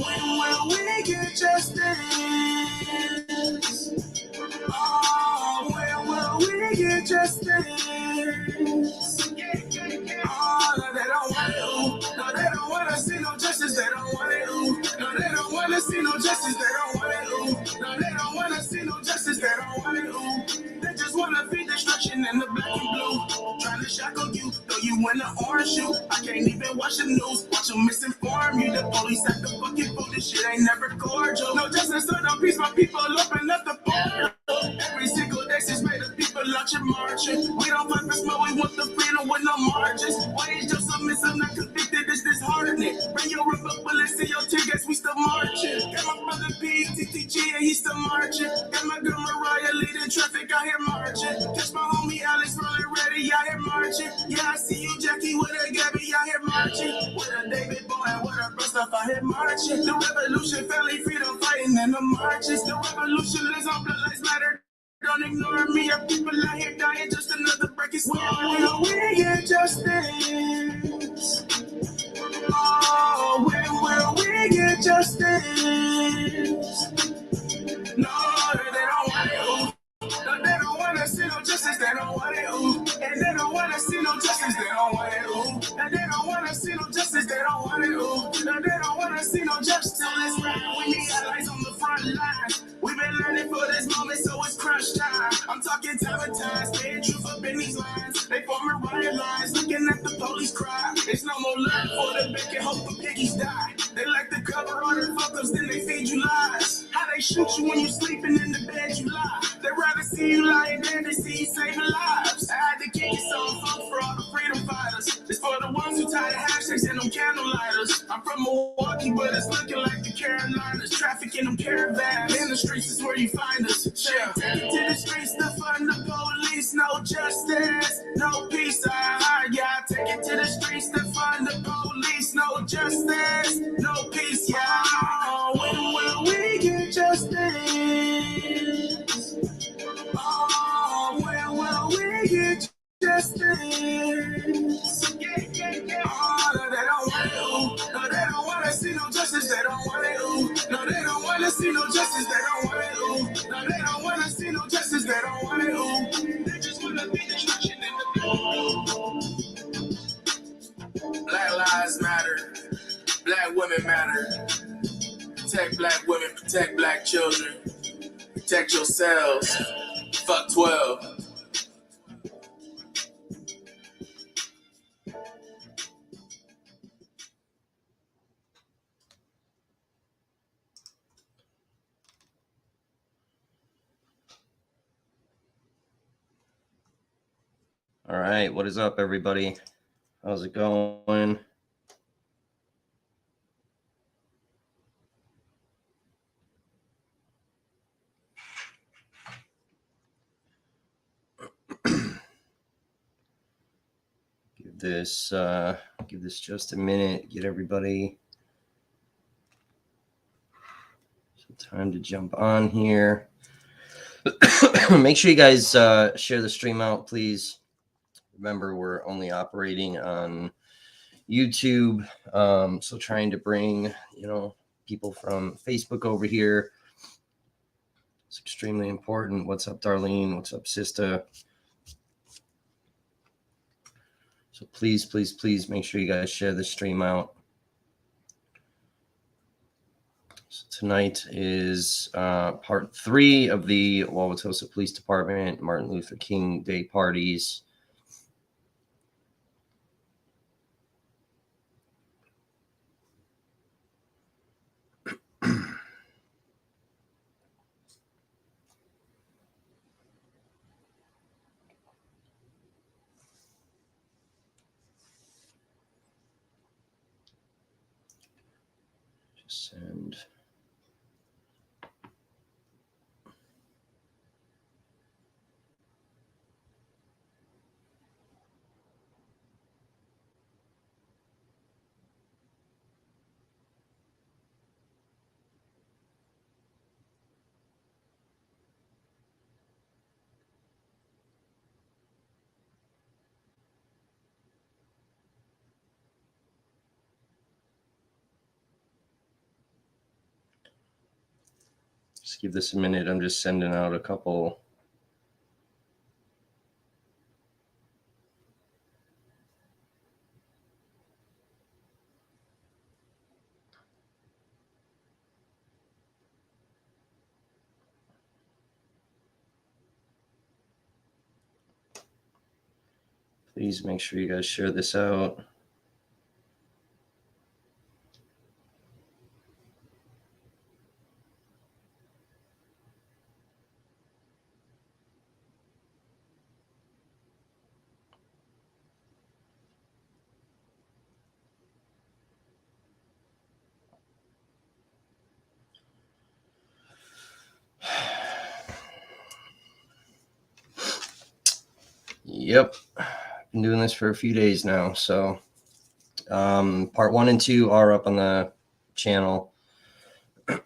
when will we get justice? Oh, when will we get justice? Oh, they don't want to. No, they don't want to see no justice. They don't want it. No, they don't want to see no justice. They don't want it. No, they don't want to see no justice. They don't want it. They just want to feed destruction in the black and blue. Trying to shackle you, throw you in the orange shoe. I can't even watch the news. Watch them misinform you. The police at the fucking food. This shit ain't never cordial. No justice or no peace. My people open up the portal. Every single day since made the people out your marching. We don't fight for smoke. We want the freedom with no margins. Why is your submissive not convicted? It's disheartening. Bring your rubber bullets in your tear gas. We still marching. Got my brother PTTG and he's still marching. Got my girl Mariah leading traffic out here marching. Catch my homie Alex rolling ready out here marching. Yeah, I see you Jackie with a Gabby out here marching. With a David Boy and with a bro stuff out here marching. The revolution, family freedom fighting in the marches. The revolution lives on Blood Lives Matter. Don't ignore me, our people out here dying, just another break is when will we get justice? Oh, when will we get justice? No, they don't want it. No, they don't want to see no justice, they don't want it. And they don't want to see no justice, they don't want it. And they don't want to see no justice, they don't want it. No, they don't want to see no justice. So let's ride, we need allies on the front line. We've been learning for this moment, so it's crunch time. I'm talking time and time, staying truth up in these lines. They forming riot lines, looking at the police cry. It's no more love for the bacon, hope the piggies die. They like to cover all their fuck-ups, then they feed you lies. How they shoot you when you're sleeping in the bed you lie. They'd rather see you lying dead than see you saving lives. I had to kick it so fuck for all the freedom fighters. It's for the ones who tie the hashtags and them candle lighters. I'm from Milwaukee, but it's looking like the Carolinas. Traffic in them caravans. In the streets is where you find us. Yeah. Take it to the streets to fund the police. No justice, no peace. Yeah. Take it to the streets to fund the police. No justice, no peace. Yeah. When will we get justice? Oh, when will we get justice? Oh, no, they don't want it. No, they don't want to see no justice. They don't want it. No, they don't want to see no justice. They don't want it. No, they don't want to see no justice. They don't want it. They just want to be destruction in the Black lives matter. Black women matter. Protect black women. Protect black children. Protect yourselves. Fuck 12. All right, what is up, everybody? How's it going? Give this just a minute. Get everybody some time to jump on here. Make sure you guys share the stream out, please. Remember, we're only operating on YouTube, so trying to bring people from Facebook over here. It's extremely important. What's up, Darlene? What's up, Sista? So please, please, please make sure you guys share the stream out. So tonight is part 3 of the Wauwatosa Police Department Martin Luther King Day parties. Just send. give this a minute. I'm just sending out a couple. Please make sure you guys share this out. Yep, been doing this for a few days now. So part 1 and 2 are up on the channel. Yeah.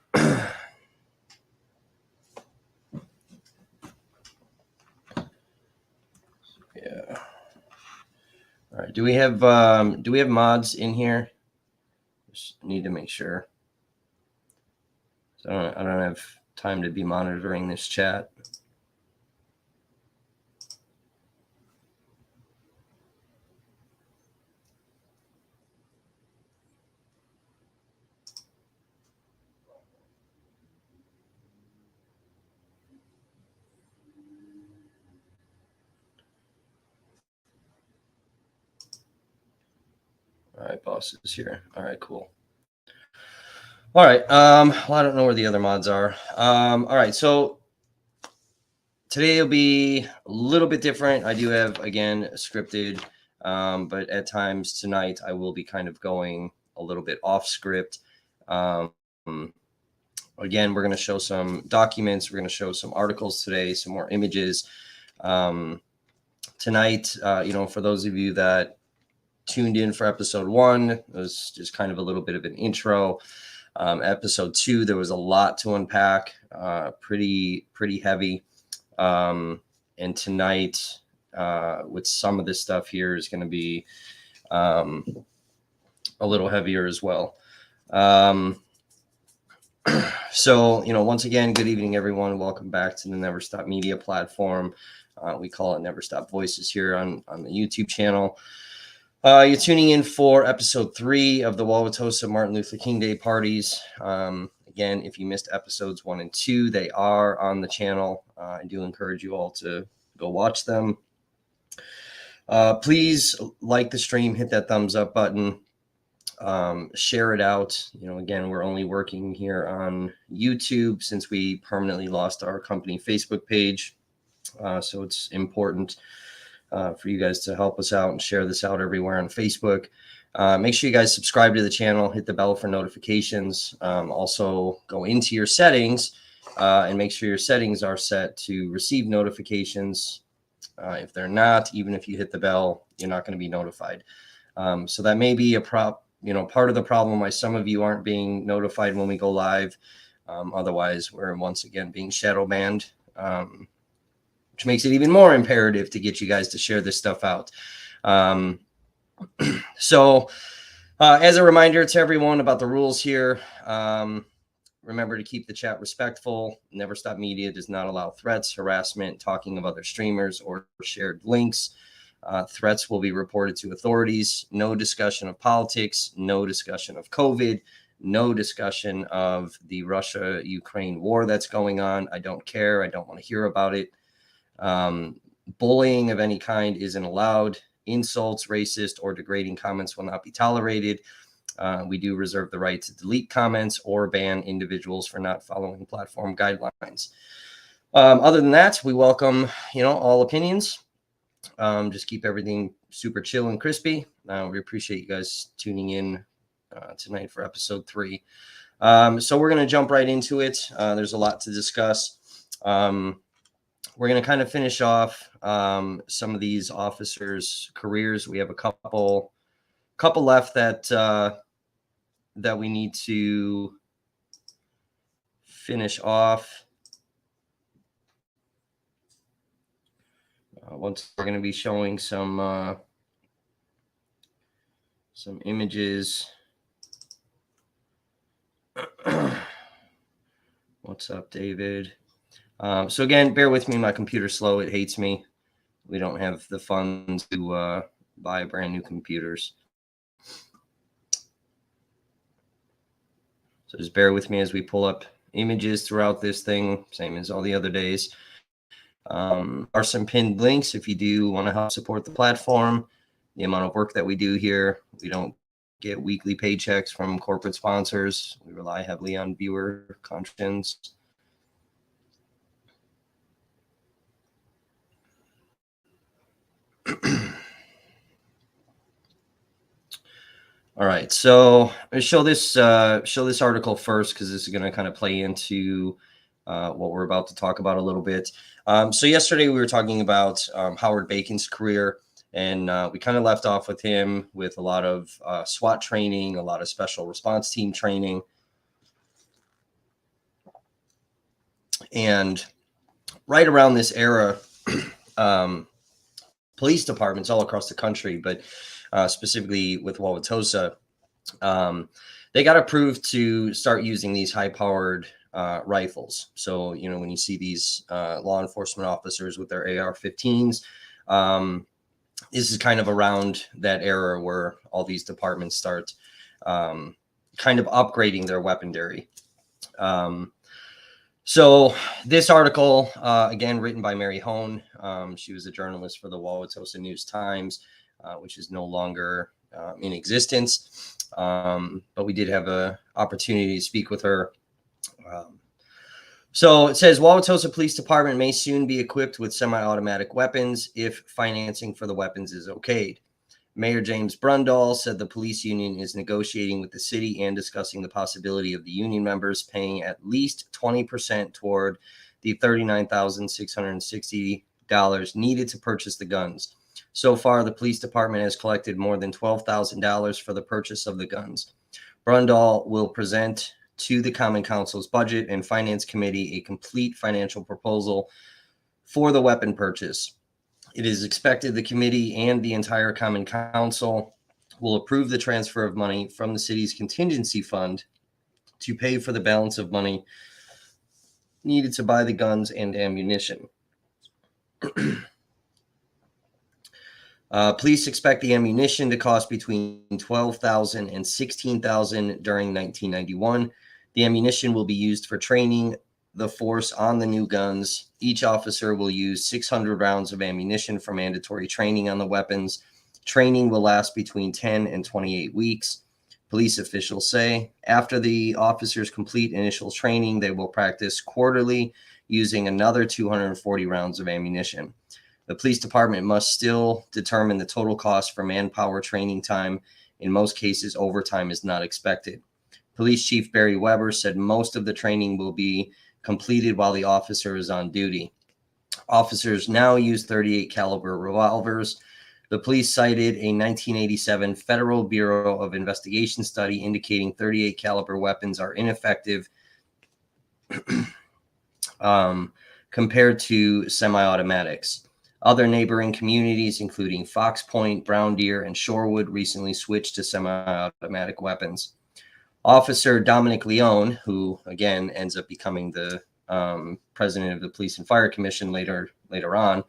All right. Do we have mods in here? Just need to make sure. So I don't have time to be monitoring this chat. All right, boss is here. All right, cool. All right. Well, I don't know where the other mods are. All right. So today will be a little bit different. I do have, again, scripted, but at times tonight I will be kind of going a little bit off script. Again, we're going to show some documents. We're going to show some articles today, some more images. Tonight, for those of you that tuned in for episode 1, it was just kind of a little bit of an intro. Episode 2, there was a lot to unpack, pretty heavy. And tonight, with some of this stuff here, is going to be a little heavier as well. So, once again, good evening, everyone. Welcome back to the Never Stop Media platform. We call it Never.Stop.Voices here on the YouTube channel. You're tuning in for episode 3 of the Wauwatosa Martin Luther King Day parties. Again, if you missed episodes 1 and 2, they are on the channel. I do encourage you all to go watch them. Please like the stream, hit that thumbs up button. Share it out. Again, we're only working here on YouTube since we permanently lost our company Facebook page. So it's important for you guys to help us out and share this out everywhere on Facebook. Make sure you guys subscribe to the channel, hit the bell for notifications. Also go into your settings and make sure your settings are set to receive notifications. If they're not, even if you hit the bell, you're not going to be notified. So that may be part of the problem why some of you aren't being notified when we go live. Otherwise, we're once again being shadow banned, which makes it even more imperative to get you guys to share this stuff out. So as a reminder to everyone about the rules here, remember to keep the chat respectful. Never Stop Media does not allow threats, harassment, talking of other streamers, or shared links. Threats will be reported to authorities. No discussion of politics, no discussion of COVID, no discussion of the Russia-Ukraine war that's going on. I don't care. I don't want to hear about it. Bullying of any kind isn't allowed. Insults, racist, or degrading comments will not be tolerated. We do reserve the right to delete comments or ban individuals for not following platform guidelines. Other than that, we welcome, all opinions. Just keep everything super chill and crispy. We appreciate you guys tuning in tonight for episode 3. So we're going to jump right into it. There's a lot to discuss. We're going to kind of finish off some of these officers' careers. We have a couple left that we need to finish off. Once we're going to be showing some images. Once What's up, David? So again, bear with me. My computer's slow. It hates me. We don't have the funds to buy brand new computers. So just bear with me as we pull up images throughout this thing, same as all the other days. Are some pinned links if you do want to help support the platform. The amount of work that we do here, we don't get weekly paychecks from corporate sponsors. We rely heavily on viewer contributions. All right, so I show this article first because this is going to kind of play into what we're about to talk about a little bit. So yesterday we were talking about Howard Bacon's career, and we kind of left off with him with a lot of SWAT training, a lot of special response team training, and right around this era, police departments all across the country, but specifically with Wauwatosa, they got approved to start using these high-powered rifles. So, you know, when you see these law enforcement officers with their AR-15s, this is kind of around that era where all these departments start kind of upgrading their weaponry. So this article, again, written by Mary Hone. She was a journalist for the Wauwatosa News-Times, which is no longer in existence. But we did have an opportunity to speak with her. So it says, Wauwatosa Police Department may soon be equipped with semi-automatic weapons if financing for the weapons is okayed. Mayor James Brundall said the police union is negotiating with the city and discussing the possibility of the union members paying at least 20% toward the $39,660 needed to purchase the guns. So far, the police department has collected more than $12,000 for the purchase of the guns. Brundall will present to the Common Council's Budget and Finance Committee a complete financial proposal for the weapon purchase. It is expected the committee and the entire Common Council will approve the transfer of money from the city's contingency fund to pay for the balance of money needed to buy the guns and ammunition. Police expect the ammunition to cost between $12,000 and $16,000 during 1991. The ammunition will be used for training the force on the new guns. Each officer will use 600 rounds of ammunition for mandatory training on the weapons. Training will last between 10 and 28 weeks. Police officials say after the officers complete initial training, they will practice quarterly using another 240 rounds of ammunition. The police department must still determine the total cost for manpower training time. In most cases, overtime is not expected. Police Chief Barry Weber said most of the training will be completed while the officer is on duty. Officers now use 38 caliber revolvers. The police cited a 1987 Federal Bureau of Investigation study indicating 38 caliber weapons are ineffective compared to semi-automatics. Other neighboring communities, including Fox Point, Brown Deer, and Shorewood, recently switched to semi-automatic weapons. Officer Dominic Leone, who again ends up becoming the president of the Police and Fire Commission later on,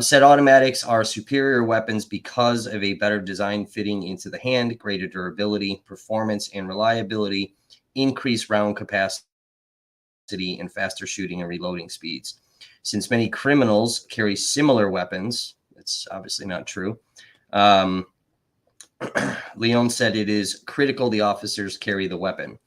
said automatics are superior weapons because of a better design fitting into the hand, greater durability, performance, and reliability, increased round capacity, and faster shooting and reloading speeds. Since many criminals carry similar weapons, it's obviously not true. Leone said it is critical the officers carry the weapon.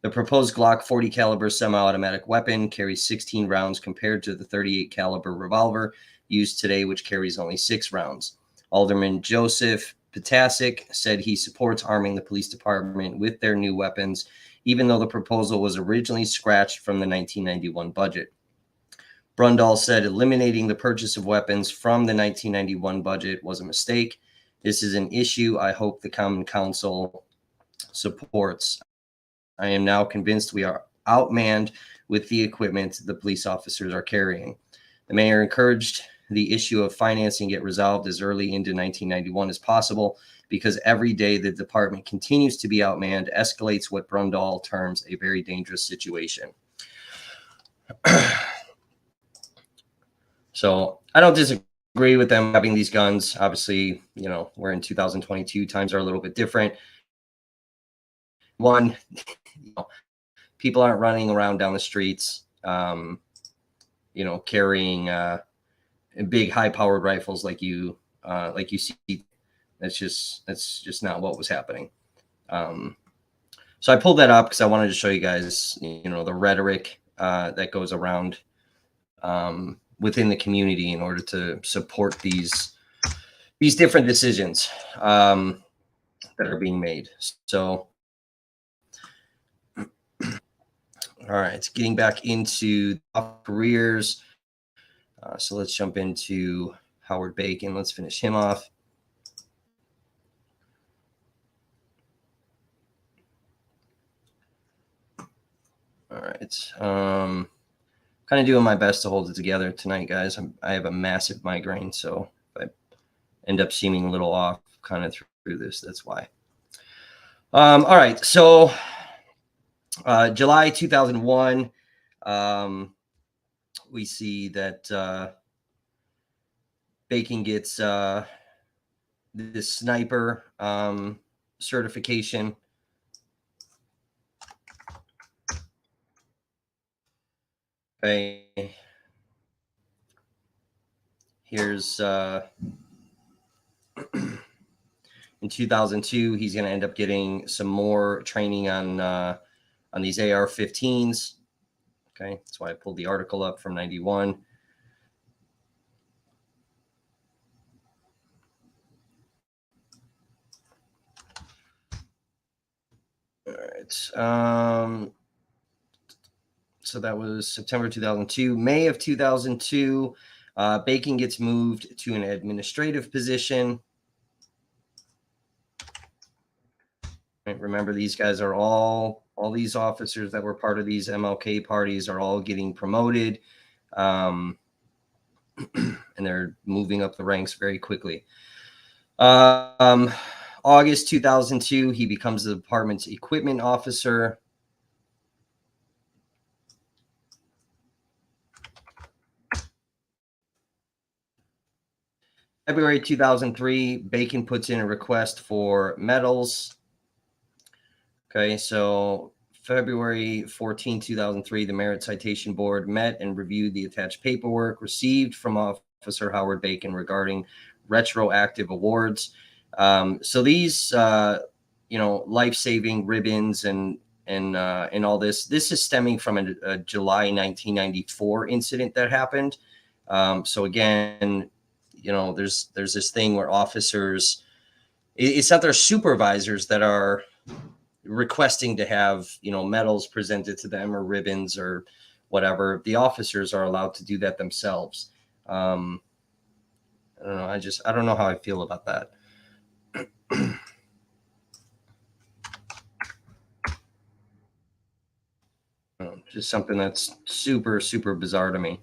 The proposed Glock 40 caliber semi-automatic weapon carries 16 rounds compared to the 38 caliber revolver used today, which carries only 6 rounds. Alderman Joseph Potasic said he supports arming the police department with their new weapons, even though the proposal was originally scratched from the 1991 budget. Brundall said eliminating the purchase of weapons from the 1991 budget was a mistake. This is an issue I hope the Common Council supports. I am now convinced we are outmanned with the equipment the police officers are carrying. The mayor encouraged the issue of financing get resolved as early into 1991 as possible because every day the department continues to be outmanned escalates what Brundall terms a very dangerous situation. So I don't disagree with them having these guns. Obviously, we're in 2022. Times are a little bit different. One, people aren't running around down the streets, carrying big, high-powered rifles like you see. That's just not what was happening. So I pulled that up because I wanted to show you guys, the rhetoric that goes around within the community in order to support these different decisions that are being made. So, all right, getting back into careers. So let's jump into Howard Bacon. Let's finish him off. All right. Kind of doing my best to hold it together tonight, guys. I have a massive migraine, so if I end up seeming a little off kind of through this, that's why. All right. So July 2001, we see that Bacon gets this sniper certification. Okay. Here's in 2002, he's going to end up getting some more training on these AR-15s. Okay, that's why I pulled the article up from 91. All right. So that was September 2002. May of 2002, Bacon gets moved to an administrative position. Right, remember, these guys are all these officers that were part of these MLK parties are all getting promoted. And they're moving up the ranks very quickly. August 2002, he becomes the department's equipment officer. February 2003, Bacon puts in a request for medals. Okay, so February 14, 2003, the Merit Citation Board met and reviewed the attached paperwork received from Officer Howard Bacon regarding retroactive awards. So these, life-saving ribbons and all this is stemming from a July 1994 incident that happened. So again, there's this thing where officers, it's not their supervisors that are requesting to have medals presented to them or ribbons or whatever. The officers are allowed to do that themselves. I don't know. I don't know how I feel about that. Just something that's super, super bizarre to me.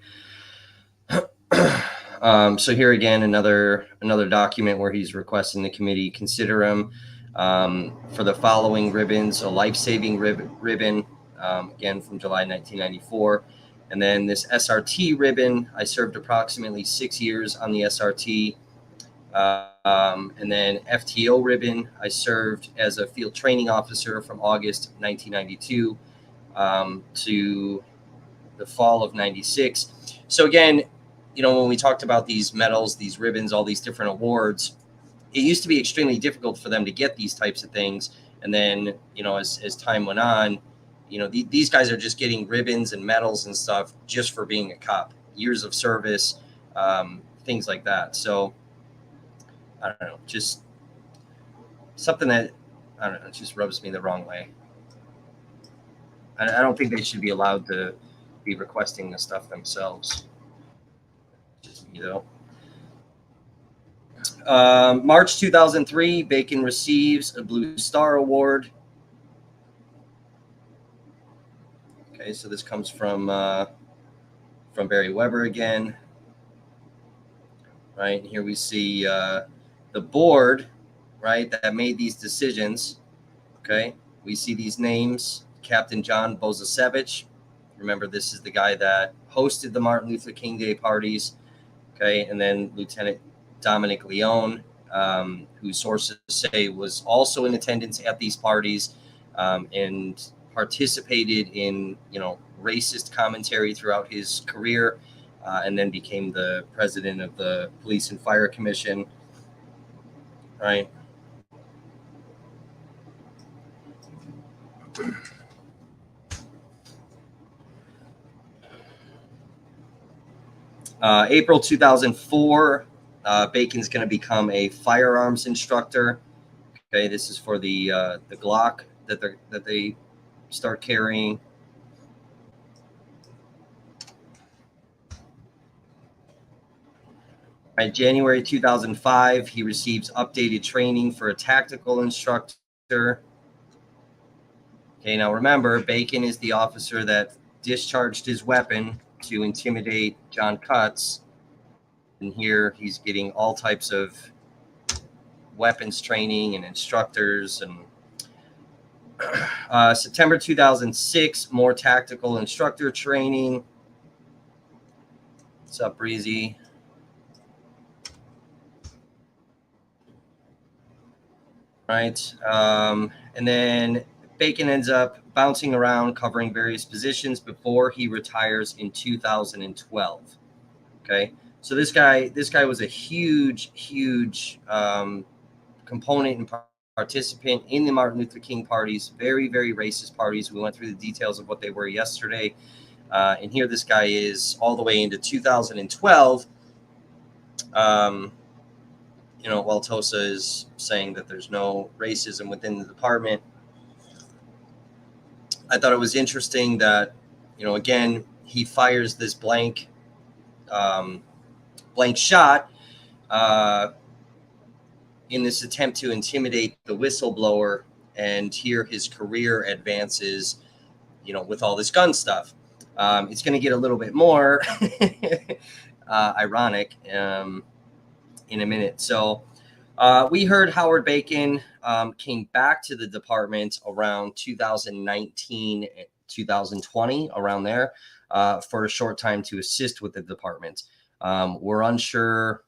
So here again, another document where he's requesting the committee consider him for the following ribbons: a life-saving ribbon, again from July 1994, and then this SRT ribbon. I served approximately 6 years on the SRT, and then FTO ribbon. I served as a field training officer from August 1992 to the fall of 96. So again, when we talked about these medals, these ribbons, all these different awards, it used to be extremely difficult for them to get these types of things. And then, as time went on, these guys are just getting ribbons and medals and stuff just for being a cop, years of service, things like that. So I don't know, just something that, I don't know, it just rubs me the wrong way. I don't think they should be allowed to be requesting this stuff themselves. March 2003, Bacon receives a Blue Star Award. Okay, so this comes from Barry Weber again. Right, and here we see the board, right, that made these decisions. Okay, we see these names: Captain John Bozasevich, Remember, this is the guy that hosted the Martin Luther King Day parties. Okay, and then Lieutenant Dominic Leone, who sources say was also in attendance at these parties, and participated in, racist commentary throughout his career, and then became the president of the Police and Fire Commission. Right. April 2004, Bacon's going to become a firearms instructor. Okay, this is for the Glock that they start carrying. By January 2005, he receives updated training for a tactical instructor. Okay, now remember, Bacon is the officer that discharged his weapon to intimidate John Cutts. And here he's getting all types of weapons training and instructors. And September 2006, more tactical instructor training. What's up, Breezy? Right. And then Bacon ends up bouncing around, covering various positions before he retires in 2012. Okay. So this guy was a huge component and participant in the Martin Luther King parties, very, very racist parties. We went through the details of what they were yesterday. And here this guy is all the way into 2012. While Tosa is saying that there's no racism within the department. I thought it was interesting that, again, he fires this blank shot in this attempt to intimidate the whistleblower, and here his career advances, with all this gun stuff. It's going to get a little bit more ironic in a minute. So we heard Howard Bacon came back to the department around 2019, 2020, around there, for a short time to assist with the department. We're unsure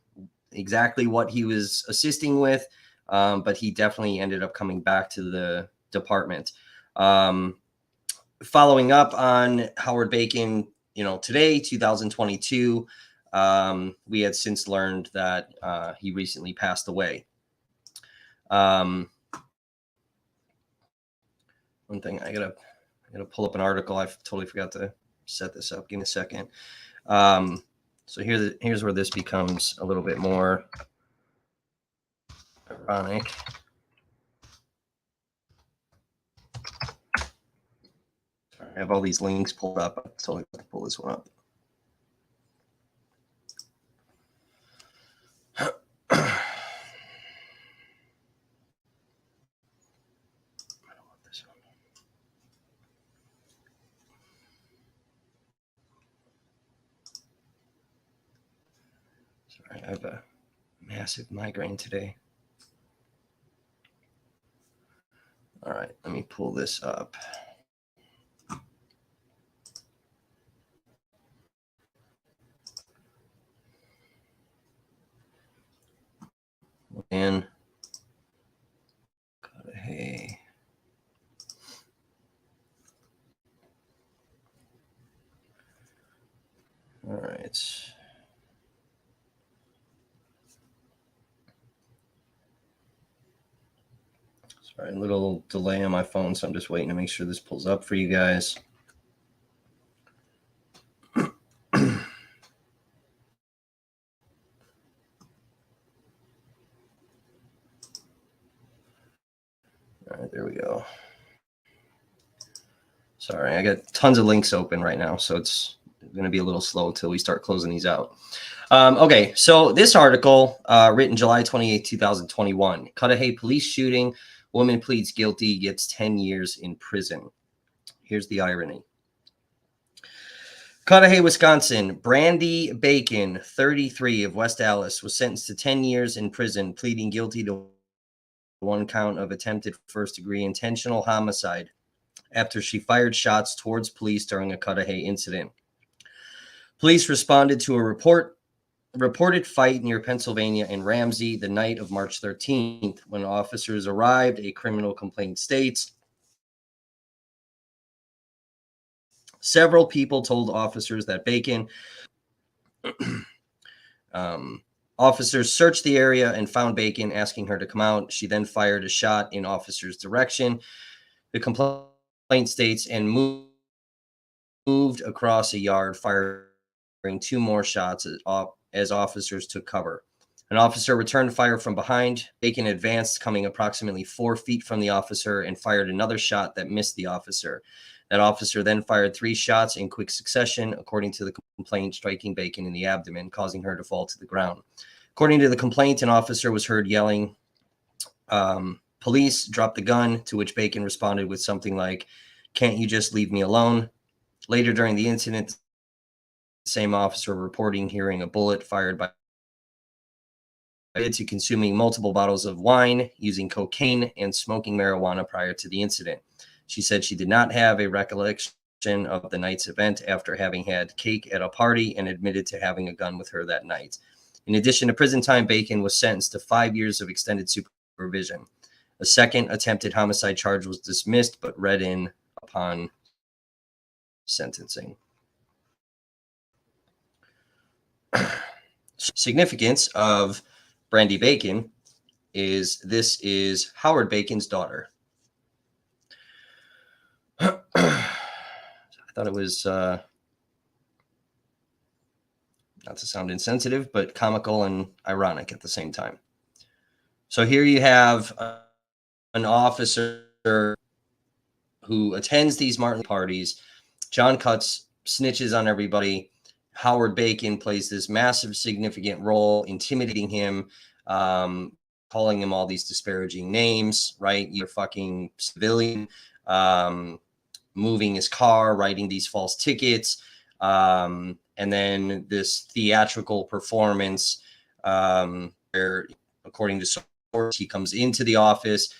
exactly what he was assisting with, but he definitely ended up coming back to the department. Following up on Howard Bacon, today, 2022, we had since learned that he recently passed away. One thing, I gotta pull up an article. I totally forgot to set this up. Give me a second. So here's where this becomes a little bit more ironic. I have all these links pulled up. I totally have to pull this one up. Sorry, I have a massive migraine today. All right, let me pull this up. And hey. All right. Sorry, a little delay on my phone, so I'm just waiting to make sure this pulls up for you guys. All right, there we go. Sorry, I got tons of links open right now, so it's going to be a little slow until we start closing these out. Okay, so this article, written July 28, 2021, Cudahy police shooting, woman pleads guilty, gets 10 years in prison. Here's the irony. Cudahy, Wisconsin, Brandy Bacon, 33, of West Allis, was sentenced to 10 years in prison, pleading guilty to one count of attempted first-degree intentional homicide. after she fired shots towards police during a Cudahy incident. Police responded to a reported fight near Pennsylvania and Ramsey the night of March 13th. When officers arrived, a criminal complaint states, several people told officers that Bacon officers searched the area and found Bacon, asking her to come out. She then fired a shot in officers' direction. The complaint states, and moved across a yard, firing 2 more shots as officers took cover. An officer returned fire from behind. Bacon advanced, coming approximately 4 feet from the officer, and fired another shot that missed the officer. That officer then fired 3 shots in quick succession, according to the complaint, striking Bacon in the abdomen, causing her to fall to the ground. According to the complaint, an officer was heard yelling, "Police, drop the gun," to which Bacon responded with something like, "Can't you just leave me alone?" Later during the incident, the same officer reporting hearing a bullet fired by to consuming multiple bottles of wine, using cocaine, and smoking marijuana prior to the incident. She said she did not have a recollection of the night's event after having had cake at a party, and admitted to having a gun with her that night. In addition to prison time, Bacon was sentenced to 5 years of extended supervision. A second attempted homicide charge was dismissed, but read in upon sentencing. Significance of Brandy Bacon is this is Howard Bacon's daughter. I thought it was not to sound insensitive, but comical and ironic at the same time. So here you have an officer who attends these Martin parties. John Cutts snitches on everybody. Howard Bacon plays this massive, significant role, intimidating him, calling him all these disparaging names, right? You're fucking civilian, moving his car, writing these false tickets, and then this theatrical performance where, according to sources, he comes into the office,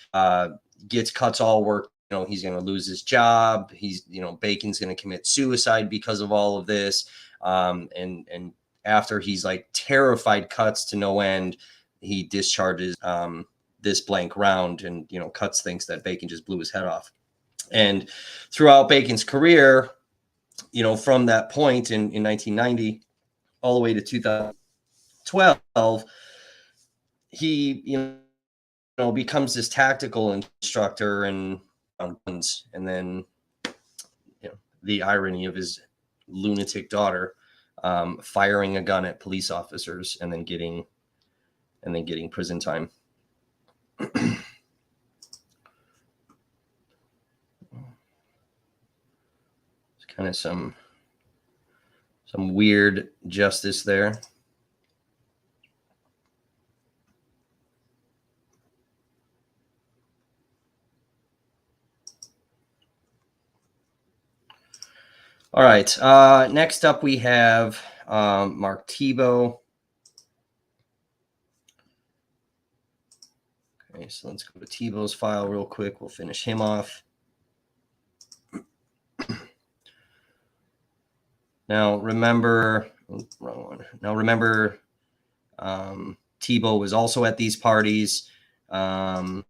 gets Cutts all worked. He's going to lose his job. He's, Bacon's going to commit suicide because of all of this. And after he's like terrified Cutts to no end, he discharges this blank round, and Cutts thinks that Bacon just blew his head off. And throughout Bacon's career, from that point in 1990 all the way to 2012, he becomes this tactical instructor and then the irony of his lunatic daughter firing a gun at police officers and then getting prison time. It's kind of some weird justice there. All right. Next up, we have Mark Tebow. Okay, so let's go to Tebow's file real quick. We'll finish him off. Now, remember, wrong one. Now, remember, Tebow was also at these parties and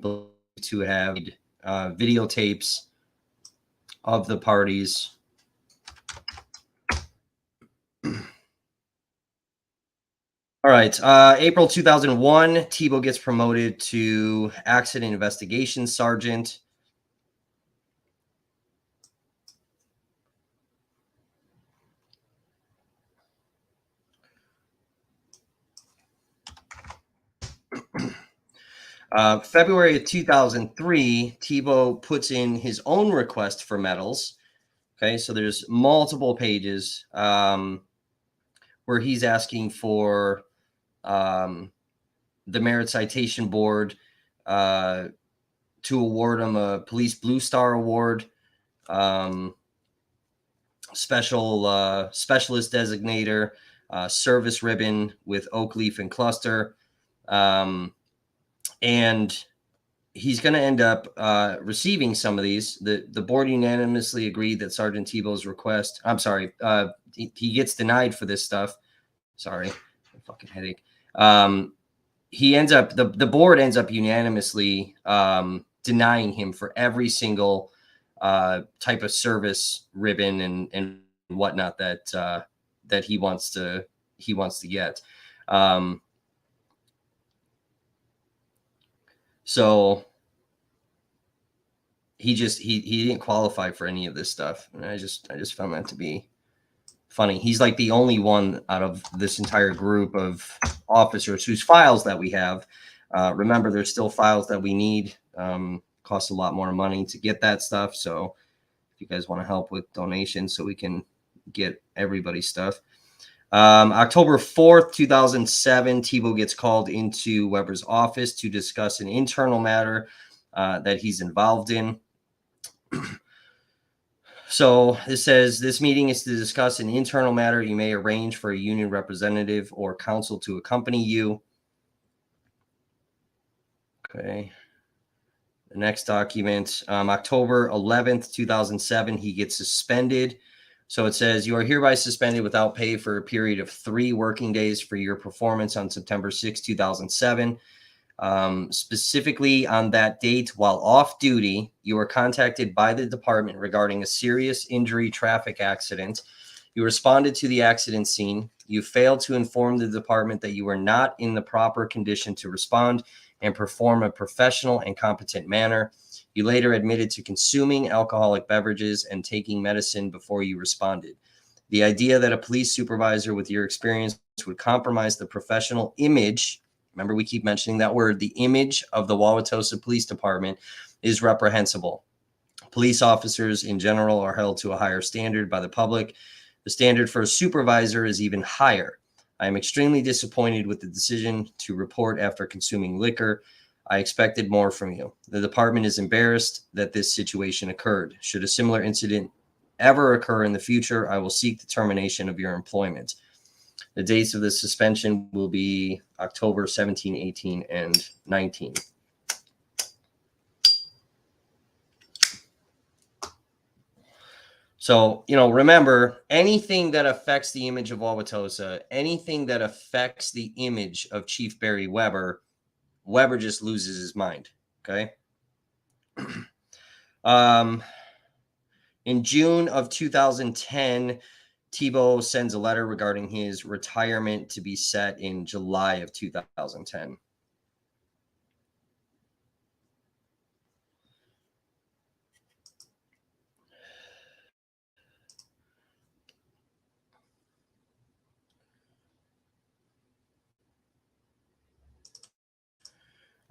believed to have videotapes of the parties. All right. April 2001, Tebow gets promoted to accident investigation sergeant. February of 2003, Tebow puts in his own request for medals. Okay, so there's multiple pages where he's asking for the Merit Citation Board to award him a Police Blue Star Award, specialist designator, service ribbon with oak leaf and cluster. And he's going to end up receiving some of these. The board unanimously agreed that Sergeant Tebow's request, I'm sorry, he gets denied for this stuff. Sorry, fucking headache. He ends up, the board ends up unanimously denying him for every single type of service ribbon and whatnot that he wants to get. So he didn't qualify for any of this stuff, and I just found that to be funny. He's like the only one out of this entire group of officers whose files that we have. Remember, there's still files that we need. Costs a lot more money to get that stuff. So if you guys want to help with donations so we can get everybody's stuff. October 4th, 2007, Tebow gets called into Weber's office to discuss an internal matter that he's involved in. So it says this meeting is to discuss an internal matter. You may arrange for a union representative or counsel to accompany you. Okay. The next document, October 11th, 2007, he gets suspended. So it says you are hereby suspended without pay for a period of 3 working days for your performance on September 6, 2007. Specifically on that date, while off duty, you were contacted by the department regarding a serious injury traffic accident. You responded to the accident scene. You failed to inform the department that you were not in the proper condition to respond and perform a professional and competent manner. You later admitted to consuming alcoholic beverages and taking medicine before you responded. The idea that a police supervisor with your experience would compromise the professional image, remember we keep mentioning that word, the image of the Wauwatosa Police Department, is reprehensible. Police officers in general are held to a higher standard by the public. The standard for a supervisor is even higher. I am extremely disappointed with the decision to report after consuming liquor. I expected more from you. The department is embarrassed that this situation occurred. Should a similar incident ever occur in the future, I will seek the termination of your employment. The dates of the suspension will be October 17, 18, and 19. So, remember, anything that affects the image of Wauwatosa, anything that affects the image of Chief Barry Weber, Weber just loses his mind, okay? In June of 2010, Tebow sends a letter regarding his retirement to be set in July of 2010.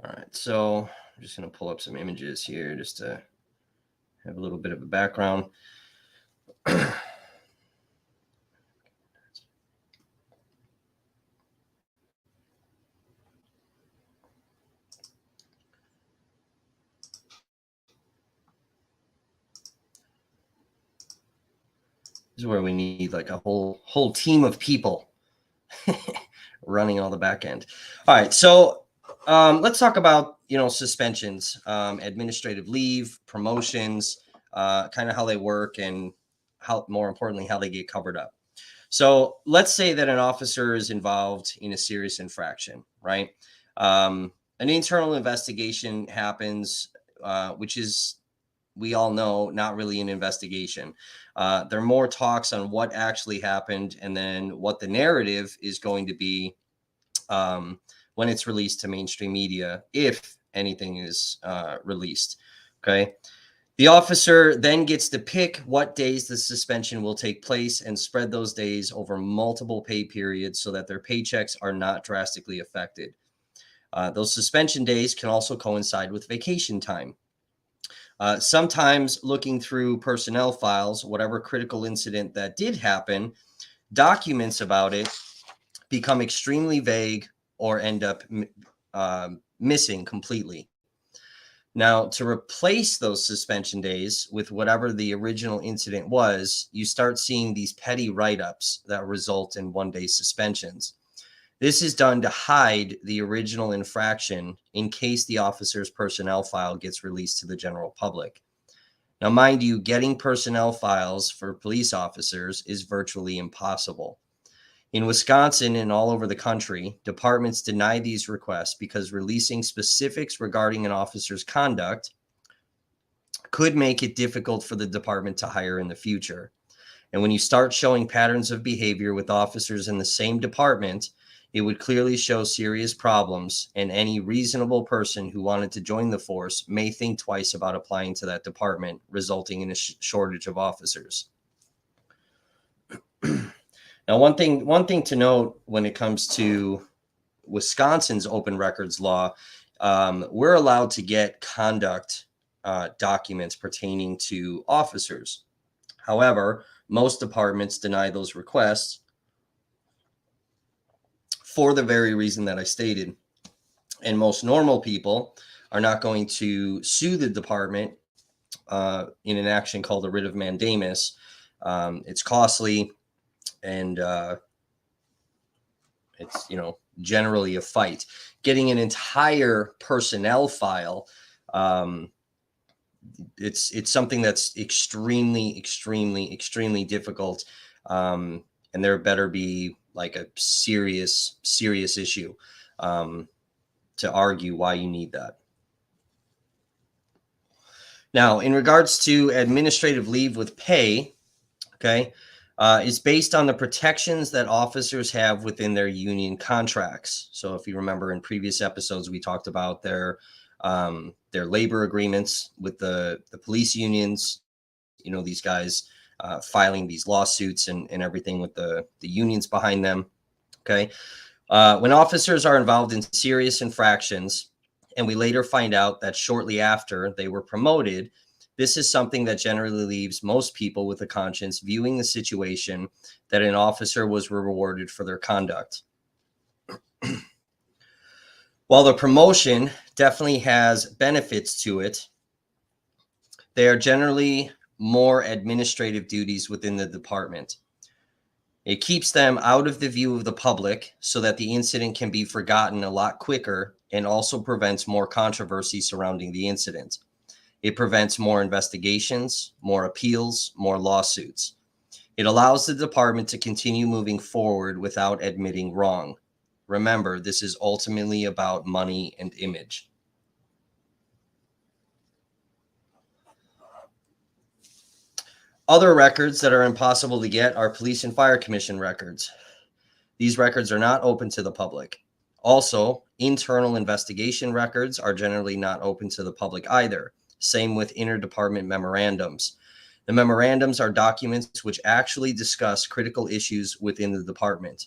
All right, so I'm just going to pull up some images here just to have a little bit of a background. This is where we need like a whole team of people running all the back end. All right, so let's talk about suspensions, administrative leave, promotions, kind of how they work, and how, more importantly, how they get covered up. So let's say that an officer is involved in a serious infraction, right? An internal investigation happens, which is, we all know, not really an investigation. There are more talks on what actually happened and then what the narrative is going to be when it's released to mainstream media, if anything is released. Okay. The officer then gets to pick what days the suspension will take place and spread those days over multiple pay periods so that their paychecks are not drastically affected. Those suspension days can also coincide with vacation time. Sometimes looking through personnel files, whatever critical incident that did happen, documents about it become extremely vague or end up missing completely. Now, to replace those suspension days with whatever the original incident was, you start seeing these petty write-ups that result in one-day suspensions. This is done to hide the original infraction in case the officer's personnel file gets released to the general public. Now, mind you, getting personnel files for police officers is virtually impossible. In Wisconsin and all over the country, departments deny these requests because releasing specifics regarding an officer's conduct could make it difficult for the department to hire in the future. And when you start showing patterns of behavior with officers in the same department, it would clearly show serious problems, and any reasonable person who wanted to join the force may think twice about applying to that department, resulting in a shortage of officers. Now, one thing to note when it comes to Wisconsin's open records law, we're allowed to get conduct documents pertaining to officers. However, most departments deny those requests for the very reason that I stated. And most normal people are not going to sue the department in an action called a writ of mandamus. It's costly, and it's, generally a fight. Getting an entire personnel file, it's something that's extremely, extremely, extremely difficult. And there better be like a serious issue to argue why you need that. Now, in regards to administrative leave with pay, okay, is based on the protections that officers have within their union contracts. So if you remember in previous episodes, we talked about their labor agreements with the police unions, these guys filing these lawsuits and everything with the unions behind them. Okay. When officers are involved in serious infractions, and we later find out that shortly after they were promoted, this is something that generally leaves most people with a conscience viewing the situation that an officer was rewarded for their conduct. While the promotion definitely has benefits to it, they are generally more administrative duties within the department. It keeps them out of the view of the public so that the incident can be forgotten a lot quicker, and also prevents more controversy surrounding the incident. It prevents more investigations, more appeals, more lawsuits. It allows the department to continue moving forward without admitting wrong. Remember, this is ultimately about money and image. Other records that are impossible to get are police and fire commission records. These records are not open to the public. Also, internal investigation records are generally not open to the public either. Same with interdepartment memorandums. The memorandums are documents which actually discuss critical issues within the department.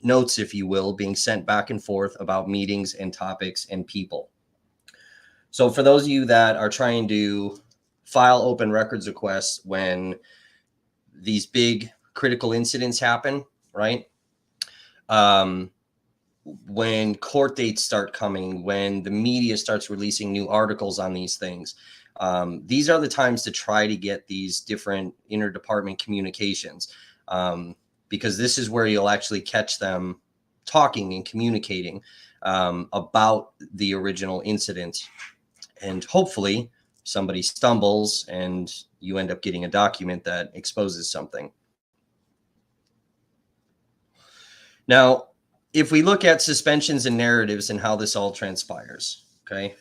Notes, if you will, being sent back and forth about meetings and topics and people. So for those of you that are trying to file open records requests when these big critical incidents happen, right? When court dates start coming, when the media starts releasing new articles on these things, these are the times to try to get these different interdepartment communications, because this is where you'll actually catch them talking and communicating about the original incident. And hopefully somebody stumbles and you end up getting a document that exposes something. Now, if we look at suspensions and narratives and how this all transpires, okay,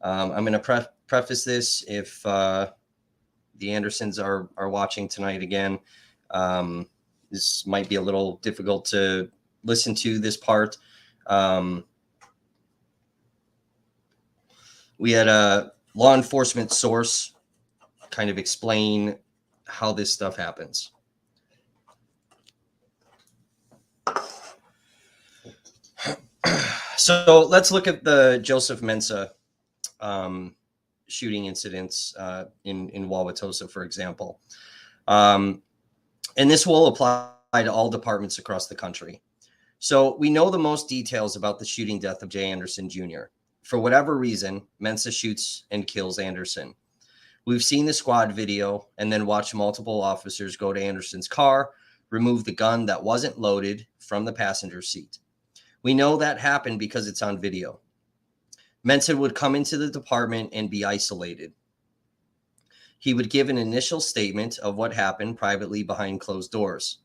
I'm going to preface this if the Andersons are watching tonight again. This might be a little difficult to listen to, this part. We had a law enforcement source kind of explain how this stuff happens. So let's look at the Joseph Mensa shooting incidents in Wauwatosa, for example. And this will apply to all departments across the country. So we know the most details about the shooting death of Jay Anderson Jr. For whatever reason, Mensa shoots and kills Anderson. We've seen the squad video and then watched multiple officers go to Anderson's car, remove the gun that wasn't loaded from the passenger seat. We know that happened because it's on video. Mensa would come into the department and be isolated. He would give an initial statement of what happened privately behind closed doors.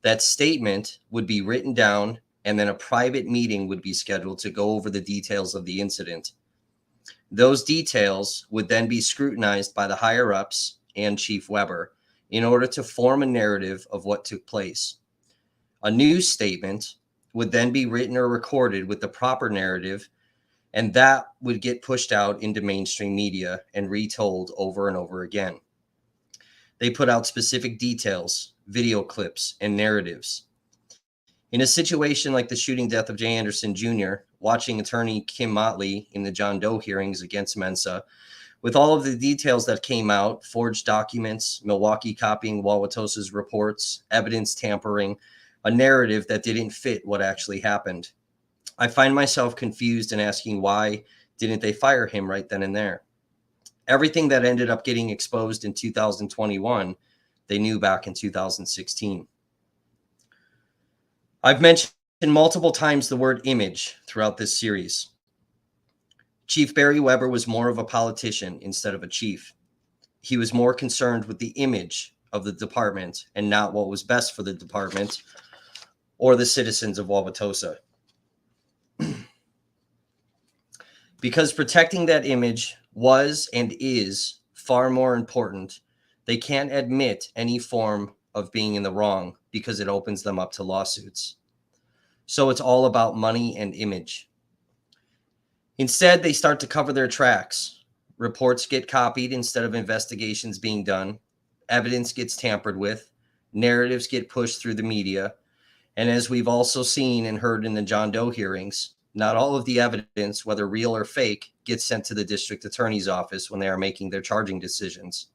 That statement would be written down, and then a private meeting would be scheduled to go over the details of the incident. Those details would then be scrutinized by the higher-ups and Chief Weber in order to form a narrative of what took place. A news statement would then be written or recorded with the proper narrative, and that would get pushed out into mainstream media and retold over and over again. They put out specific details, video clips, and narratives. In a situation like the shooting death of Jay Anderson Jr., watching attorney Kim Motley in the John Doe hearings against Mensa, with all of the details that came out, forged documents, Milwaukee copying Wauwatosa's reports, evidence tampering, a narrative that didn't fit what actually happened. I find myself confused and asking why didn't they fire him right then and there? Everything that ended up getting exposed in 2021, they knew back in 2016. I've mentioned multiple times the word image throughout this series. Chief Barry Weber was more of a politician instead of a chief. He was more concerned with the image of the department and not what was best for the department or the citizens of Wauwatosa. Because protecting that image was and is far more important, they can't admit any form of being in the wrong because it opens them up to lawsuits. So it's all about money and image. Instead, they start to cover their tracks. Reports get copied instead of investigations being done. Evidence gets tampered with. Narratives get pushed through the media. And as we've also seen and heard in the John Doe hearings, not all of the evidence, whether real or fake, gets sent to the district attorney's office when they are making their charging decisions.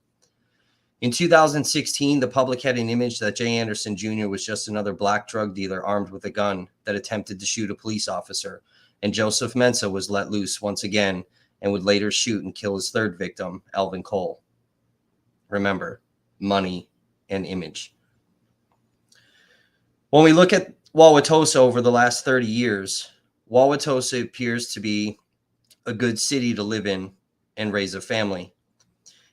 In 2016, the public had an image that Jay Anderson Jr. was just another black drug dealer armed with a gun that attempted to shoot a police officer, and Joseph Mensa was let loose once again and would later shoot and kill his third victim, Alvin Cole. Remember, money and image. When we look at Wauwatosa over the last 30 years, Wauwatosa appears to be a good city to live in and raise a family.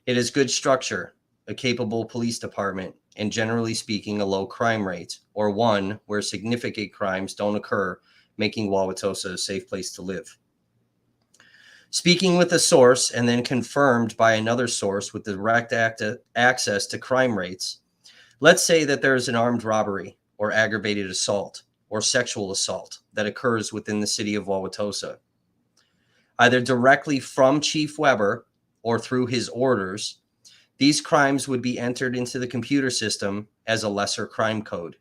It has good structure, a capable police department, and generally speaking, a low crime rate, or one where significant crimes don't occur, making Wauwatosa a safe place to live. Speaking with a source and then confirmed by another source with direct access to crime rates, let's say that there is an armed robbery or aggravated assault or sexual assault that occurs within the city of Wauwatosa. Either directly from Chief Weber or through his orders, these crimes would be entered into the computer system as a lesser crime code,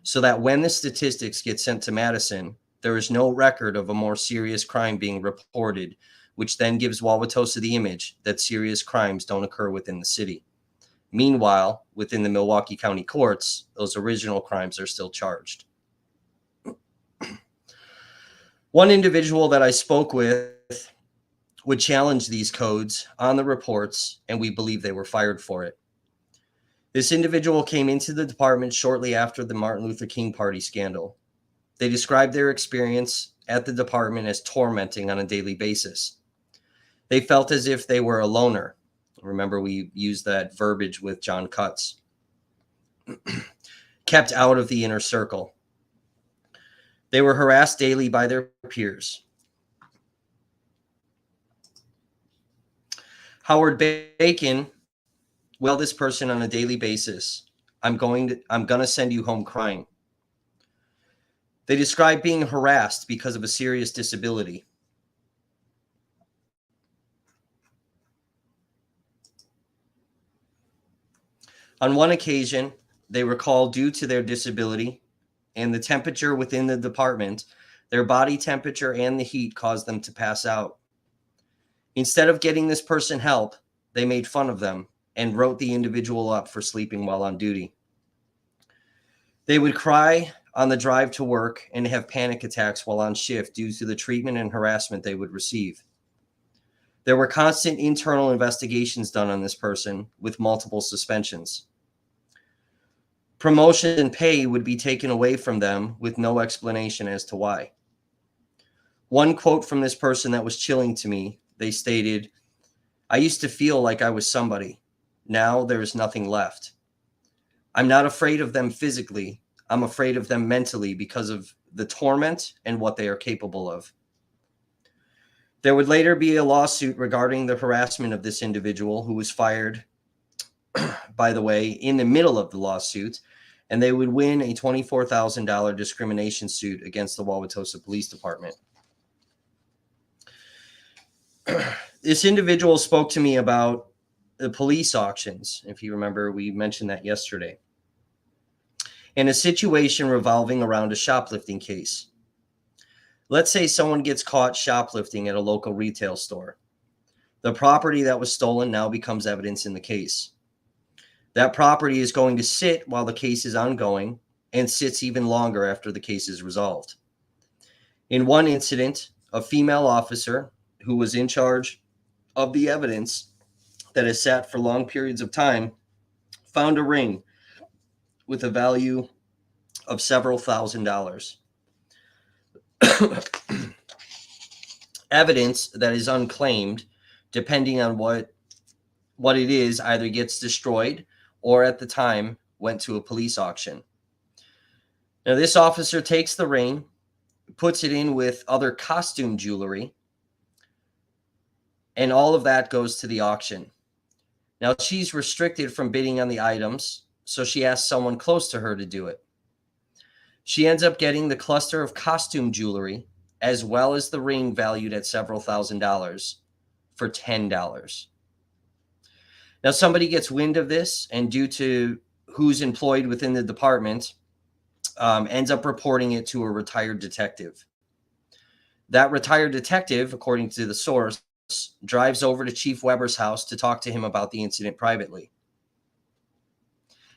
so that when the statistics get sent to Madison, there is no record of a more serious crime being reported, which then gives Wauwatosa the image that serious crimes don't occur within the city. Meanwhile, within the Milwaukee County courts, those original crimes are still charged. One individual that I spoke with would challenge these codes on the reports, and we believe they were fired for it. This individual came into the department shortly after the Martin Luther King Party scandal. They described their experience at the department as tormenting on a daily basis. They felt as if they were a loner. Remember, we used that verbiage with John Cutts. Kept out of the inner circle. They were harassed daily by their peers. Howard Bacon, well, this person on a daily basis, I'm going to send you home crying. They describe being harassed because of a serious disability. On one occasion, they recall due to their disability and the temperature within the department, their body temperature and the heat caused them to pass out. Instead of getting this person help, they made fun of them and wrote the individual up for sleeping while on duty. They would cry on the drive to work and have panic attacks while on shift due to the treatment and harassment they would receive. There were constant internal investigations done on this person with multiple suspensions. Promotion and pay would be taken away from them with no explanation as to why. One quote from this person that was chilling to me, they stated, "I used to feel like I was somebody. Now there is nothing left. I'm not afraid of them physically. I'm afraid of them mentally because of the torment and what they are capable of." There would later be a lawsuit regarding the harassment of this individual who was fired, by the way, in the middle of the lawsuit, and they would win a $24,000 discrimination suit against the Wauwatosa Police Department. This individual spoke to me about the police auctions. If you remember, we mentioned that yesterday. And a situation revolving around a shoplifting case. Let's say someone gets caught shoplifting at a local retail store. The property that was stolen now becomes evidence in the case. That property is going to sit while the case is ongoing and sits even longer after the case is resolved. In one incident, a female officer who was in charge of the evidence that has sat for long periods of time found a ring with a value of several $1,000s. Evidence that is unclaimed, depending on what it is, either gets destroyed or at the time went to a police auction. Now, this officer takes the ring, puts it in with other costume jewelry, and all of that goes to the auction. Now, she's restricted from bidding on the items, so she asks someone close to her to do it. She ends up getting the cluster of costume jewelry as well as the ring valued at several $1,000s for $10. Now, somebody gets wind of this, and due to who's employed within the department, ends up reporting it to a retired detective. That retired detective, according to the source, drives over to Chief Weber's house to talk to him about the incident privately.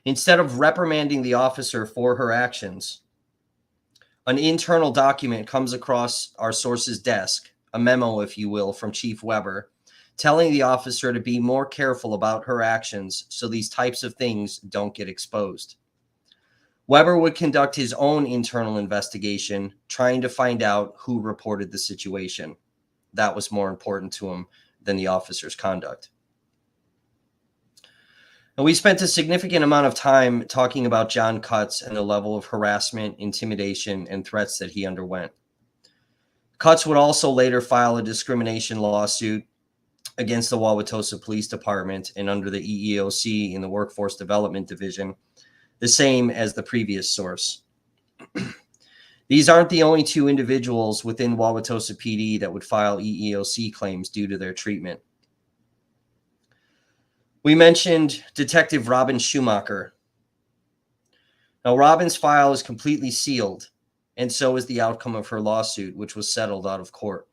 Instead of reprimanding the officer for her actions, an internal document comes across our source's desk, a memo, if you will, from Chief Weber, telling the officer to be more careful about her actions so these types of things don't get exposed. Weber would conduct his own internal investigation, trying to find out who reported the situation. That was more important to him than the officer's conduct. And we spent a significant amount of time talking about John Cutts and the level of harassment, intimidation, and threats that he underwent. Cutts would also later file a discrimination lawsuit against the Wauwatosa Police Department and under the EEOC in the Workforce Development Division, the same as the previous source. These aren't the only two individuals within Wauwatosa PD that would file EEOC claims due to their treatment. We mentioned Detective Robin Schumacher. Now, Robin's file is completely sealed, and so is the outcome of her lawsuit, which was settled out of court.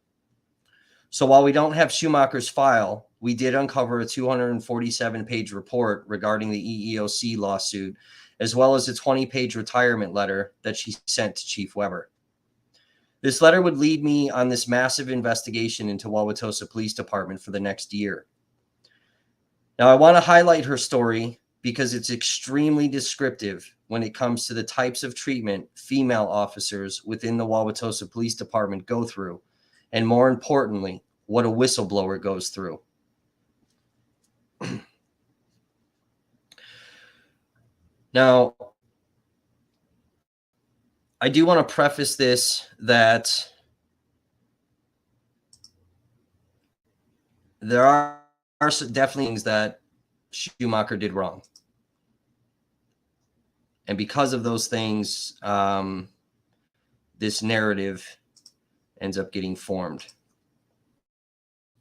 So while we don't have Schumacher's file, we did uncover a 247-page report regarding the EEOC lawsuit, as well as a 20-page retirement letter that she sent to Chief Weber. This letter would lead me on this massive investigation into Wauwatosa Police Department for the next year. Now, I want to highlight her story because it's extremely descriptive when it comes to the types of treatment female officers within the Wauwatosa Police Department go through, and more importantly, what a whistleblower goes through. Now, I do want to preface this that there are definitely things that Schumacher did wrong. And because of those things, this narrative ends up getting formed.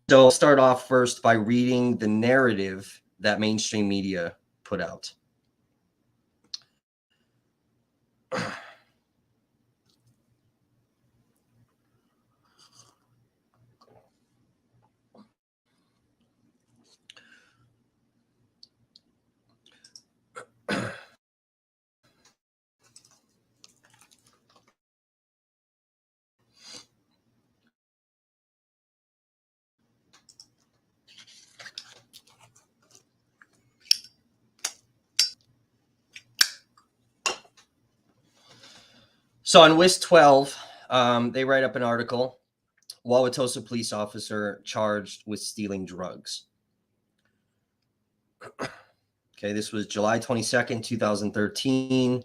So I'll start off first by reading the narrative that mainstream media put out. So on WIS 12, they write up an article. Wauwatosa police officer charged with stealing drugs. Okay, this was July 22nd, 2013.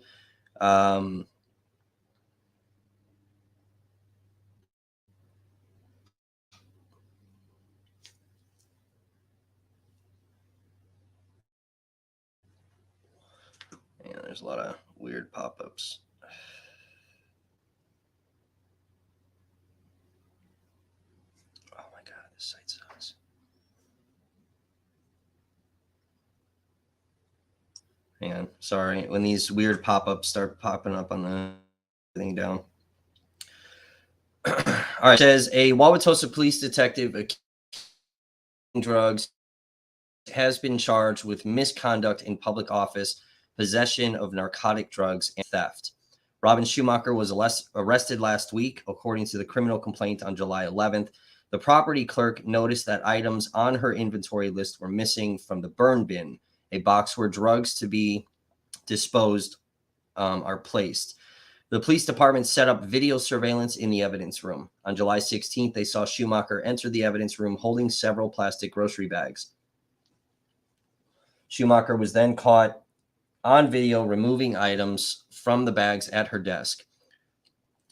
Yeah, there's a lot of weird pop-ups. Oh my God, this site sucks. Hang on, sorry. When these weird pop-ups start popping up on the thing down. All right, it says a Wauwatosa police detective accused of drugs has been charged with misconduct in public office, possession of narcotic drugs, and theft. Robin Schumacher was arrested last week, according to the criminal complaint on July 11th. The property clerk noticed that items on her inventory list were missing from the burn bin, a box where drugs to be disposed are placed. The police department set up video surveillance in the evidence room. On July 16th, they saw Schumacher enter the evidence room holding several plastic grocery bags. Schumacher was then caught on video removing items from the bags at her desk.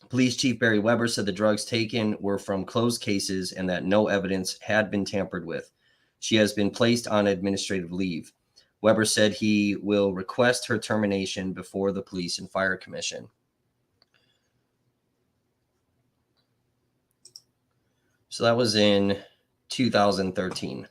Police Chief Barry Weber said the drugs taken were from closed cases and that no evidence had been tampered with. She has been placed on administrative leave. Weber said he will request her termination before the Police and Fire Commission. So that was in 2013.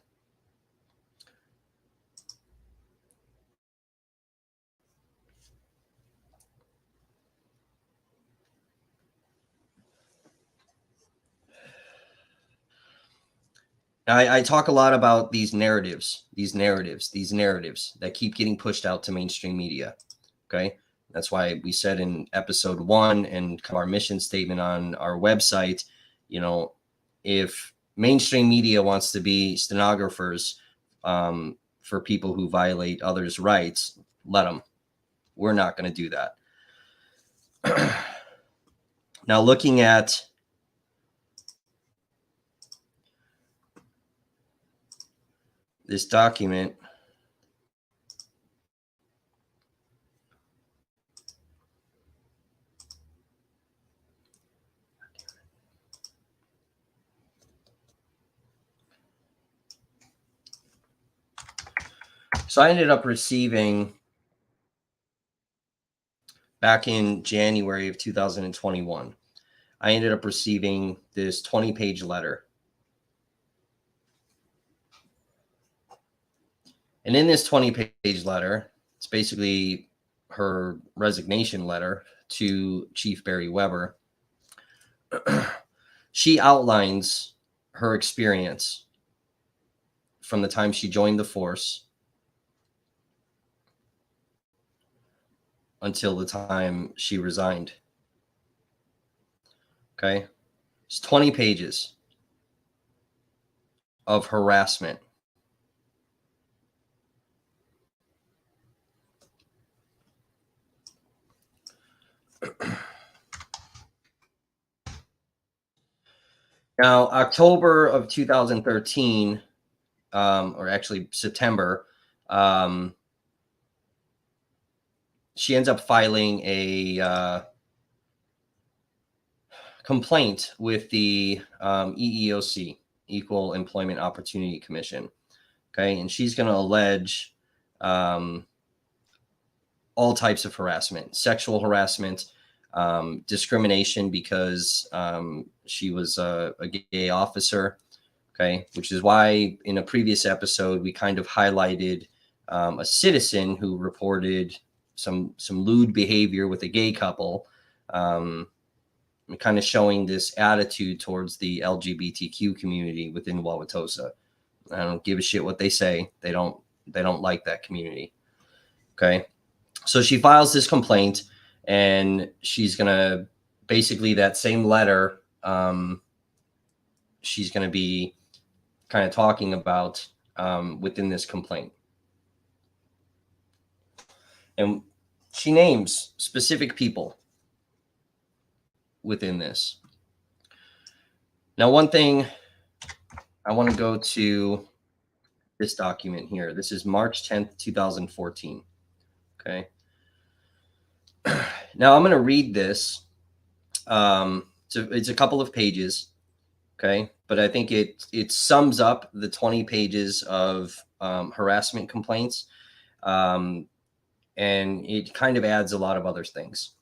I talk a lot about these narratives that keep getting pushed out to mainstream media. Okay. That's why we said in episode 1 and our mission statement on our website, you know, if mainstream media wants to be stenographers for people who violate others' rights, let them. We're not going to do that. Now, looking at this document, so I ended up receiving back in January of 2021, I ended up receiving this 20-page letter. And in this 20-page letter, it's basically her resignation letter to Chief Barry Weber. She outlines her experience from the time she joined the force until the time she resigned. Okay? It's 20 pages of harassment. Now, October of 2013, or actually September, she ends up filing a complaint with the EEOC, Equal Employment Opportunity Commission. Okay, and she's going to allege all types of harassment, sexual harassment, discrimination because she was a gay officer. Okay, which is why in a previous episode we kind of highlighted a citizen who reported some lewd behavior with a gay couple, kind of showing this attitude towards the LGBTQ community within Wauwatosa. I don't give a shit what they say. They don't like that community. Okay, so she files this complaint, and she's gonna basically that same letter. She's gonna be kind of talking about within this complaint. And she names specific people. within this. Now, one thing I want to go to this document here. This is March 10th, 2014. Okay. Now I'm going to read this. So it's a couple of pages. Okay. But I think it sums up the 20 pages of harassment complaints. And it kind of adds a lot of other things.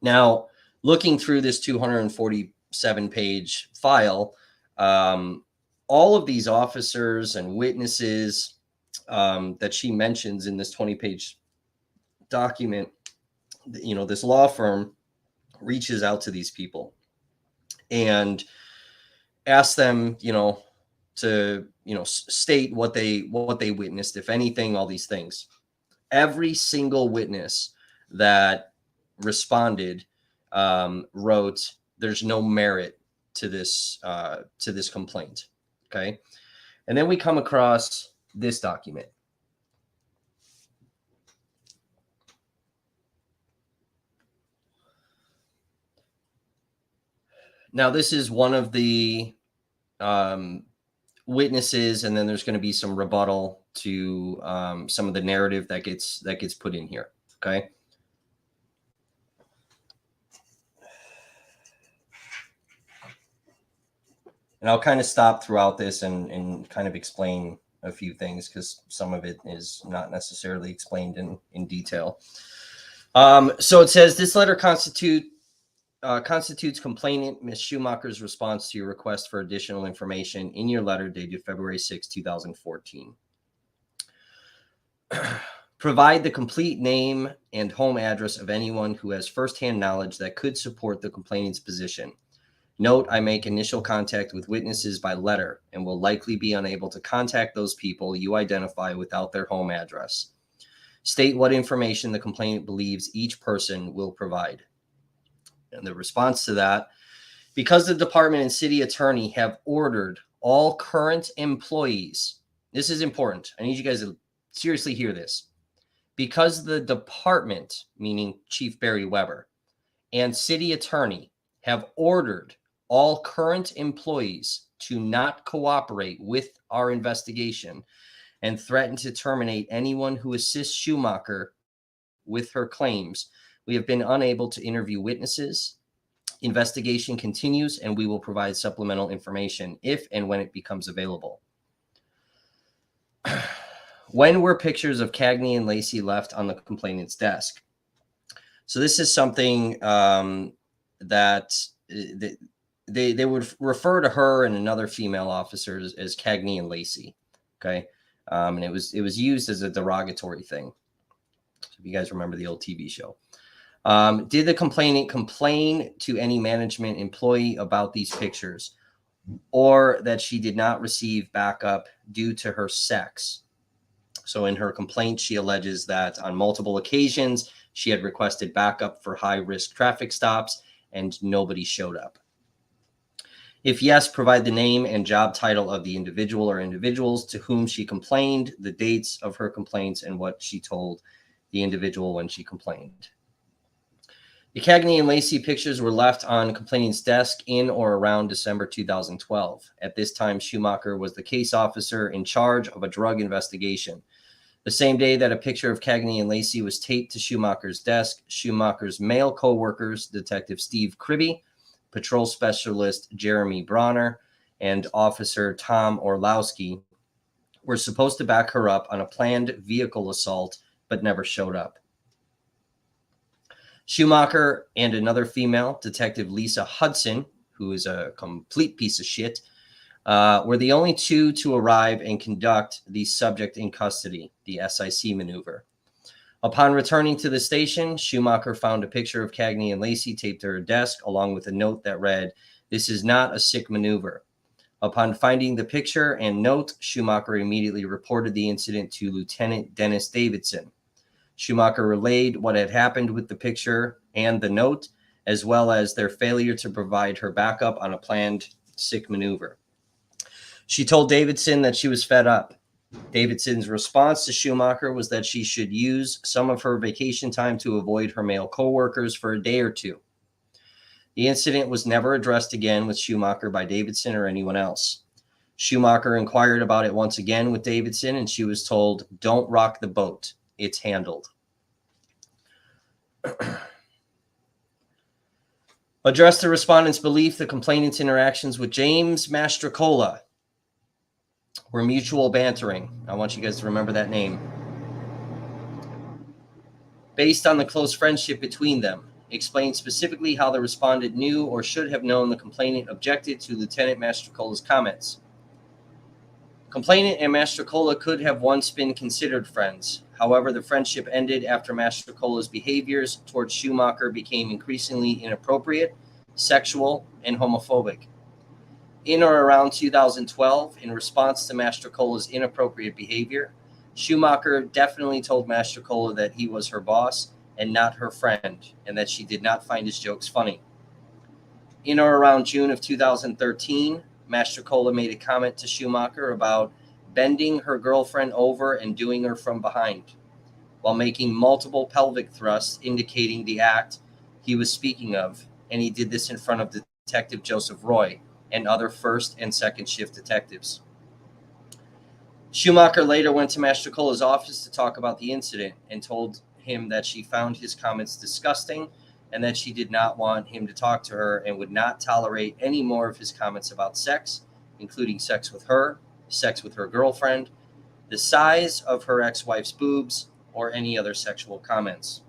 Now, looking through this 247-page file, all of these officers and witnesses that she mentions in this 20-page document, this law firm reaches out to these people and asks them, to, state what they witnessed, if anything, all these things. Every single witness that responded wrote, "There's no merit to this complaint." Okay. And then we come across this document. Now, this is one of the witnesses, and then there's going to be some rebuttal to some of the narrative that gets put in here. Okay. And I'll kind of stop throughout this and kind of explain a few things, because some of it is not necessarily explained in detail. So it says, this letter constitutes complainant Ms. Schumacher's response to your request for additional information in your letter dated February 6, 2014. Provide the complete name and home address of anyone who has firsthand knowledge that could support the complainant's position. Note, I make initial contact with witnesses by letter and will likely be unable to contact those people you identify without their home address. State what information the complainant believes each person will provide. And the response to that, because the department and city attorney have ordered all current employees, this is important, I need you guys to seriously hear this, because the department, meaning Chief Barry Weber, and city attorney have ordered all current employees to not cooperate with our investigation and threaten to terminate anyone who assists Schumacher with her claims, we have been unable to interview witnesses. Investigation continues, and we will provide supplemental information if and when it becomes available. When were pictures of Cagney and Lacey left on the complainant's desk? So this is something that they would refer to her and another female officer as Cagney and Lacey. Okay. And it was used as a derogatory thing. So if you guys remember the old TV show. Did the complainant complain to any management employee about these pictures, or that she did not receive backup due to her sex? So in her complaint, she alleges that on multiple occasions, she had requested backup for high-risk traffic stops and nobody showed up. If yes, provide the name and job title of the individual or individuals to whom she complained, the dates of her complaints, and what she told the individual when she complained. The Cagney and Lacey pictures were left on complainant's desk in or around December 2012. At this time, Schumacher was the case officer in charge of a drug investigation. The same day that a picture of Cagney and Lacey was taped to Schumacher's desk, Schumacher's male co-workers, Detective Steve Kribbe, Patrol Specialist Jeremy Bronner, and Officer Tom Orlowski, were supposed to back her up on a planned vehicle assault, but never showed up. Schumacher and another female, Detective Lisa Hudson, who is a complete piece of shit, were the only two to arrive and conduct the subject in custody, the SIC maneuver. Upon returning to the station, Schumacher found a picture of Cagney and Lacey taped to her desk, along with a note that read, "This is not a SIC maneuver." Upon finding the picture and note, Schumacher immediately reported the incident to Lieutenant Dennis Davidson. Schumacher relayed what had happened with the picture and the note, as well as their failure to provide her backup on a planned SIC maneuver. She told Davidson that she was fed up. Davidson's response to Schumacher was that she should use some of her vacation time to avoid her male coworkers for a day or two. The incident was never addressed again with Schumacher by Davidson or anyone else. Schumacher inquired about it once again with Davidson, and she was told, "Don't rock the boat. It's handled." Addressed the respondent's belief the complainant's interactions with James Mastrocola were mutual bantering. I want you guys to remember that name. Based on the close friendship between them. Explained specifically how the respondent knew or should have known the complainant objected to Lieutenant Mastrocola's comments. Complainant and Mastrocola could have once been considered friends. However, the friendship ended after Mastrocola's behaviors towards Schumacher became increasingly inappropriate, sexual, and homophobic. In or around 2012, in response to Mastrocola's inappropriate behavior, Schumacher definitely told Mastrocola that he was her boss and not her friend, and that she did not find his jokes funny. In or around June of 2013, Mastrocola made a comment to Schumacher about bending her girlfriend over and doing her from behind, while making multiple pelvic thrusts indicating the act he was speaking of, and he did this in front of Detective Joseph Roy and other first and second shift detectives. Schumacher later went to Mastrocola's office to talk about the incident and told him that she found his comments disgusting and that she did not want him to talk to her and would not tolerate any more of his comments about sex, including sex with her girlfriend, the size of her ex-wife's boobs, or any other sexual comments.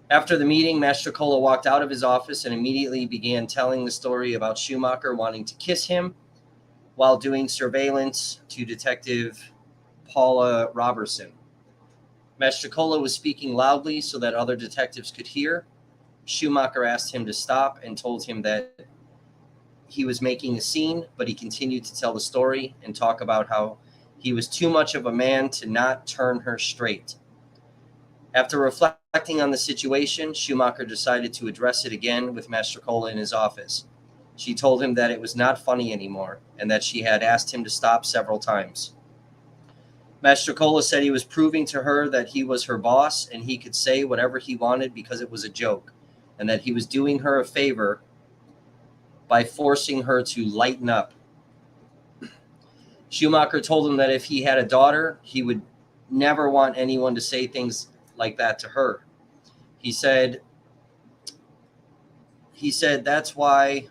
After the meeting, Mastrocola walked out of his office and immediately began telling the story about Schumacher wanting to kiss him while doing surveillance to Detective Paula Robertson. Mastrocola was speaking loudly so that other detectives could hear. Schumacher asked him to stop and told him that he was making a scene, but he continued to tell the story and talk about how he was too much of a man to not turn her straight. After reflecting on the situation, Schumacher decided to address it again with Mastrocola in his office. She told him that it was not funny anymore and that she had asked him to stop several times. Mastrocola said he was proving to her that he was her boss and he could say whatever he wanted because it was a joke, and that he was doing her a favor by forcing her to lighten up. Schumacher told him that if he had a daughter, he would never want anyone to say things like that to her. He said that's why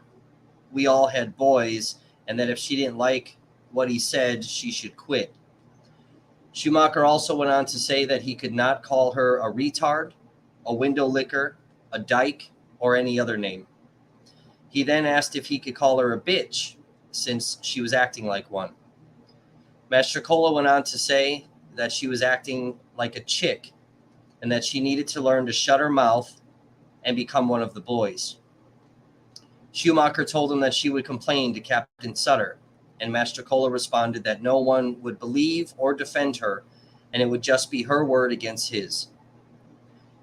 we all had boys, and that if she didn't like what he said, she should quit. Schumacher also went on to say that he could not call her a retard, a window licker, a dyke, or any other name. He then asked if he could call her a bitch, since she was acting like one. Mastrocola went on to say that she was acting like a chick and that she needed to learn to shut her mouth and become one of the boys. Schumacher told him that she would complain to Captain Sutter, and Mastrocola responded that no one would believe or defend her, and it would just be her word against his.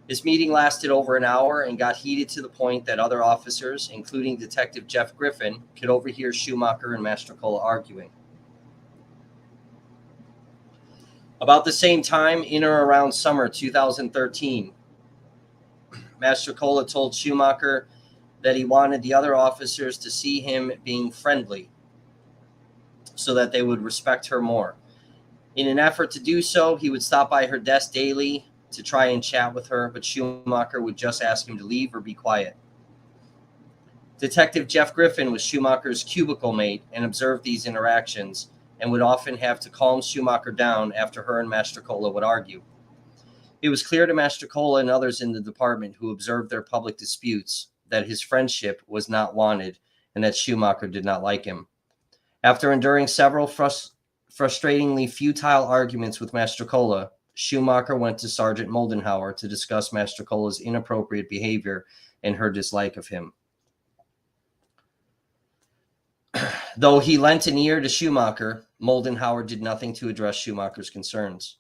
This meeting lasted over an hour and got heated to the point that other officers, including Detective Jeff Griffin, could overhear Schumacher and Mastrocola arguing. About the same time, in or around summer 2013, Mastrocola told Schumacher that he wanted the other officers to see him being friendly so that they would respect her more. In an effort to do so, he would stop by her desk daily to try and chat with her, but Schumacher would just ask him to leave or be quiet. Detective Jeff Griffin was Schumacher's cubicle mate and observed these interactions and would often have to calm Schumacher down after her and Mastrocola would argue. It was clear to Mastrocola and others in the department who observed their public disputes that his friendship was not wanted and that Schumacher did not like him. After enduring several frustratingly futile arguments with Mastrocola, Schumacher went to Sergeant Moldenhauer to discuss Mastrocola's inappropriate behavior and her dislike of him. Though he lent an ear to Schumacher, Moldenhauer did nothing to address Schumacher's concerns.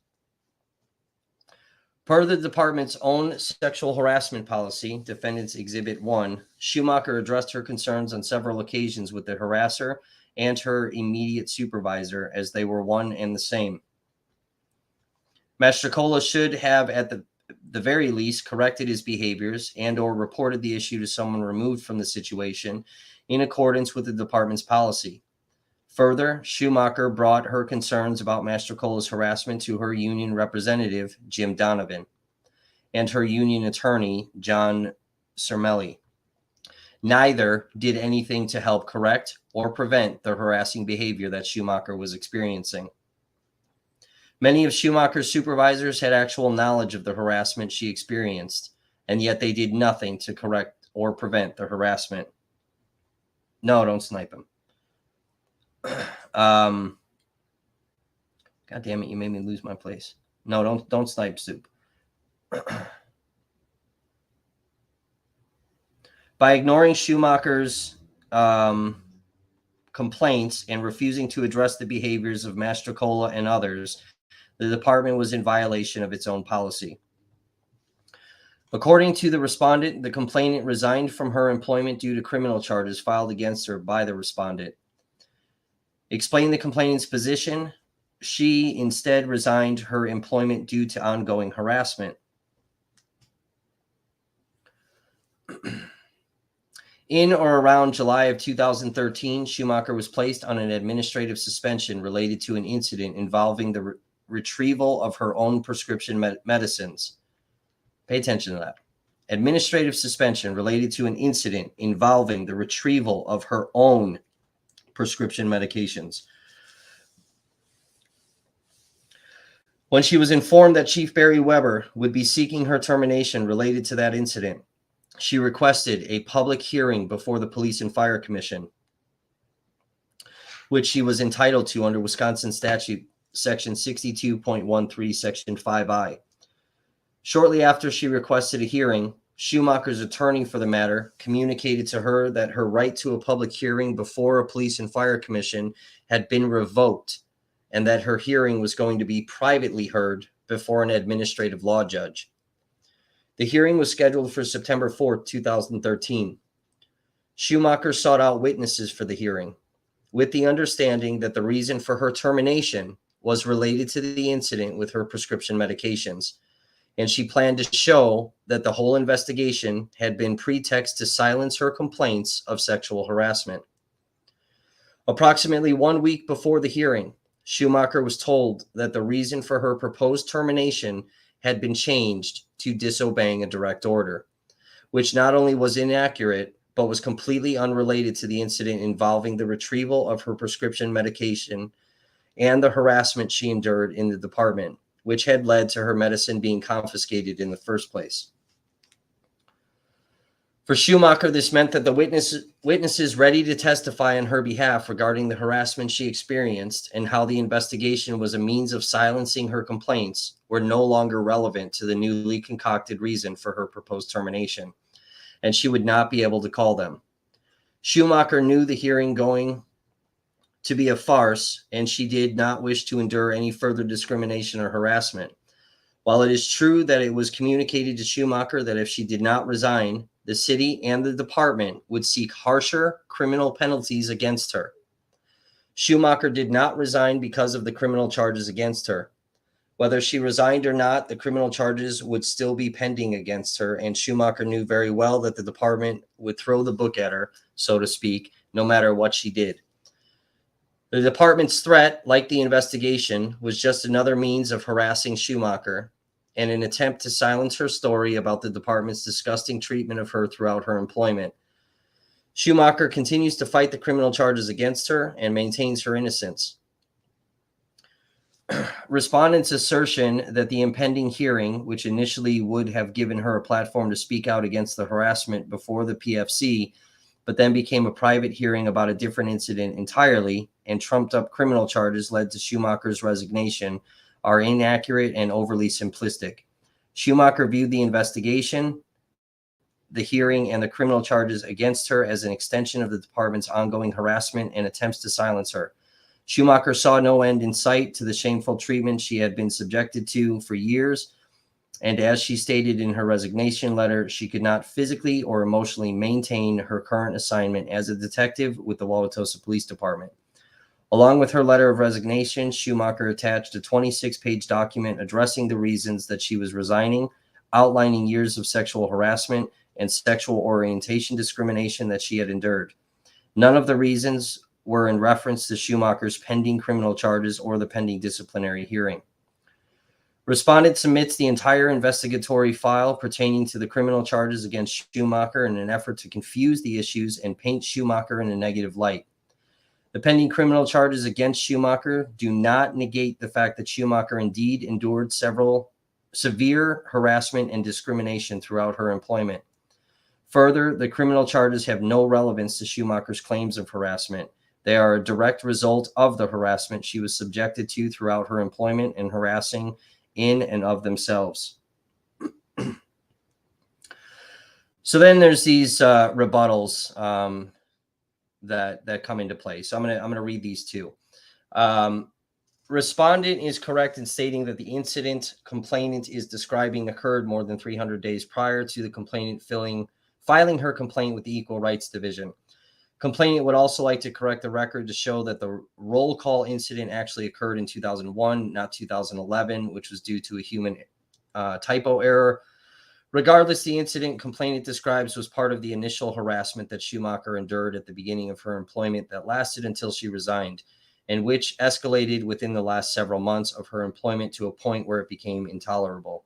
Per the department's own sexual harassment policy, Defendant's Exhibit 1, Schumacher addressed her concerns on several occasions with the harasser and her immediate supervisor, as they were one and the same. Mastrocola should have, at the the very least, corrected his behaviors and or reported the issue to someone removed from the situation in accordance with the department's policy. Further, Schumacher brought her concerns about Mastrocola's harassment to her union representative, Jim Donovan, and her union attorney, John Cermelli. Neither did anything to help correct or prevent the harassing behavior that Schumacher was experiencing. Many of Schumacher's supervisors had actual knowledge of the harassment she experienced, and yet they did nothing to correct or prevent the harassment. No, don't snipe him. God damn it, you made me lose my place. No, don't snipe Soup. By ignoring Schumacher's complaints and refusing to address the behaviors of Mastrocola and others, the department was in violation of its own policy. According to the respondent, the complainant resigned from her employment due to criminal charges filed against her by the respondent. Explaining the complainant's position, she instead resigned her employment due to ongoing harassment. In or around July of 2013, Schumacher was placed on an administrative suspension related to an incident involving the retrieval of her own prescription medicines. Pay attention to that. Administrative suspension related to an incident involving the retrieval of her own prescription medications. When she was informed that Chief Barry Weber would be seeking her termination related to that incident, she requested a public hearing before the Police and Fire Commission, which she was entitled to under Wisconsin statute section 62.13, section 5I. Shortly after she requested a hearing, Schumacher's attorney for the matter communicated to her that her right to a public hearing before a Police and Fire Commission had been revoked and that her hearing was going to be privately heard before an administrative law judge. The hearing was scheduled for September 4th, 2013. Schumacher sought out witnesses for the hearing, with the understanding that the reason for her termination was related to the incident with her prescription medications, and she planned to show that the whole investigation had been pretext to silence her complaints of sexual harassment. Approximately 1 week before the hearing, Schumacher was told that the reason for her proposed termination had been changed to disobeying a direct order, which not only was inaccurate, but was completely unrelated to the incident involving the retrieval of her prescription medication and the harassment she endured in the department, which had led to her medicine being confiscated in the first place. For Schumacher, this meant that the witnesses ready to testify on her behalf regarding the harassment she experienced and how the investigation was a means of silencing her complaints were no longer relevant to the newly concocted reason for her proposed termination, and she would not be able to call them. Schumacher knew the hearing going to be a farce, and she did not wish to endure any further discrimination or harassment. While it is true that it was communicated to Schumacher that if she did not resign, the city and the department would seek harsher criminal penalties against her. Schumacher did not resign because of the criminal charges against her. Whether she resigned or not, the criminal charges would still be pending against her, and Schumacher knew very well that the department would throw the book at her, so to speak, no matter what she did. The department's threat, like the investigation, was just another means of harassing Schumacher and an attempt to silence her story about the department's disgusting treatment of her throughout her employment. Schumacher continues to fight the criminal charges against her and maintains her innocence. Respondents' assertion that the impending hearing, which initially would have given her a platform to speak out against the harassment before the PFC, but then became a private hearing about a different incident entirely and trumped up criminal charges led to Schumacher's resignation, are inaccurate and overly simplistic. Schumacher viewed the investigation, the hearing, and the criminal charges against her as an extension of the department's ongoing harassment and attempts to silence her. Schumacher saw no end in sight to the shameful treatment she had been subjected to for years, and as she stated in her resignation letter, she could not physically or emotionally maintain her current assignment as a detective with the Wauwatosa Police Department. Along with her letter of resignation, Schumacher attached a 26-page document addressing the reasons that she was resigning, outlining years of sexual harassment and sexual orientation discrimination that she had endured. None of the reasons were in reference to Schumacher's pending criminal charges or the pending disciplinary hearing. Respondent submits the entire investigatory file pertaining to the criminal charges against Schumacher in an effort to confuse the issues and paint Schumacher in a negative light. The pending criminal charges against Schumacher do not negate the fact that Schumacher indeed endured several severe harassment and discrimination throughout her employment. Further, the criminal charges have no relevance to Schumacher's claims of harassment. They are a direct result of the harassment she was subjected to throughout her employment and harassing in and of themselves. So then there's these rebuttals that come into play. So I'm gonna read these two. Respondent is correct in stating that the incident complainant is describing occurred more than 300 days prior to the complainant filing her complaint with the Equal Rights Division. Complainant would also like to correct the record to show that the roll call incident actually occurred in 2001, not 2011, which was due to a human typo error. Regardless, the incident complainant describes was part of the initial harassment that Schumacher endured at the beginning of her employment that lasted until she resigned, and which escalated within the last several months of her employment to a point where it became intolerable.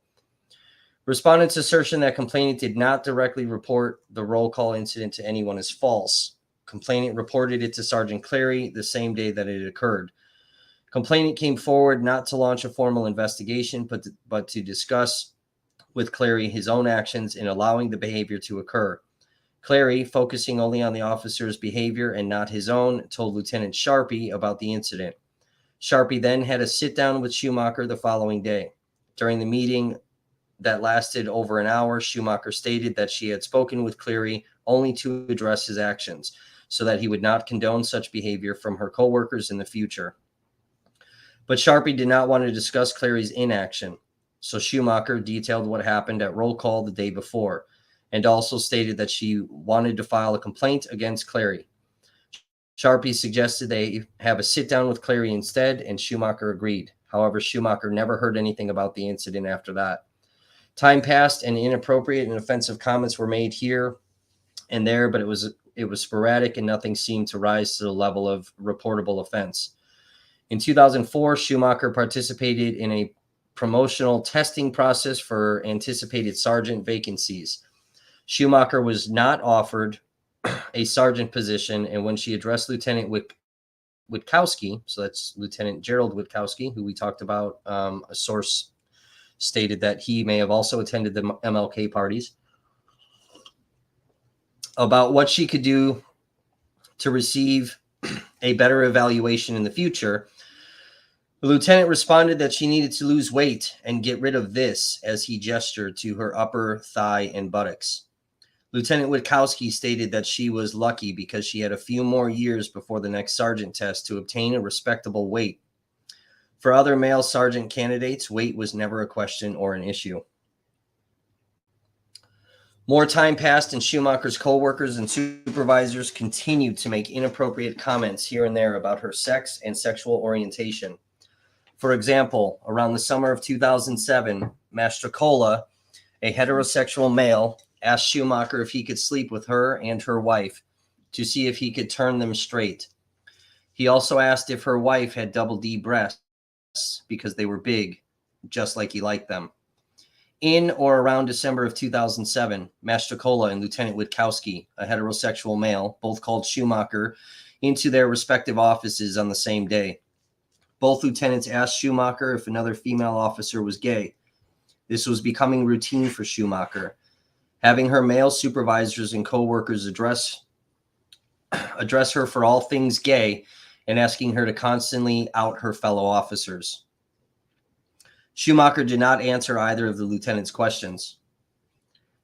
Respondent's assertion that complainant did not directly report the roll call incident to anyone is false. Complainant reported it to Sergeant Clary the same day that it occurred. Complainant came forward not to launch a formal investigation, but to discuss with Clary his own actions in allowing the behavior to occur. Clary, focusing only on the officer's behavior and not his own, told Lieutenant Sharpie about the incident. Sharpie then had a sit-down with Schumacher the following day. During the meeting that lasted over an hour, Schumacher stated that she had spoken with Clary only to address his actions, so that he would not condone such behavior from her coworkers in the future. But Sharpie did not want to discuss Clary's inaction, so Schumacher detailed what happened at roll call the day before, and also stated that she wanted to file a complaint against Clary. Sharpie suggested they have a sit-down with Clary instead, and Schumacher agreed. However, Schumacher never heard anything about the incident after that. Time passed, and inappropriate and offensive comments were made here and there, but it was sporadic, and nothing seemed to rise to the level of reportable offense. In 2004, Schumacher participated in a promotional testing process for anticipated sergeant vacancies. Schumacher was not offered a sergeant position, and when she addressed Lieutenant Witkowski, so that's Lieutenant Gerald Witkowski, who we talked about, a source stated that he may have also attended the MLK parties, about what she could do to receive a better evaluation in the future, the lieutenant responded that she needed to lose weight and get rid of this, as he gestured to her upper thigh and buttocks. Lieutenant Witkowski stated that she was lucky because she had a few more years before the next sergeant test to obtain a respectable weight. For other male sergeant candidates, weight was never a question or an issue. More time passed, and Schumacher's coworkers and supervisors continued to make inappropriate comments here and there about her sex and sexual orientation. For example, around the summer of 2007, Mastrocola, a heterosexual male, asked Schumacher if he could sleep with her and her wife to see if he could turn them straight. He also asked if her wife had double D breasts because they were big, just like he liked them. In or around December of 2007, Mastrocola and Lieutenant Witkowski, a heterosexual male, both called Schumacher into their respective offices on the same day. Both lieutenants asked Schumacher if another female officer was gay. This was becoming routine for Schumacher, having her male supervisors and coworkers address her for all things gay and asking her to constantly out her fellow officers. Schumacher did not answer either of the lieutenant's questions.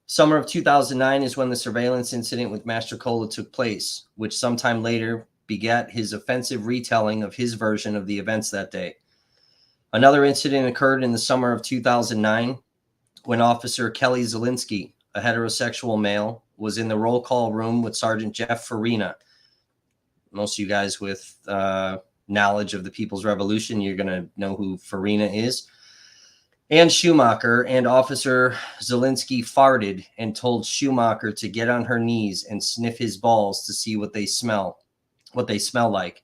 Summer of 2009 is when the surveillance incident with Mastrocola took place, which sometime later begat his offensive retelling of his version of the events that day. Another incident occurred in the summer of 2009 when Officer Kelly Zielinski, a heterosexual male, was in the roll call room with Sergeant Jeff Farina. Most of you guys with knowledge of the People's Revolution, you're going to know who Farina is. and Schumacher, and Officer Zielinski farted and told Schumacher to get on her knees and sniff his balls to see what they smell like.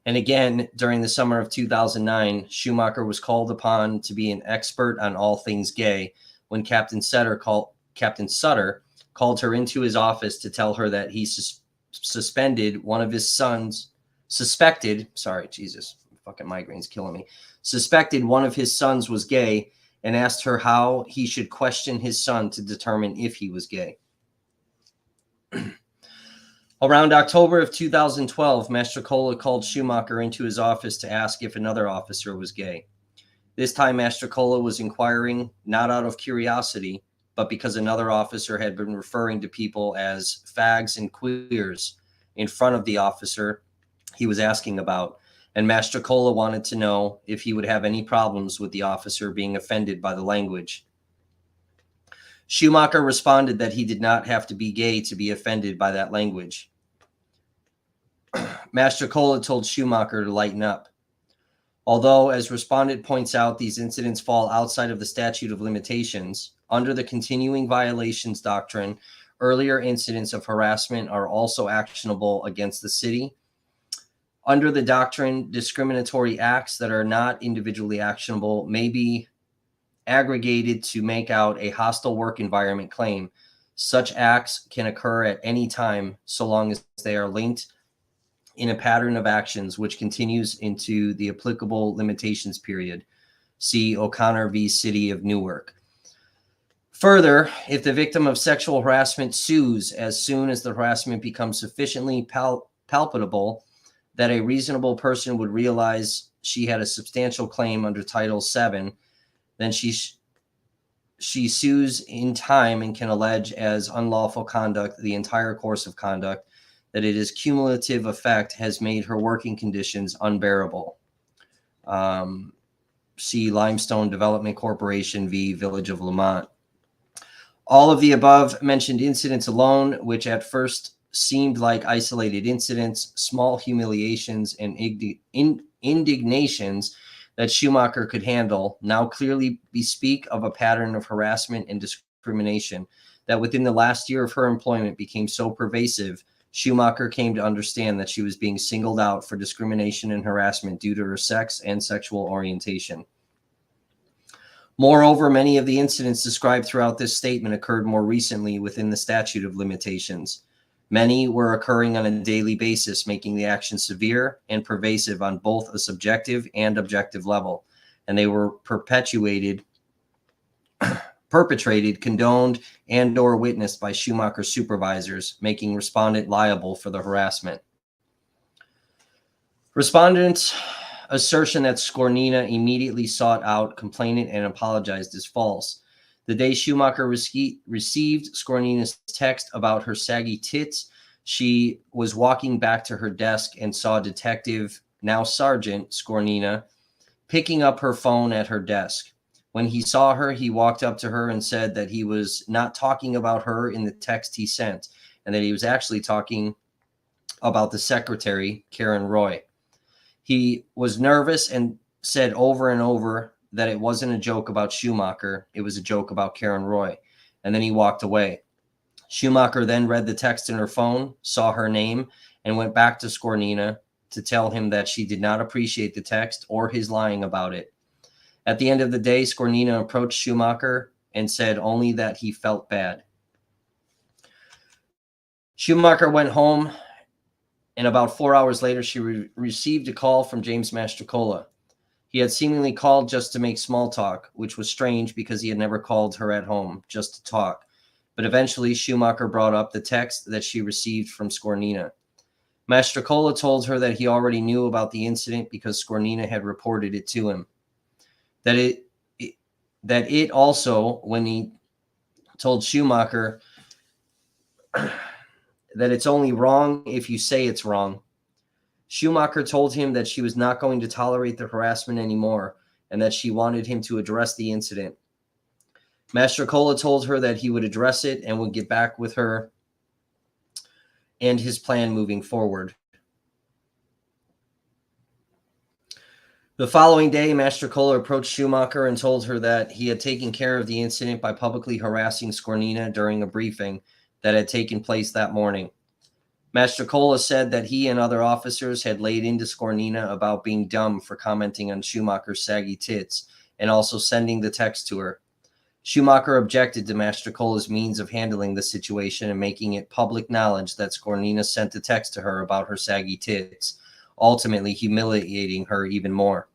And again, during the summer of 2009, Schumacher was called upon to be an expert on all things gay when Captain Sutter called her into his office to tell her that he suspected one of his sons was gay, and asked her how he should question his son to determine if he was gay. Around October of 2012, Mastrocola called Schumacher into his office to ask if another officer was gay. This time, Mastrocola was inquiring not out of curiosity, but because another officer had been referring to people as fags and queers in front of the officer he was asking about, and Mastrocola wanted to know if he would have any problems with the officer being offended by the language. Schumacher responded that he did not have to be gay to be offended by that language. Mastrocola told Schumacher to lighten up. Although, as respondent points out, these incidents fall outside of the statute of limitations, under the continuing violations doctrine, earlier incidents of harassment are also actionable against the city. Under the doctrine, discriminatory acts that are not individually actionable may be aggregated to make out a hostile work environment claim. Such acts can occur at any time so long as they are linked in a pattern of actions which continues into the applicable limitations period. See O'Connor v. City of Newark. Further, if the victim of sexual harassment sues as soon as the harassment becomes sufficiently palpable that a reasonable person would realize she had a substantial claim under Title VII, then she sues in time and can allege as unlawful conduct the entire course of conduct, that its cumulative effect has made her working conditions unbearable. See Limestone Development Corporation v. Village of Lamont. All of the above mentioned incidents alone, which at first seemed like isolated incidents, small humiliations, and indignations that Schumacher could handle, now clearly bespeak of a pattern of harassment and discrimination that within the last year of her employment became so pervasive, Schumacher came to understand that she was being singled out for discrimination and harassment due to her sex and sexual orientation. Moreover, many of the incidents described throughout this statement occurred more recently within the statute of limitations. Many were occurring on a daily basis, making the action severe and pervasive on both a subjective and objective level, and they were perpetrated, condoned, and or witnessed by Schumacher supervisors, making respondent liable for the harassment. Respondent's assertion that Skornina immediately sought out complainant and apologized is false. The day Schumacher received Skornina's text about her saggy tits, she was walking back to her desk and saw Detective, now Sergeant Skornina, picking up her phone at her desk. When he saw her, he walked up to her and said that he was not talking about her in the text he sent, and that he was actually talking about the secretary, Karen Roy. He was nervous and said over and over that it wasn't a joke about Schumacher, it was a joke about Karen Roy, and then he walked away. Schumacher then read the text in her phone, saw her name, and went back to Skornina to tell him that she did not appreciate the text or his lying about it. At the end of the day, Skornina approached Schumacher and said only that he felt bad. Schumacher went home, and about 4 hours later, she received a call from James Mastrocola. He had seemingly called just to make small talk, which was strange because he had never called her at home just to talk. But eventually, Schumacher brought up the text that she received from Skornina. Mastrocola told her that he already knew about the incident because Skornina had reported it to him. That it also, when he told Schumacher that it's only wrong if you say it's wrong, Schumacher told him that she was not going to tolerate the harassment anymore and that she wanted him to address the incident. Mastrocola told her that he would address it and would get back with her and his plan moving forward. The following day, Mastrocola approached Schumacher and told her that he had taken care of the incident by publicly harassing Skornina during a briefing that had taken place that morning. Mastrocola said that he and other officers had laid into Skornina about being dumb for commenting on Schumacher's saggy tits and also sending the text to her. Schumacher objected to Mastrocola's means of handling the situation and making it public knowledge that Skornina sent a text to her about her saggy tits, ultimately humiliating her even more.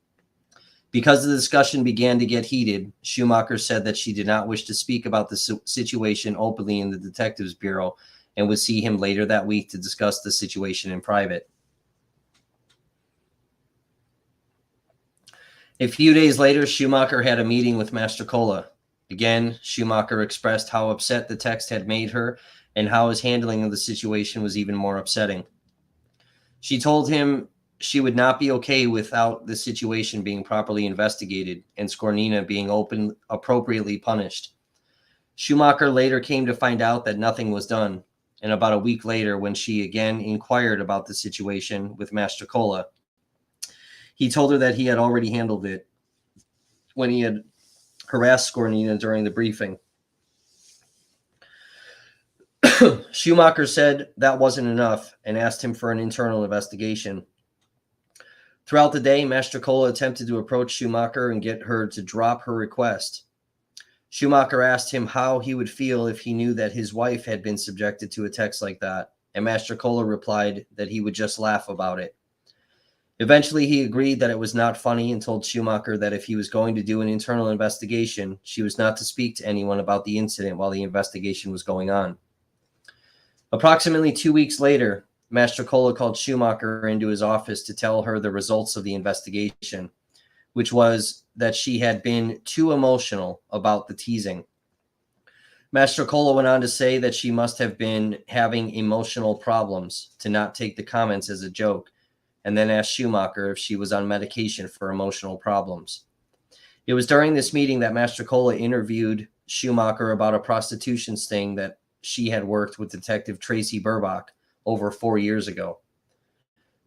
Because the discussion began to get heated, Schumacher said that she did not wish to speak about the situation openly in the Detectives Bureau and would see him later that week to discuss the situation in private. A few days later, Schumacher had a meeting with Mastrocola. Again, Schumacher expressed how upset the text had made her and how his handling of the situation was even more upsetting. She told him she would not be okay without the situation being properly investigated and Skornina being appropriately punished. Schumacher later came to find out that nothing was done, and about a week later, when she again inquired about the situation with Mastrocola, he told her that he had already handled it when he had harassed Skornina during the briefing. Schumacher said that wasn't enough and asked him for an internal investigation. Throughout the day, Mastrocola attempted to approach Schumacher and get her to drop her request. Schumacher asked him how he would feel if he knew that his wife had been subjected to a text like that, and Mastrocola replied that he would just laugh about it. Eventually, he agreed that it was not funny and told Schumacher that if he was going to do an internal investigation, she was not to speak to anyone about the incident while the investigation was going on. Approximately 2 weeks later, Mastrocola called Schumacher into his office to tell her the results of the investigation, which was that she had been too emotional about the teasing. Mastrocola went on to say that she must have been having emotional problems to not take the comments as a joke, and then asked Schumacher if she was on medication for emotional problems. It was during this meeting that Mastrocola interviewed Schumacher about a prostitution sting that she had worked with Detective Tracy Burbach over 4 years ago.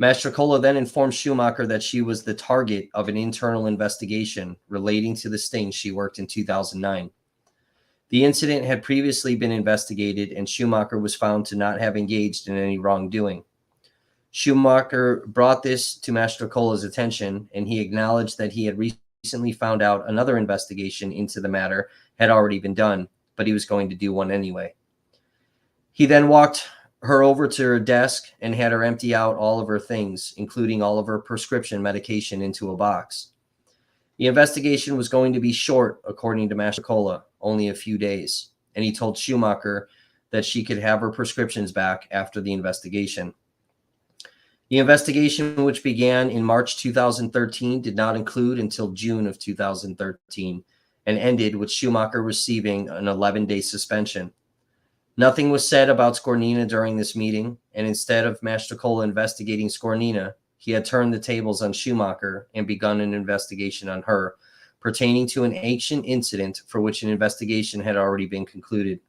Mastrocola then informed Schumacher that she was the target of an internal investigation relating to the sting she worked in 2009. The incident had previously been investigated, and Schumacher was found to not have engaged in any wrongdoing. Schumacher brought this to Mastrocola's attention, and he acknowledged that he had recently found out another investigation into the matter had already been done, but he was going to do one anyway. He then walked her over to her desk and had her empty out all of her things, including all of her prescription medication, into a box. The investigation was going to be short, according to Mastrocola, only a few days, and he told Schumacher that she could have her prescriptions back after the investigation. The investigation, which began in March 2013, did not include until June of 2013 and ended with Schumacher receiving an 11-day suspension. Nothing was said about Skornina during this meeting, and instead of Mastrocola investigating Skornina, he had turned the tables on Schumacher and begun an investigation on her, pertaining to an ancient incident for which an investigation had already been concluded.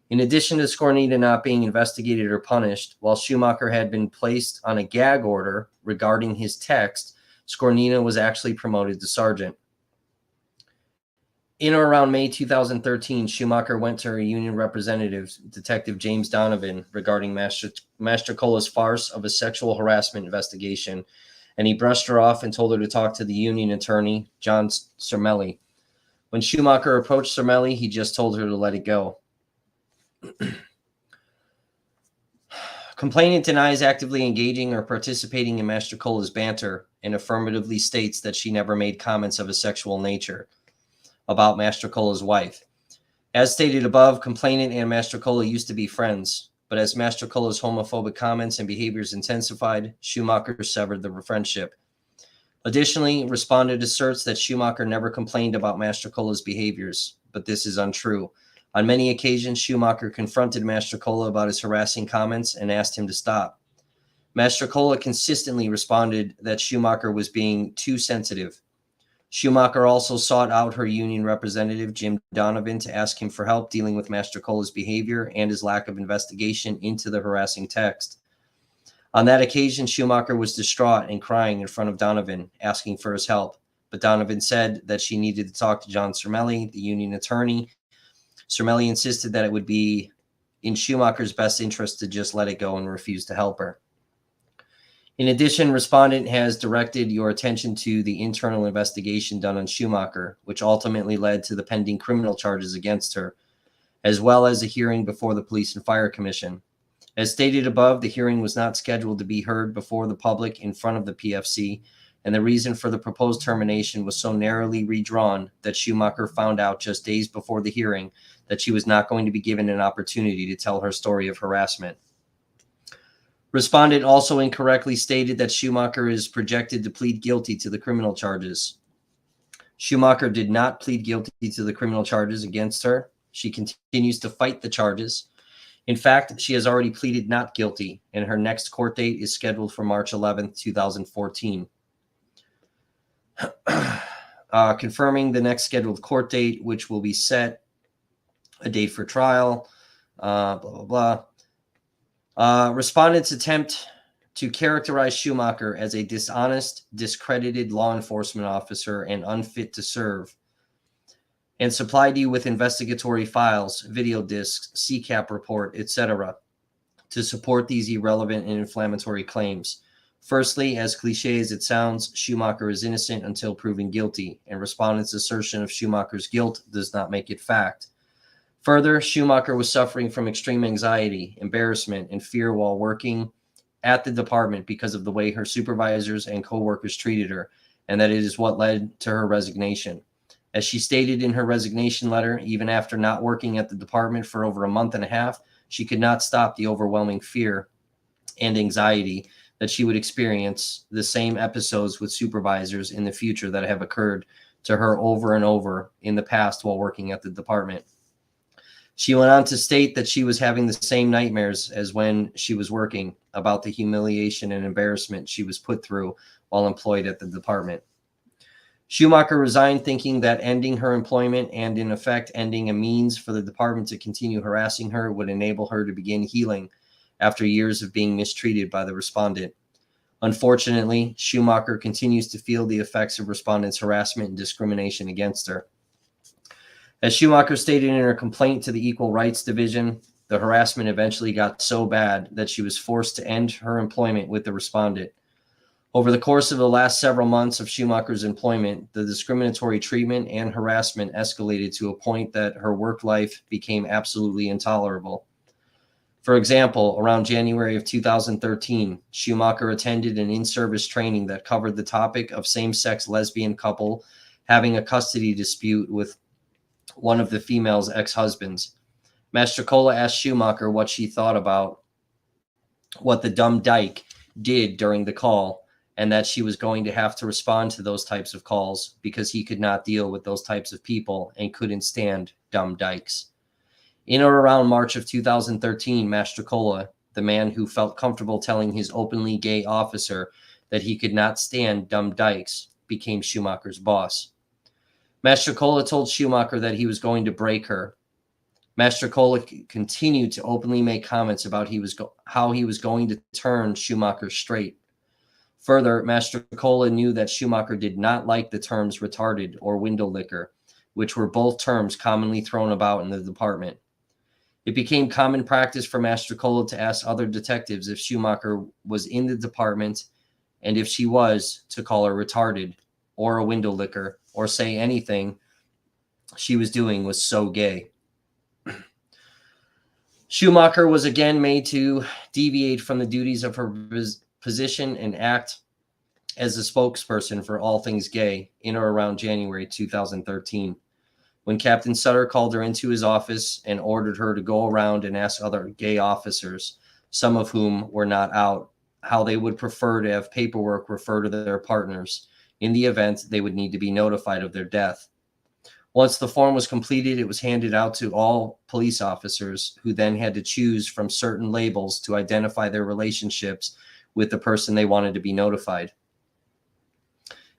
In addition to Skornina not being investigated or punished, while Schumacher had been placed on a gag order regarding his text, Skornina was actually promoted to sergeant. In or around May 2013, Schumacher went to her union representative, Detective James Donovan, regarding Mastrocola's farce of a sexual harassment investigation, and he brushed her off and told her to talk to the union attorney, John Cermelli. When Schumacher approached Cermelli, he just told her to let it go. Complainant denies actively engaging or participating in Mastrocola's banter and affirmatively states that she never made comments of a sexual nature about Mastrocola's wife. As stated above, complainant and Mastrocola used to be friends, but as Mastrocola's homophobic comments and behaviors intensified, Schumacher severed the friendship. Additionally, respondent asserts that Schumacher never complained about Mastrocola's behaviors, but this is untrue. On many occasions, Schumacher confronted Mastrocola about his harassing comments and asked him to stop. Mastrocola consistently responded that Schumacher was being too sensitive. Schumacher also sought out her union representative, Jim Donovan, to ask him for help dealing with Mastrocola's behavior and his lack of investigation into the harassing text. On that occasion, Schumacher was distraught and crying in front of Donovan, asking for his help. But Donovan said that she needed to talk to John Cermelli, the union attorney. Cermelli insisted that it would be in Schumacher's best interest to just let it go and refuse to help her. In addition, respondent has directed your attention to the internal investigation done on Schumacher, which ultimately led to the pending criminal charges against her, as well as a hearing before the Police and Fire Commission. As stated above, the hearing was not scheduled to be heard before the public in front of the PFC, and the reason for the proposed termination was so narrowly redrawn that Schumacher found out just days before the hearing that she was not going to be given an opportunity to tell her story of harassment. Respondent also incorrectly stated that Schumacher is projected to plead guilty to the criminal charges. Schumacher did not plead guilty to the criminal charges against her. She continues to fight the charges. In fact, she has already pleaded not guilty, and her next court date is scheduled for March 11th, 2014. Confirming the next scheduled court date, which will be set, a date for trial, blah, blah, blah. Respondents attempt to characterize Schumacher as a dishonest, discredited law enforcement officer and unfit to serve, and supplied you with investigatory files, video discs, CCAP report, etc., to support these irrelevant and inflammatory claims. Firstly, as cliche as it sounds, Schumacher is innocent until proven guilty, and respondents' assertion of Schumacher's guilt does not make it fact. Further, Schumacher was suffering from extreme anxiety, embarrassment, and fear while working at the department because of the way her supervisors and coworkers treated her, and that it is what led to her resignation. As she stated in her resignation letter, even after not working at the department for over a month and a half, she could not stop the overwhelming fear and anxiety that she would experience the same episodes with supervisors in the future that have occurred to her over and over in the past while working at the department. She went on to state that she was having the same nightmares as when she was working about the humiliation and embarrassment she was put through while employed at the department. Schumacher resigned thinking that ending her employment and, in effect, ending a means for the department to continue harassing her would enable her to begin healing after years of being mistreated by the respondent. Unfortunately, Schumacher continues to feel the effects of respondents' harassment and discrimination against her. As Schumacher stated in her complaint to the Equal Rights Division, the harassment eventually got so bad that she was forced to end her employment with the respondent. Over the course of the last several months of Schumacher's employment, the discriminatory treatment and harassment escalated to a point that her work life became absolutely intolerable. For example, around January of 2013, Schumacher attended an in-service training that covered the topic of same-sex lesbian couple having a custody dispute with one of the female's ex-husbands. Mastrocola asked Schumacher what she thought about what the dumb dyke did during the call, and that she was going to have to respond to those types of calls because he could not deal with those types of people and couldn't stand dumb dykes. In or around March of 2013, Mastrocola, the man who felt comfortable telling his openly gay officer that he could not stand dumb dykes, became Schumacher's boss. Mastrocola told Schumacher that he was going to break her. Mastrocola continued to openly make comments about how he was going to turn Schumacher straight. Further, Mastrocola knew that Schumacher did not like the terms retarded or window licker, which were both terms commonly thrown about in the department. It became common practice for Mastrocola to ask other detectives if Schumacher was in the department, and if she was, to call her retarded or a window licker, or say anything she was doing was so gay. Schumacher was again made to deviate from the duties of her position and act as a spokesperson for all things gay in or around January 2013, when Captain Sutter called her into his office and ordered her to go around and ask other gay officers, some of whom were not out, how they would prefer to have paperwork refer to their partners in the event they would need to be notified of their death. Once the form was completed, it was handed out to all police officers, who then had to choose from certain labels to identify their relationships with the person they wanted to be notified.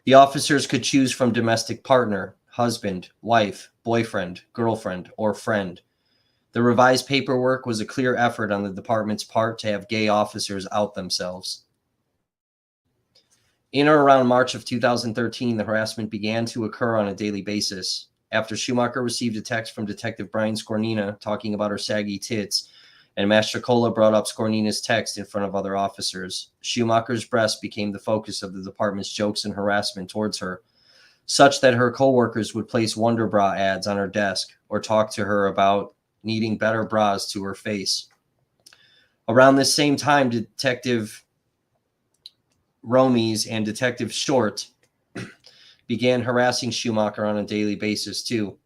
The officers could choose from domestic partner, husband, wife, boyfriend, girlfriend, or friend. The revised paperwork was a clear effort on the department's part to have gay officers out themselves. In or around March of 2013, the harassment began to occur on a daily basis. After Schumacher received a text from Detective Brian Skornina talking about her saggy tits, and Mastrocola brought up Skornina's text in front of other officers, Schumacher's breast became the focus of the department's jokes and harassment towards her, such that her coworkers would place Wonder Bra ads on her desk or talk to her about needing better bras to her face. Around this same time, Detective Romies and Detective Short began harassing Schumacher on a daily basis too.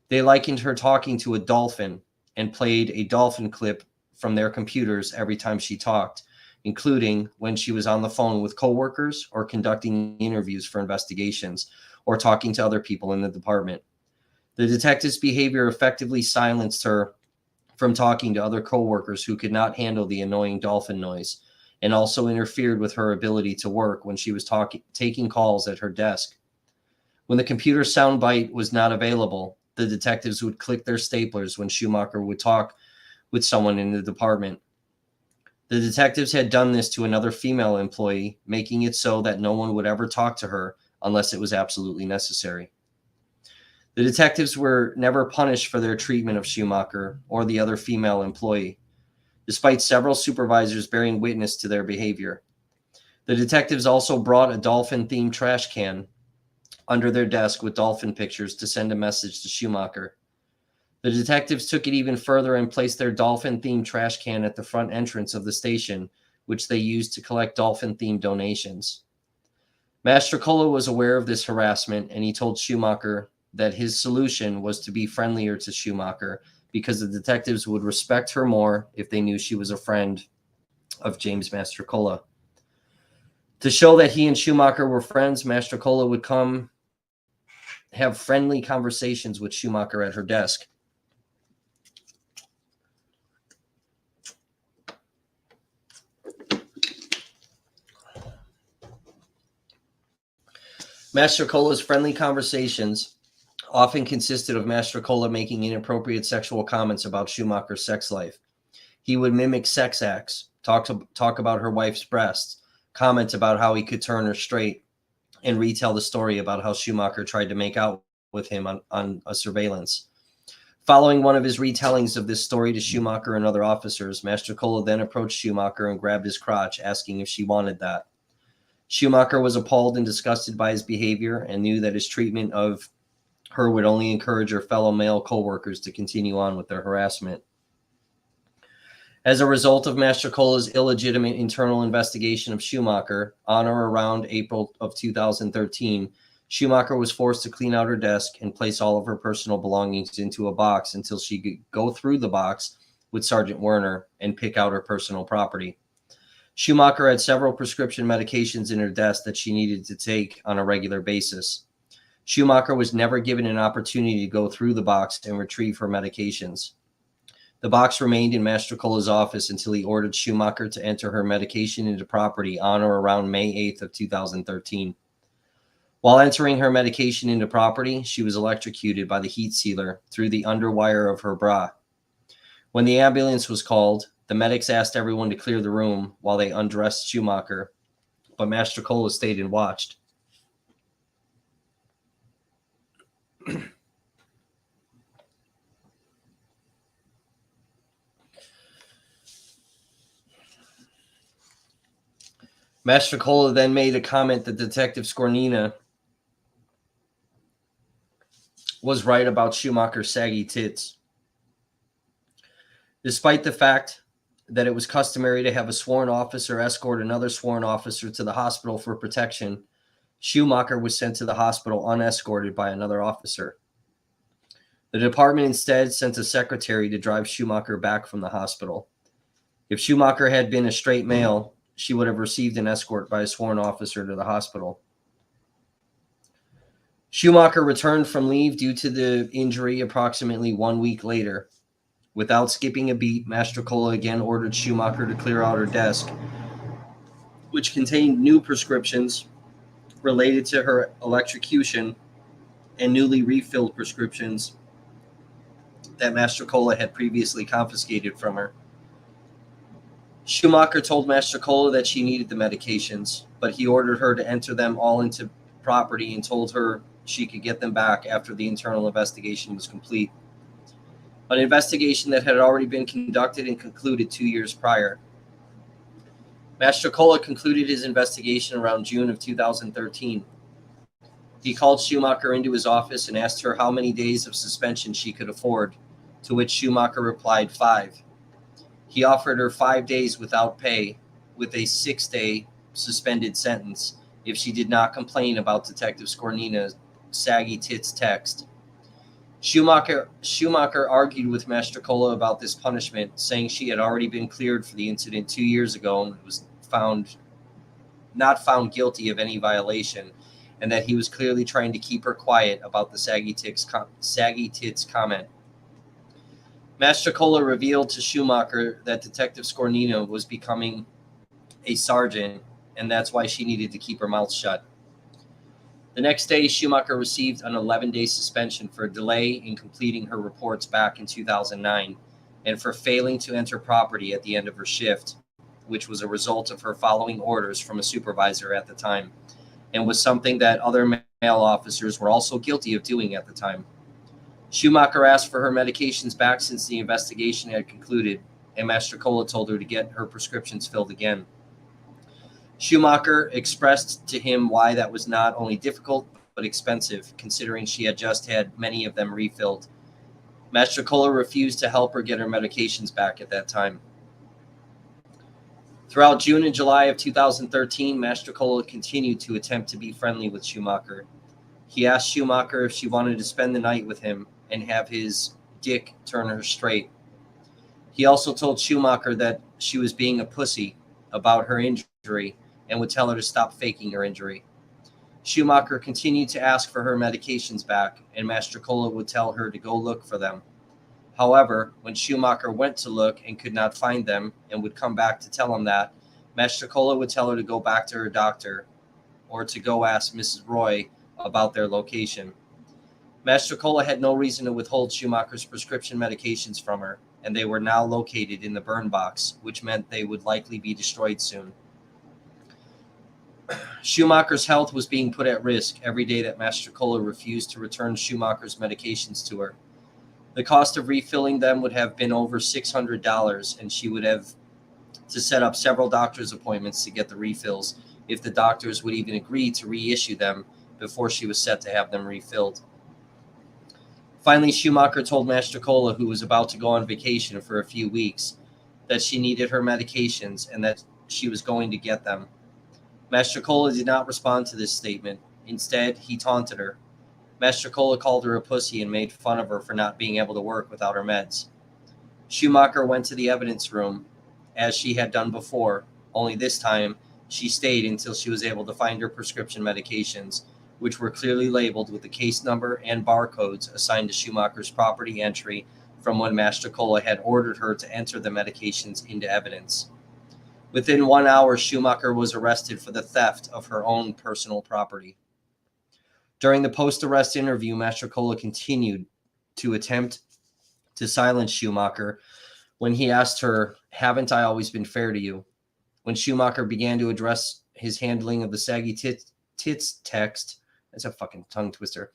They likened her talking to a dolphin and played a dolphin clip from their computers every time she talked, including when she was on the phone with coworkers or conducting interviews for investigations or talking to other people in the department. The detective's behavior effectively silenced her from talking to other coworkers who could not handle the annoying dolphin noise, and also interfered with her ability to work when she was taking calls at her desk. When the computer soundbite was not available, the detectives would click their staplers when Schumacher would talk with someone in the department. The detectives had done this to another female employee, making it so that no one would ever talk to her unless it was absolutely necessary. The detectives were never punished for their treatment of Schumacher or the other female employee, despite several supervisors bearing witness to their behavior. The detectives also brought a dolphin-themed trash can under their desk with dolphin pictures to send a message to Schumacher. The detectives took it even further and placed their dolphin-themed trash can at the front entrance of the station, which they used to collect dolphin-themed donations. Mastrocola was aware of this harassment, and he told Schumacher that his solution was to be friendlier to Schumacher because the detectives would respect her more if they knew she was a friend of James Mastrocola. To show that he and Schumacher were friends, Mastrocola would come have friendly conversations with Schumacher at her desk. Mastrocola's friendly conversations often consisted of Mastrocola making inappropriate sexual comments about Schumacher's sex life. He would mimic sex acts, talk about her wife's breasts, comment about how he could turn her straight, and retell the story about how Schumacher tried to make out with him on a surveillance. Following one of his retellings of this story to Schumacher and other officers, Mastrocola then approached Schumacher and grabbed his crotch, asking if she wanted that. Schumacher was appalled and disgusted by his behavior and knew that his treatment of her would only encourage her fellow male coworkers to continue on with their harassment. As a result of Mastrocola's illegitimate internal investigation of Schumacher, on or around April of 2013, Schumacher was forced to clean out her desk and place all of her personal belongings into a box until she could go through the box with Sergeant Werner and pick out her personal property. Schumacher had several prescription medications in her desk that she needed to take on a regular basis. Schumacher was never given an opportunity to go through the box and retrieve her medications. The box remained in Mastrocola's office until he ordered Schumacher to enter her medication into property on or around May 8th of 2013. While entering her medication into property, she was electrocuted by the heat sealer through the underwire of her bra. When the ambulance was called, the medics asked everyone to clear the room while they undressed Schumacher, but Mastrocola stayed and watched. Mastrocola then made a comment that Detective Skornina was right about Schumacher's saggy tits. Despite the fact that it was customary to have a sworn officer escort another sworn officer to the hospital for protection, Schumacher was sent to the hospital unescorted by another officer. The department instead sent a secretary to drive Schumacher back from the hospital. If Schumacher had been a straight male, she would have received an escort by a sworn officer to the hospital. Schumacher returned from leave due to the injury approximately 1 week later. Without skipping a beat, Mastrocola again ordered Schumacher to clear out her desk, which contained new prescriptions related to her electrocution and newly refilled prescriptions that Mastrocola had previously confiscated from her. Schumacher told Mastrocola that she needed the medications, but he ordered her to enter them all into property and told her she could get them back after the internal investigation was complete. An investigation that had already been conducted and concluded 2 years prior. Mastrocola concluded his investigation around June of 2013. He called Schumacher into his office and asked her how many days of suspension she could afford, to which Schumacher replied 5. He offered her 5 days without pay, with a 6-day suspended sentence if she did not complain about Detective Skornina's saggy tits text. Schumacher argued with Mastrocola about this punishment, saying she had already been cleared for the incident 2 years ago and was not found guilty of any violation, and that he was clearly trying to keep her quiet about the saggy tits comment. Mastrocola revealed to Schumacher that Detective Skornina was becoming a sergeant, and that's why she needed to keep her mouth shut. The next day, Schumacher received an 11-day suspension for a delay in completing her reports back in 2009 and for failing to enter property at the end of her shift, which was a result of her following orders from a supervisor at the time, and was something that other male officers were also guilty of doing at the time. Schumacher asked for her medications back since the investigation had concluded, and Mastrocola told her to get her prescriptions filled again. Schumacher expressed to him why that was not only difficult but expensive, considering she had just had many of them refilled. Mastrocola refused to help her get her medications back at that time. Throughout June and July of 2013, Mastrocola continued to attempt to be friendly with Schumacher. He asked Schumacher if she wanted to spend the night with him and have his dick turn her straight. He also told Schumacher that she was being a pussy about her injury and would tell her to stop faking her injury. Schumacher continued to ask for her medications back, and Mastrocola would tell her to go look for them. However, when Schumacher went to look and could not find them and would come back to tell him that, Mastrocola would tell her to go back to her doctor or to go ask Mrs. Roy about their location. Mastrocola had no reason to withhold Schumacher's prescription medications from her, and they were now located in the burn box, which meant they would likely be destroyed soon. Schumacher's health was being put at risk every day that Mastrocola refused to return Schumacher's medications to her. The cost of refilling them would have been over $600, and she would have to set up several doctor's appointments to get the refills, if the doctors would even agree to reissue them before she was set to have them refilled. Finally, Schumacher told Mastrocola, who was about to go on vacation for a few weeks, that she needed her medications and that she was going to get them. Mastrocola did not respond to this statement. Instead, he taunted her. Mastrocola called her a pussy and made fun of her for not being able to work without her meds. Schumacher went to the evidence room, as she had done before, only this time she stayed until she was able to find her prescription medications, which were clearly labeled with the case number and barcodes assigned to Schumacher's property entry from when Mastrocola had ordered her to enter the medications into evidence. Within 1 hour, Schumacher was arrested for the theft of her own personal property. During the post-arrest interview, Mastrocola continued to attempt to silence Schumacher when he asked her, "Haven't I always been fair to you?" When Schumacher began to address his handling of the saggy tits text, that's a fucking tongue twister,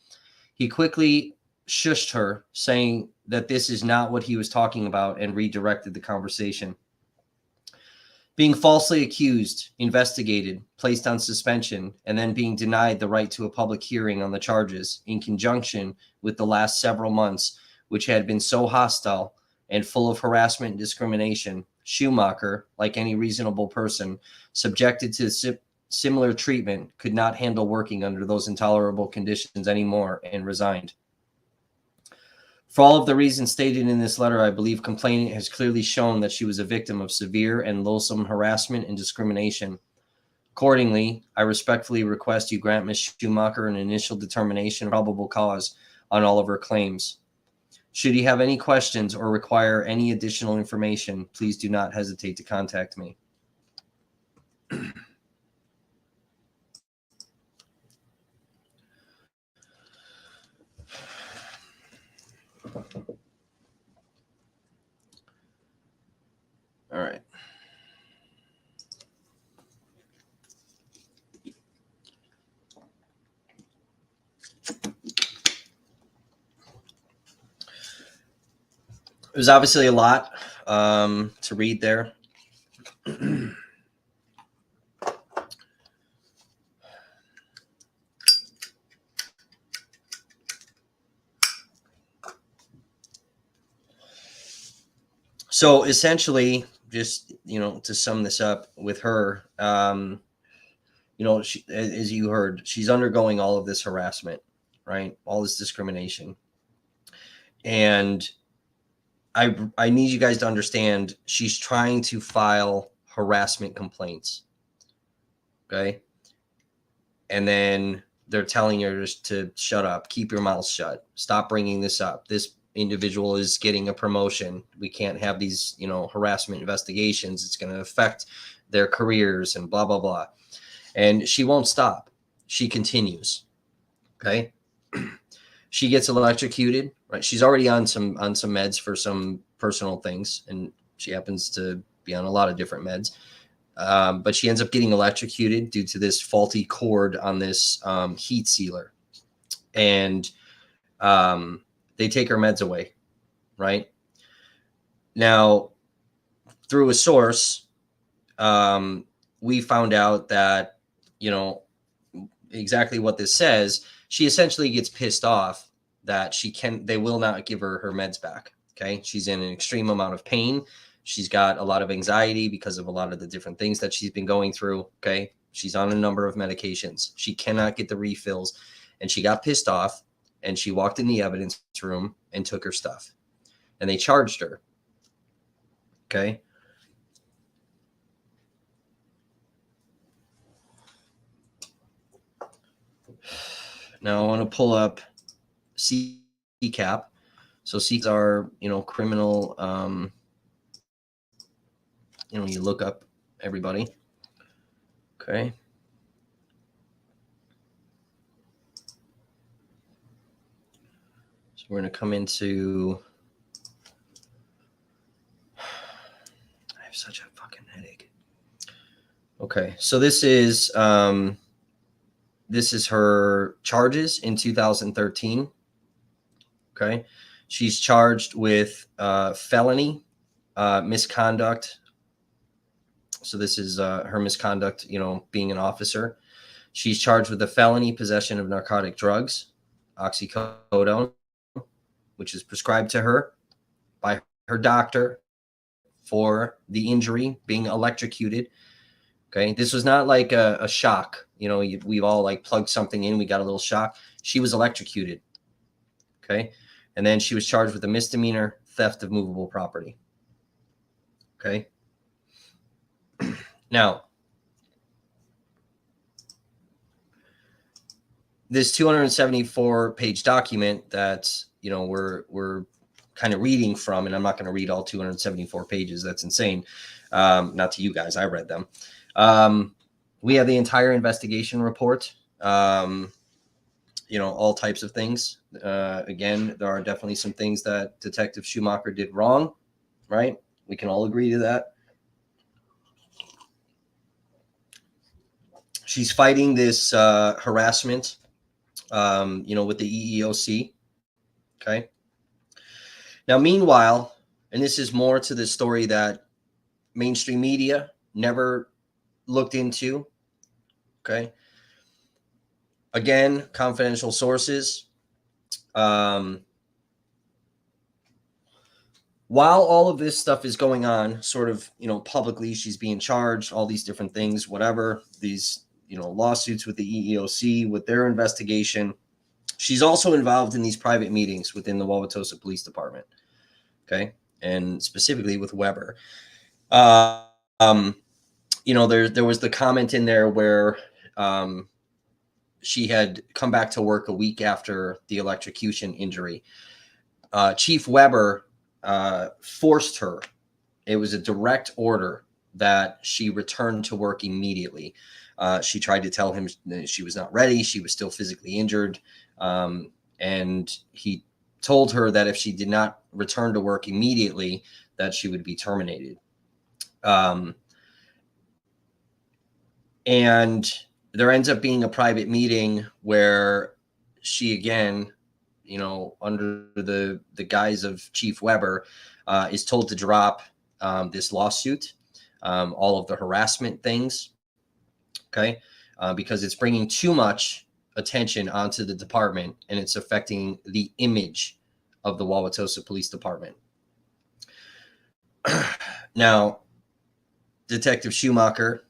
he quickly shushed her, saying that this is not what he was talking about, and redirected the conversation. Being falsely accused, investigated, placed on suspension, and then being denied the right to a public hearing on the charges, in conjunction with the last several months, which had been so hostile and full of harassment and discrimination, Schumacher, like any reasonable person, subjected to similar treatment, could not handle working under those intolerable conditions anymore and resigned. For all of the reasons stated in this letter, I believe complainant has clearly shown that she was a victim of severe and loathsome harassment and discrimination. Accordingly, I respectfully request you grant Ms. Schumacher an initial determination of probable cause on all of her claims. Should you have any questions or require any additional information, please do not hesitate to contact me. was obviously a lot to read there. So essentially, just, to sum this up with her, she, as you heard, she's undergoing all of this harassment, right? All this discrimination. And I need you guys to understand, she's trying to file harassment complaints. Okay. And then they're telling her to shut up, keep your mouth shut, stop bringing this up. This individual is getting a promotion. We can't have these, harassment investigations. It's going to affect their careers and blah, blah, blah. And she won't stop. She continues. Okay. She gets electrocuted, right? She's already on some meds for some personal things, and she happens to be on a lot of different meds. But she ends up getting electrocuted due to this faulty cord on this heat sealer. And they take her meds away, right? Now, through a source, we found out that, exactly what this says. She essentially gets pissed off that they will not give her meds back. Okay. She's in an extreme amount of pain. She's got a lot of anxiety because of a lot of the different things that she's been going through. Okay. She's on a number of medications. She cannot get the refills, and she got pissed off, and she walked in the evidence room and took her stuff, and they charged her. Okay. Now I want to pull up CCAP. So CCAPs are, criminal, you look up everybody. Okay. So we're going to come into, I have such a fucking headache. Okay. So this is her charges in 2013. Okay. She's charged with felony misconduct. So this is her misconduct, being an officer. She's charged with a felony possession of narcotic drugs, oxycodone, which is prescribed to her by her doctor for the injury, being electrocuted. Okay. This was not like a shock. We've all like plugged something in. We got a little shock. She was electrocuted. Okay. And then she was charged with a misdemeanor theft of movable property. Okay. Now, this 274-page document that, we're kind of reading from, and I'm not going to read all 274 pages. That's insane. Not to you guys. I read them. We have the entire investigation report, all types of things. Again, there are definitely some things that Detective Schumacher did wrong, right? We can all agree to that. She's fighting this harassment, with the EEOC. Okay. Now, meanwhile, and this is more to the story that mainstream media never looked into. Okay. Again, confidential sources. While all of this stuff is going on, sort of, publicly, she's being charged, all these different things, whatever, these, lawsuits with the EEOC, with their investigation. She's also involved in these private meetings within the Wauwatosa Police Department. Okay. And specifically with Weber. There was the comment in there where she had come back to work a week after the electrocution injury. Chief Weber forced her. It was a direct order that she return to work immediately. She tried to tell him that she was not ready. She was still physically injured. And he told her that if she did not return to work immediately, that she would be terminated. And there ends up being a private meeting where she again, under the guise of Chief Weber, is told to drop this lawsuit, all of the harassment things, okay, because it's bringing too much attention onto the department and it's affecting the image of the Wauwatosa Police Department. Now, Detective Schumacher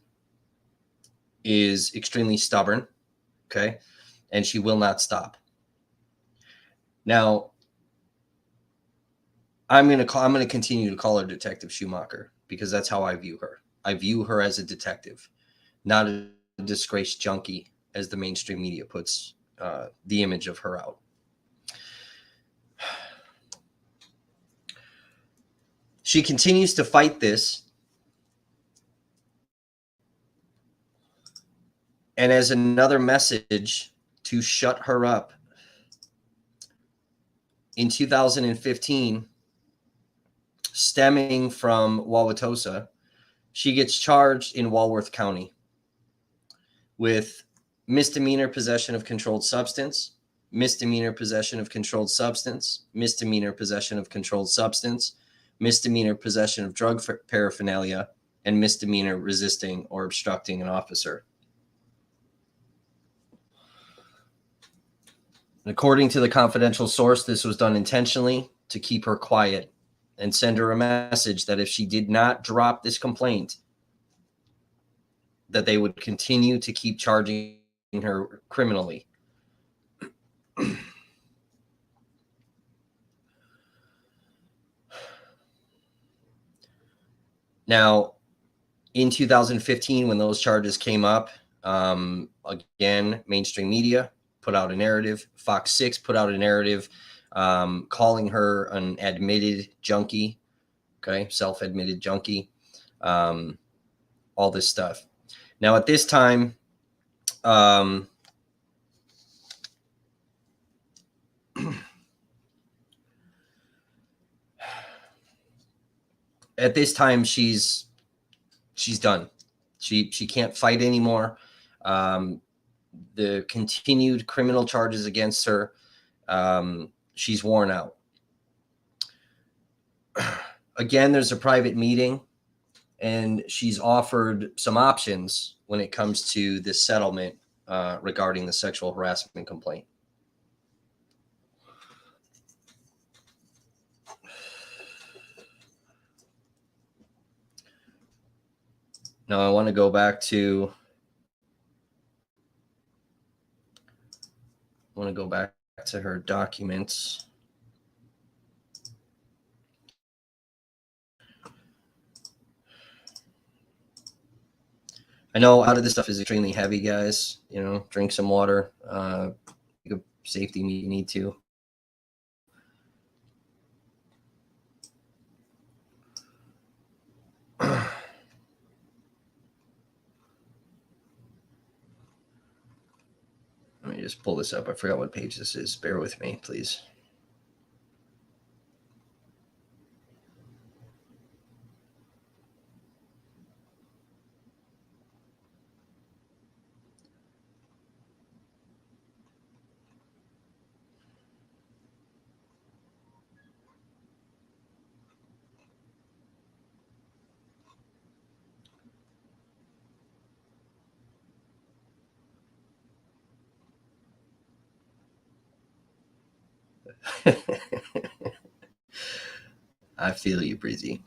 is extremely stubborn, okay, and she will not stop. Now, I'm going to continue to call her Detective Schumacher because that's how I view her. I view her as a detective, not a disgraced junkie, as the mainstream media puts the image of her out. She continues to fight this. And as another message to shut her up, in 2015, stemming from Wauwatosa, she gets charged in Walworth County with misdemeanor possession of controlled substance, misdemeanor possession of controlled substance, misdemeanor possession of controlled substance, misdemeanor possession of drug paraphernalia, and misdemeanor resisting or obstructing an officer. According to the confidential source, this was done intentionally to keep her quiet and send her a message that if she did not drop this complaint, that they would continue to keep charging her criminally. Now, in 2015, when those charges came up, again, mainstream media put out a narrative. Fox 6 put out a narrative calling her an admitted junkie, okay, self-admitted junkie, all this stuff. Now, at this time, she's done. She can't fight anymore. The continued criminal charges against her, she's worn out. Again, there's a private meeting, and she's offered some options when it comes to this settlement regarding the sexual harassment complaint. Now, I want to go back to her documents. I know a lot of this stuff is extremely heavy, guys. Drink some water. Take a safety meet you need to. Let me just pull this up. I forgot what page this is. Bear with me, please. I feel you, Breezy.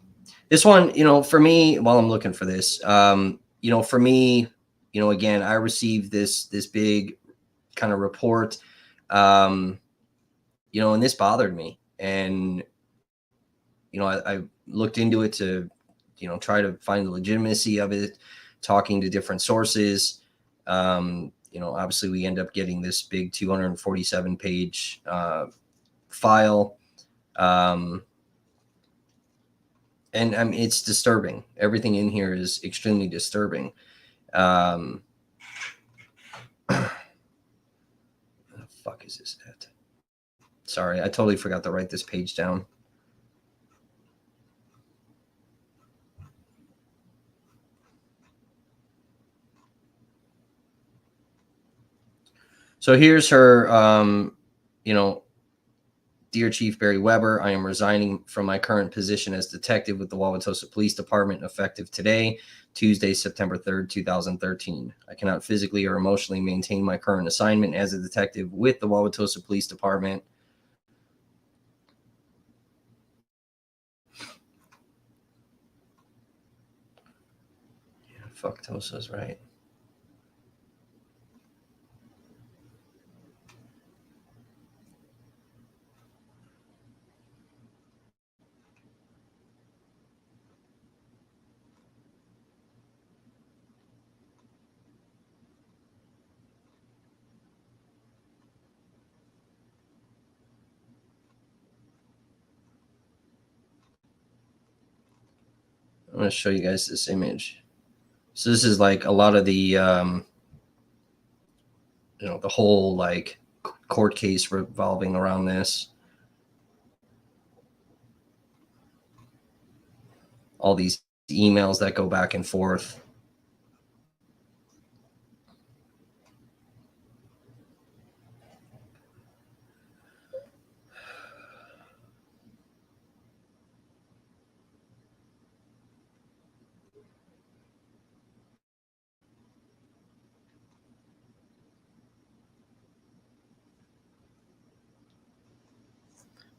This one, for me, while I'm looking for this, for me, again, I received this big kind of report, and this bothered me. And, I looked into it to, try to find the legitimacy of it, talking to different sources. Obviously we end up getting this big 247 page file. And I mean, it's disturbing. Everything in here is extremely disturbing. Where the fuck is this at? Sorry, I totally forgot to write this page down. So here's her, Dear Chief Barry Weber, I am resigning from my current position as detective with the Wauwatosa Police Department effective today, Tuesday, September 3rd, 2013. I cannot physically or emotionally maintain my current assignment as a detective with the Wauwatosa Police Department. Yeah, fuck Tosa'S, right? I'm going to show you guys this image. So this is like a lot of the, the whole like court case revolving around this. All these emails that go back and forth.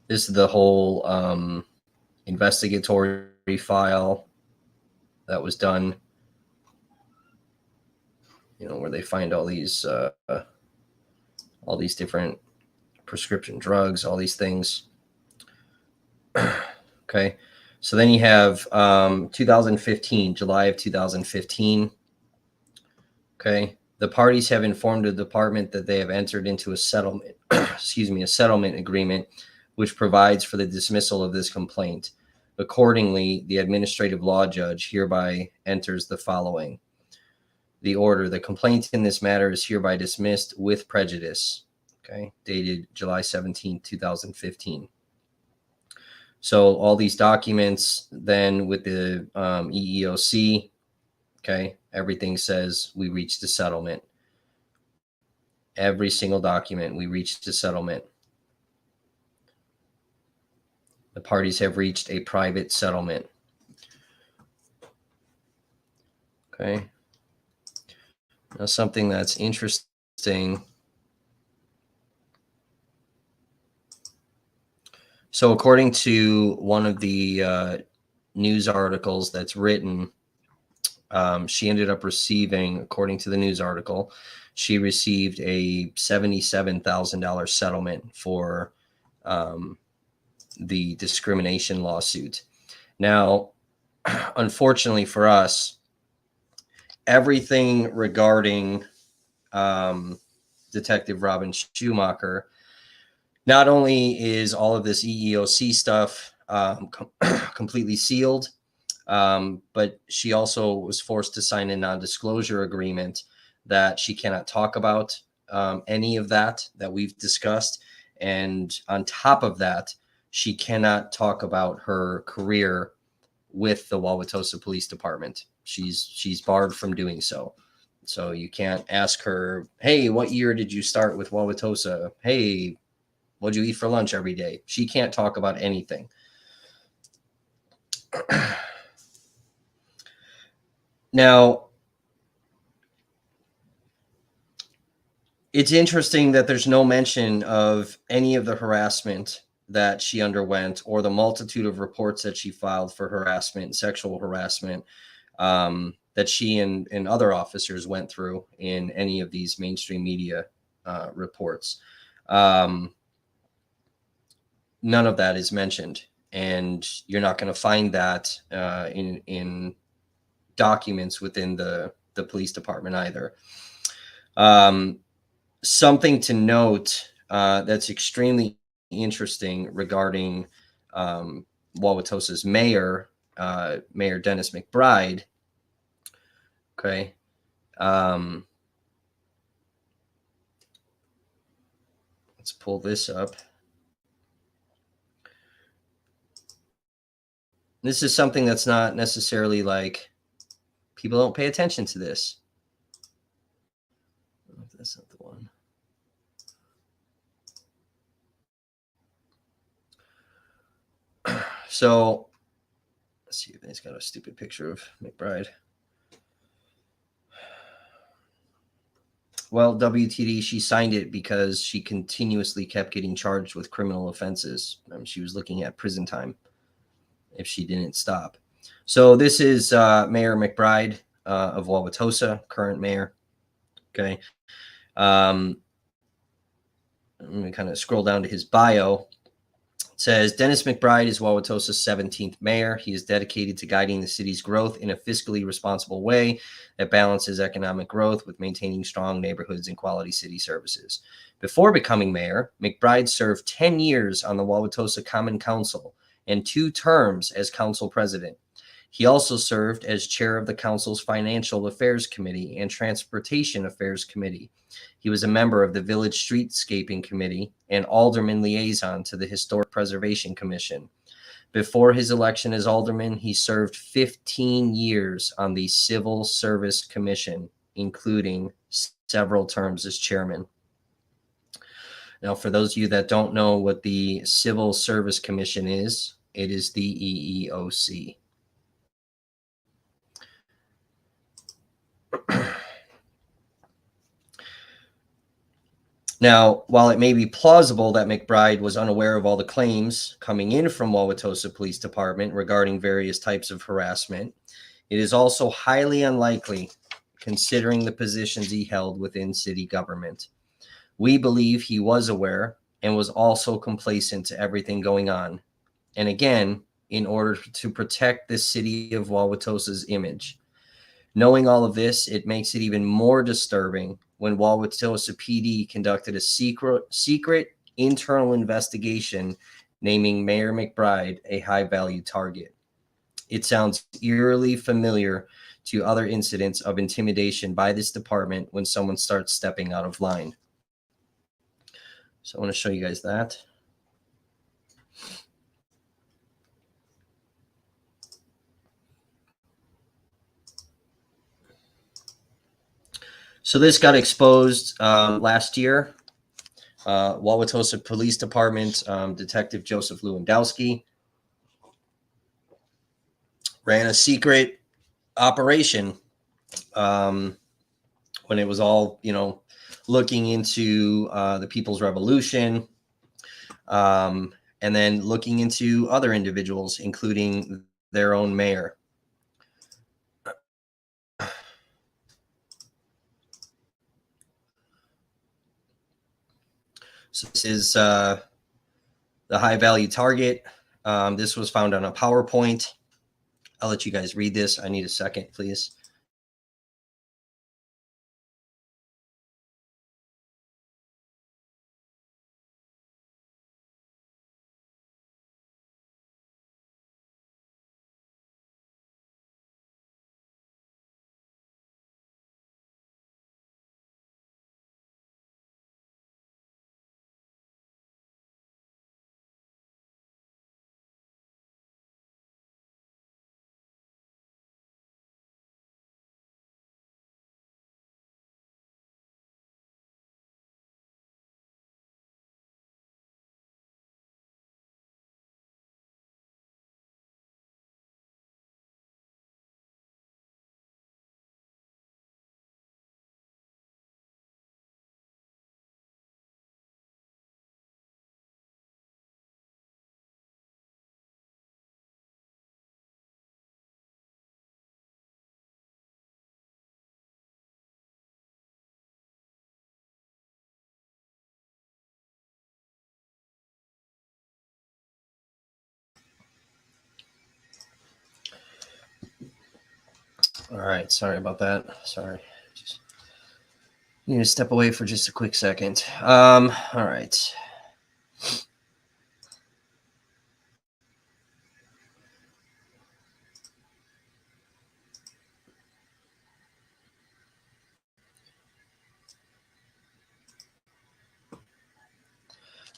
This is the whole investigatory file that was done, where they find all these different prescription drugs, all these things. Okay. So then you have 2015, July of 2015. Okay. The parties have informed the department that they have entered into a settlement, a settlement agreement, which provides for the dismissal of this complaint. Accordingly, the administrative law judge hereby enters the following. The order, the complaint in this matter is hereby dismissed with prejudice. Okay. Dated July 17, 2015. So all these documents then with the EEOC, okay, everything says we reached a settlement. Every single document, we reached a settlement. The parties have reached a private settlement. Okay. Now something that's interesting. So according to one of the news articles that's written, she ended up receiving, according to the news article, she received a $77,000 settlement for the discrimination lawsuit. Now, unfortunately for us, everything regarding Detective Robin Schumacher, not only is all of this EEOC stuff completely sealed, but she also was forced to sign a non-disclosure agreement that she cannot talk about any of that we've discussed. And on top of that, she cannot talk about her career with the Wauwatosa Police Department. She's barred from doing so. So you can't ask her, hey, what year did you start with Wauwatosa? Hey, what'd you eat for lunch every day? She can't talk about anything. Now, it's interesting that there's no mention of any of the harassment that she underwent or the multitude of reports that she filed for harassment, sexual harassment, that she and other officers went through in any of these mainstream media reports. None of that is mentioned, and you're not going to find that in documents within the police department either. Something to note that's extremely interesting regarding Wauwatosa's mayor, Mayor Dennis McBride. Okay. Let's pull this up. This is something that's not necessarily like people don't pay attention to this. Oh, that's not the one. So let's see if it's got a stupid picture of McBride. Well, WTD, she signed it because she continuously kept getting charged with criminal offenses. She was looking at prison time if she didn't stop. So this is Mayor McBride of Wauwatosa, current mayor. Okay. Let me kind of scroll down to his bio. It says Dennis McBride is Wauwatosa's 17th mayor. He is dedicated to guiding the city's growth in a fiscally responsible way that balances economic growth with maintaining strong neighborhoods and quality city services. Before becoming mayor, McBride served 10 years on the Wauwatosa Common Council and 2 terms as council president. He also served as chair of the council's Financial Affairs Committee and Transportation Affairs Committee. He was a member of the Village Streetscaping Committee and alderman liaison to the Historic Preservation Commission. Before his election as alderman, he served 15 years on the Civil Service Commission, including several terms as chairman. Now, for those of you that don't know what the Civil Service Commission is, it is the EEOC. Now, while it may be plausible that McBride was unaware of all the claims coming in from Wauwatosa Police Department regarding various types of harassment, it is also highly unlikely considering the positions he held within city government. We believe he was aware and was also complacent to everything going on. And again, in order to protect the city of Wauwatosa's image. Knowing all of this, it makes it even more disturbing when Wauwatosa PD conducted a secret internal investigation naming Mayor McBride a high-value target. It sounds eerily familiar to other incidents of intimidation by this department when someone starts stepping out of line. So I want to show you guys that. So this got exposed last year. Wauwatosa Police Department Detective Joseph Lewandowski ran a secret operation when it was all, looking into the People's Revolution and then looking into other individuals, including their own mayor. So this is the high-value target. This was found on a PowerPoint. I'll let you guys read this. I need a second, please. All right, sorry about that. Sorry, just need to step away for just a quick second. All right.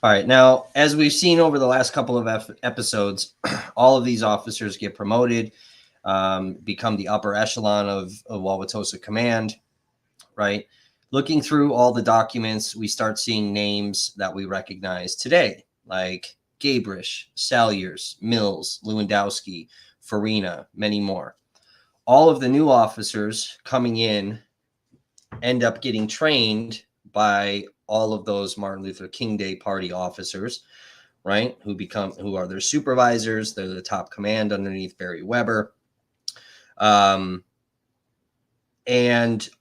All right. Now, as we've seen over the last couple of episodes, all of these officers get promoted, become the upper echelon of Wauwatosa Command, right? Looking through all the documents, we start seeing names that we recognize today, like Gabrish, Salyers, Mills, Lewandowski, Farina, many more. All of the new officers coming in end up getting trained by all of those Martin Luther King Day party officers, right? Who are their supervisors. They're the top command underneath Barry Weber. And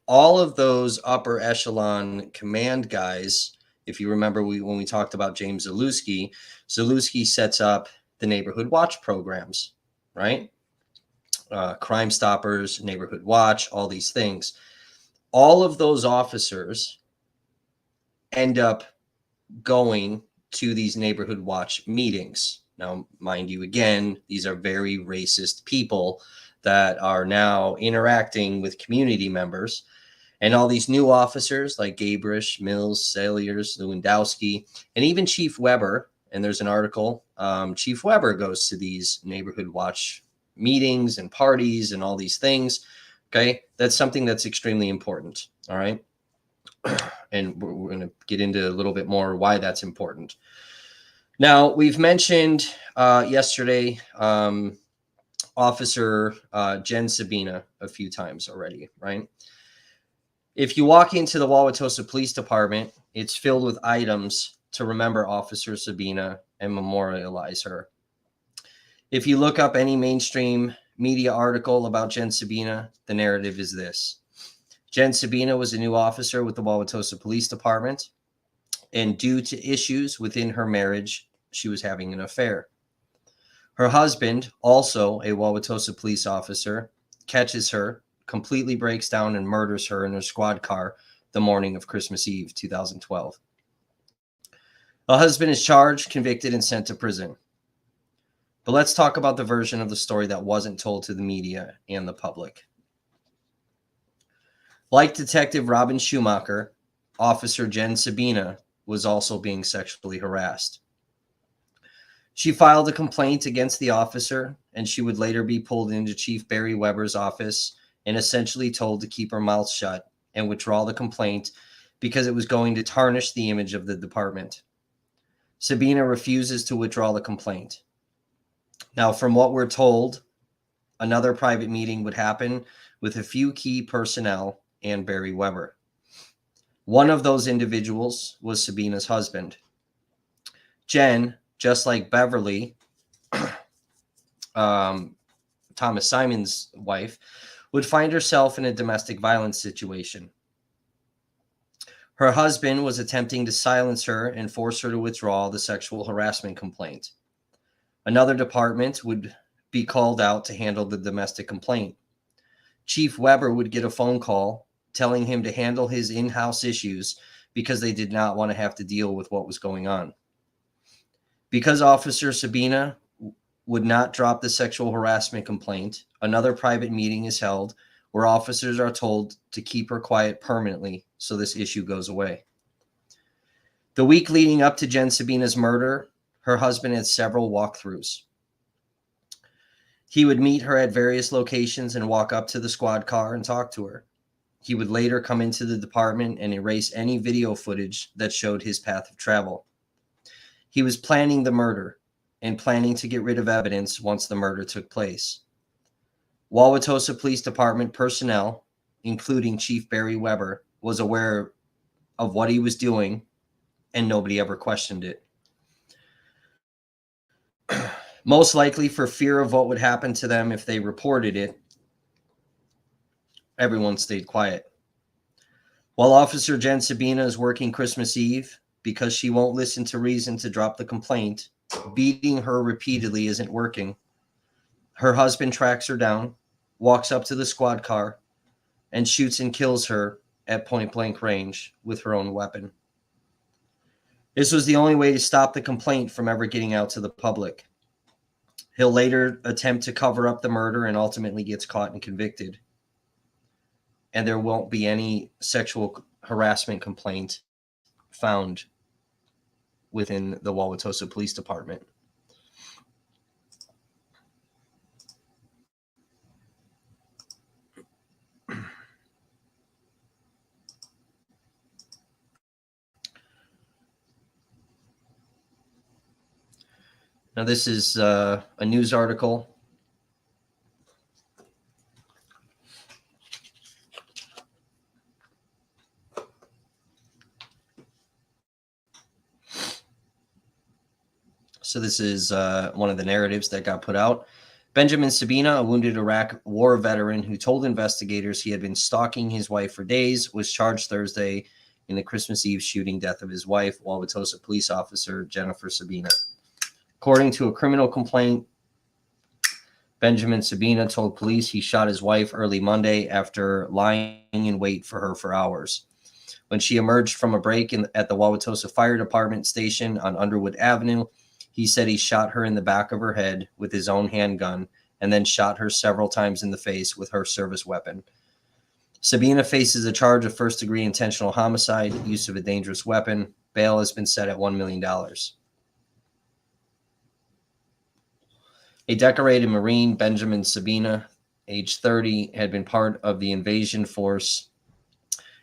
all of those upper echelon command guys, if you remember when we talked about James Zalewski sets up the neighborhood watch programs, right? Crime Stoppers, Neighborhood Watch, all these things. All of those officers end up going to these neighborhood watch meetings. Now, mind you, again, these are very racist people that are now interacting with community members. And all these new officers like Gabrish, Mills, Salyers, Lewandowski, and even Chief Weber. And there's an article. Chief Weber goes to these neighborhood watch meetings and parties and all these things. Okay. That's something that's extremely important. All right. And we're going to get into a little bit more why that's important. Now, we've mentioned yesterday Officer Jen Sabina a few times already, right? If you walk into the Wauwatosa Police Department, it's filled with items to remember Officer Sabina and memorialize her. If you look up any mainstream media article about Jen Sabina, the narrative is this. Jen Sabina was a new officer with the Wauwatosa Police Department, and due to issues within her marriage, she was having an affair. Her husband, also a Wauwatosa police officer, catches her, completely breaks down and murders her in her squad car the morning of Christmas Eve, 2012. The husband is charged, convicted, and sent to prison. But let's talk about the version of the story that wasn't told to the media and the public. Like Detective Robin Schumacher, Officer Jen Sabina was also being sexually harassed. She filed a complaint against the officer, and she would later be pulled into Chief Barry Weber's office and essentially told to keep her mouth shut and withdraw the complaint because it was going to tarnish the image of the department. Sabina refuses to withdraw the complaint. Now, from what we're told, another private meeting would happen with a few key personnel and Barry Weber. One of those individuals was Sabina's husband. Jen, just like Beverly, Thomas Simon's wife, would find herself in a domestic violence situation. Her husband was attempting to silence her and force her to withdraw the sexual harassment complaint. Another department would be called out to handle the domestic complaint. Chief Weber would get a phone call telling him to handle his in-house issues because they did not want to have to deal with what was going on. Because Officer Sabina would not drop the sexual harassment complaint, another private meeting is held where officers are told to keep her quiet permanently so this issue goes away. The week leading up to Jen Sabina's murder, her husband had several walkthroughs. He would meet her at various locations and walk up to the squad car and talk to her. He would later come into the department and erase any video footage that showed his path of travel. He was planning the murder and planning to get rid of evidence once the murder took place. Wauwatosa Police Department personnel, including Chief Barry Weber, was aware of what he was doing, and nobody ever questioned it. Most likely for fear of what would happen to them if they reported it, everyone stayed quiet. While Officer Jen Sabina is working Christmas Eve, because she won't listen to reason to drop the complaint, beating her repeatedly isn't working. Her husband tracks her down, walks up to the squad car, and shoots and kills her at point-blank range with her own weapon. This was the only way to stop the complaint from ever getting out to the public. He'll later attempt to cover up the murder and ultimately gets caught and convicted. And there won't be any sexual harassment complaint found within the Wauwatosa Police Department. Now, this is a news article. So this is one of the narratives that got put out. Benjamin Sabina, a wounded Iraq war veteran who told investigators he had been stalking his wife for days, was charged Thursday in the Christmas Eve shooting death of his wife, Wauwatosa police officer Jennifer Sabina. According to a criminal complaint, Benjamin Sabina told police he shot his wife early Monday after lying in wait for her for hours. When she emerged from a break at the Wauwatosa Fire Department station on Underwood Avenue, he said he shot her in the back of her head with his own handgun and then shot her several times in the face with her service weapon. Sabina faces a charge of first-degree intentional homicide, use of a dangerous weapon. Bail has been set at $1 million. A decorated Marine, Benjamin Sabina, age 30, had been part of the invasion force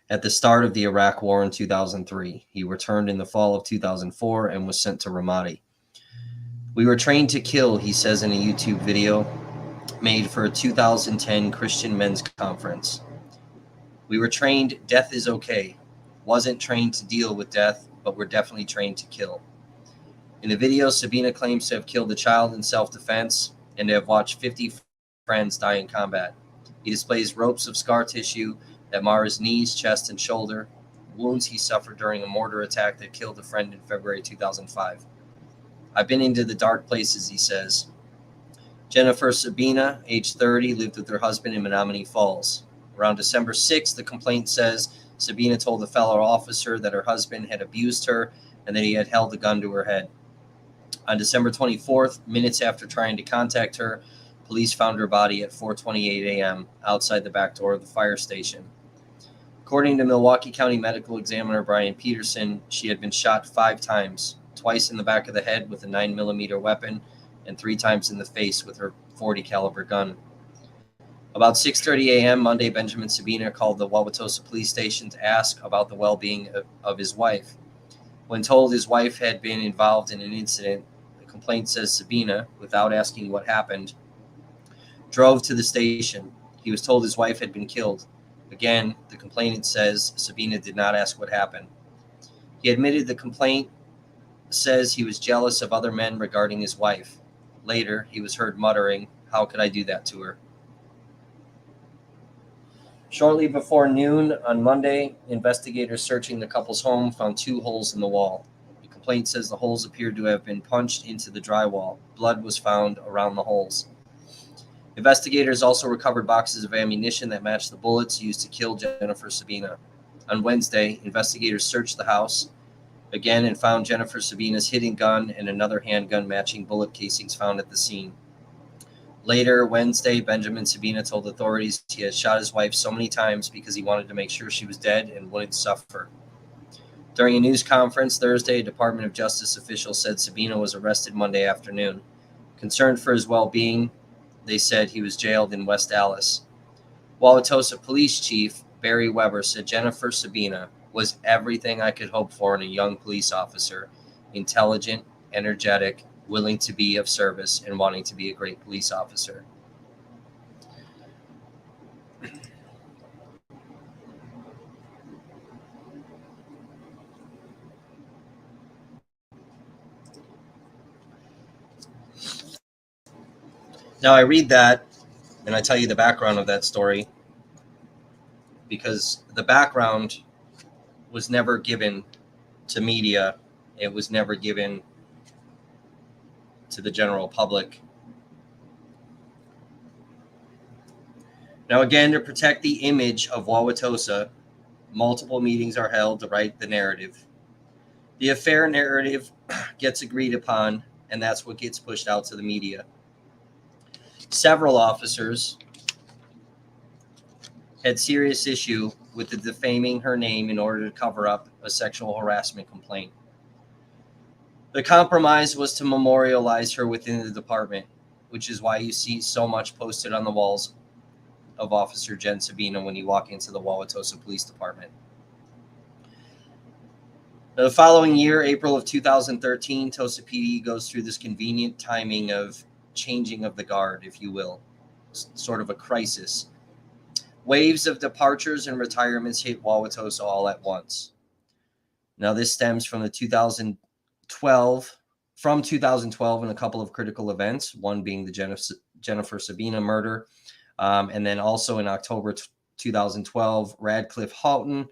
at the start of the Iraq War in 2003. He returned in the fall of 2004 and was sent to Ramadi. We were trained to kill, he says in a YouTube video made for a 2010 Christian men's conference. We were trained death is okay. Wasn't trained to deal with death, but we're definitely trained to kill. In the video, Sabina claims to have killed a child in self-defense and to have watched 50 friends die in combat. He displays ropes of scar tissue that mar his knees, chest, and shoulder, wounds he suffered during a mortar attack that killed a friend in February 2005. I've been into the dark places, he says. Jennifer Sabina, age 30, lived with her husband in Menominee Falls. Around December 6th, the complaint says Sabina told a fellow officer that her husband had abused her and that he had held a gun to her head. On December 24th, minutes after trying to contact her, police found her body at 4:28 a.m. outside the back door of the fire station. According to Milwaukee County Medical Examiner Brian Peterson, she had been shot 5 times, twice in the back of the head with a 9mm weapon and 3 times in the face with her .40 caliber gun. About 6:30 a.m. Monday, Benjamin Sabina called the Wauwatosa Police Station to ask about the well-being of his wife. When told his wife had been involved in an incident, the complaint says Sabina, without asking what happened, drove to the station. He was told his wife had been killed. Again, the complainant says Sabina did not ask what happened. He admitted the complaint says he was jealous of other men regarding his wife. Later, he was heard muttering, "How could I do that to her?" Shortly before noon on Monday, investigators searching the couple's home found 2 holes in the wall. The complaint says the holes appeared to have been punched into the drywall. Blood was found around the holes. Investigators also recovered boxes of ammunition that matched the bullets used to kill Jennifer Sabina. On Wednesday, investigators searched the house again and found Jennifer Sabina's hidden gun and another handgun matching bullet casings found at the scene. Later Wednesday, Benjamin Sabina told authorities he had shot his wife so many times because he wanted to make sure she was dead and wouldn't suffer. During a news conference Thursday, a Department of Justice official said Sabina was arrested Monday afternoon. Concerned for his well-being, they said he was jailed in West Allis. Wauwatosa Police Chief Barry Weber said Jennifer Sabina was everything I could hope for in a young police officer: intelligent, energetic, willing to be of service, and wanting to be a great police officer. Now, I read that and I tell you the background of that story because the background was never given to media. It was never given to the general public. Now, again, to protect the image of Wauwatosa, multiple meetings are held to write the narrative. The affair narrative gets agreed upon, and that's what gets pushed out to the media. Several officers had serious issue with the defaming her name in order to cover up a sexual harassment complaint. The compromise was to memorialize her within the department, which is why you see so much posted on the walls of Officer Jen Sabina when you walk into the Wauwatosa Police Department. The following year, April of 2013, Tosa PD goes through this convenient timing of changing of the guard, if you will, sort of a crisis. Waves of departures and retirements hit Wauwatosa all at once. Now, this stems from the 2012 and a couple of critical events, one being the Jennifer Sabina murder, and then also in October 2012, Radcliffe Houghton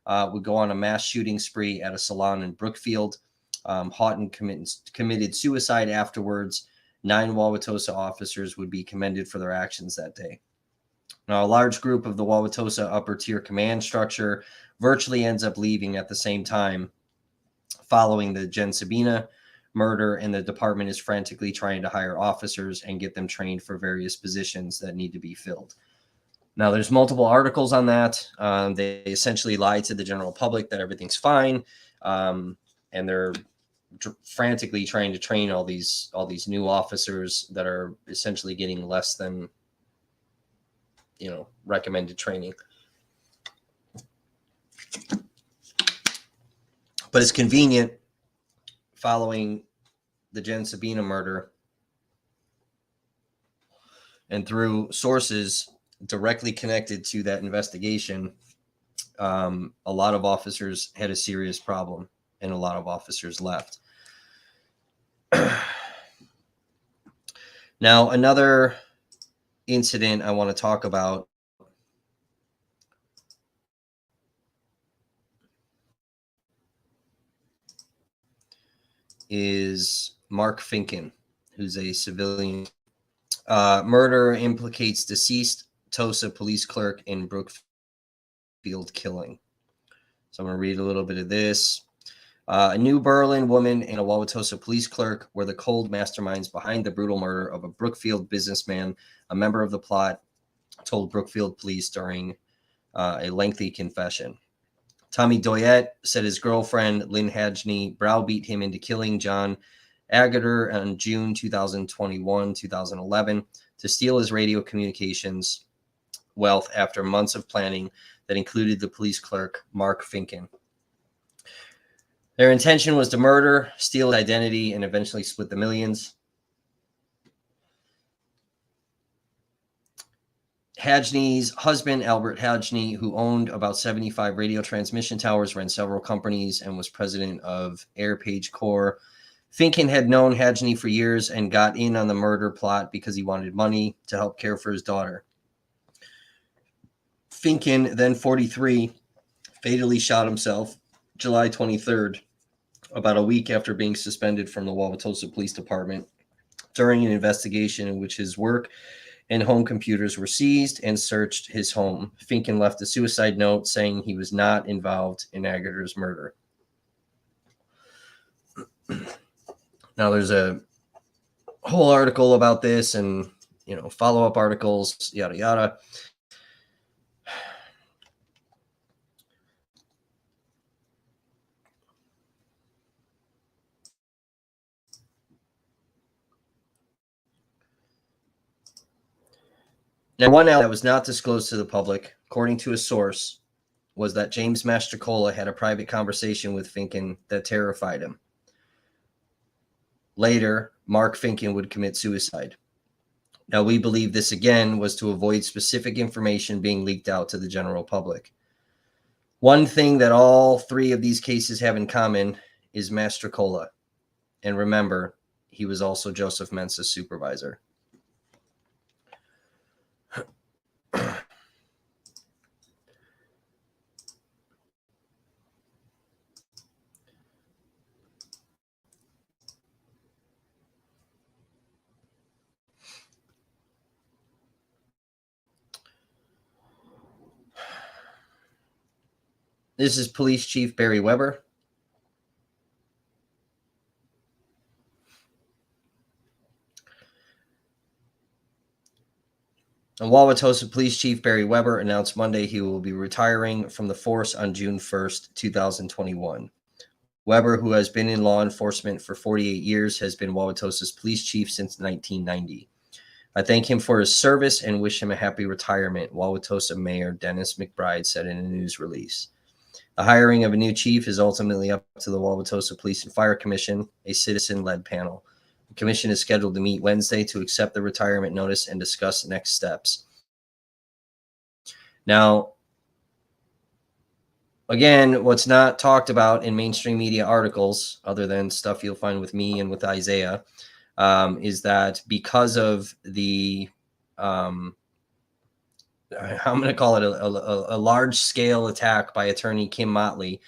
would go on a mass shooting spree at a salon in Brookfield. Houghton committed suicide afterwards. 9 Wauwatosa officers would be commended for their actions that day. Now, a large group of the Wauwatosa upper tier command structure virtually ends up leaving at the same time following the Jen Sabina murder, and the department is frantically trying to hire officers and get them trained for various positions that need to be filled. Now, there's multiple articles on that. They essentially lie to the general public that everything's fine, and they're frantically trying to train all these new officers that are essentially getting less than, recommended training. But it's convenient following the Jen Sabina murder and through sources directly connected to that investigation, a lot of officers had a serious problem and a lot of officers left. Now, another incident I want to talk about is Mark Finken, who's a civilian. Murder implicates deceased Tosa police clerk in Brookfield killing. So I'm going to read a little bit of this. A New Berlin woman and a Wauwatosa police clerk were the cold masterminds behind the brutal murder of a Brookfield businessman. A member of the plot told Brookfield police during a lengthy confession. Tommy Doyette said his girlfriend, Lynn Hadjney, browbeat him into killing John Agater on June 2011 to steal his radio communications wealth after months of planning that included the police clerk, Mark Finken. Their intention was to murder, steal his identity, and eventually split the millions. Hadjney's husband, Albert Hadjney, who owned about 75 radio transmission towers, ran several companies, and was president of Airpage Corps. Finken had known Hadjney for years and got in on the murder plot because he wanted money to help care for his daughter. Finken, then 43, fatally shot himself July 23rd, about a week after being suspended from the Wauwatosa Police Department during an investigation in which his work and home computers were seized and searched his home. Finken left a suicide note saying he was not involved in Agater's murder. Now, there's a whole article about this and, follow-up articles, yada, yada. Now, one element that was not disclosed to the public, according to a source, was that James Mastrocola had a private conversation with Finken that terrified him. Later, Mark Finken would commit suicide. Now, we believe this again was to avoid specific information being leaked out to the general public. One thing that all 3 of these cases have in common is Mastrocola. And remember, he was also Joseph Mensa's supervisor. This is Police Chief Barry Weber. And Wauwatosa Police Chief Barry Weber announced Monday he will be retiring from the force on June 1st, 2021. Weber, who has been in law enforcement for 48 years, has been Wauwatosa's police chief since 1990. I thank him for his service and wish him a happy retirement, Wauwatosa Mayor Dennis McBride said in a news release. The hiring of a new chief is ultimately up to the Wauwatosa Police and Fire Commission, a citizen-led panel. The commission is scheduled to meet Wednesday to accept the retirement notice and discuss next steps. Now, again, what's not talked about in mainstream media articles, other than stuff you'll find with me and with Isaiah, is that because of the I'm going to call it a large-scale attack by attorney Kim Motley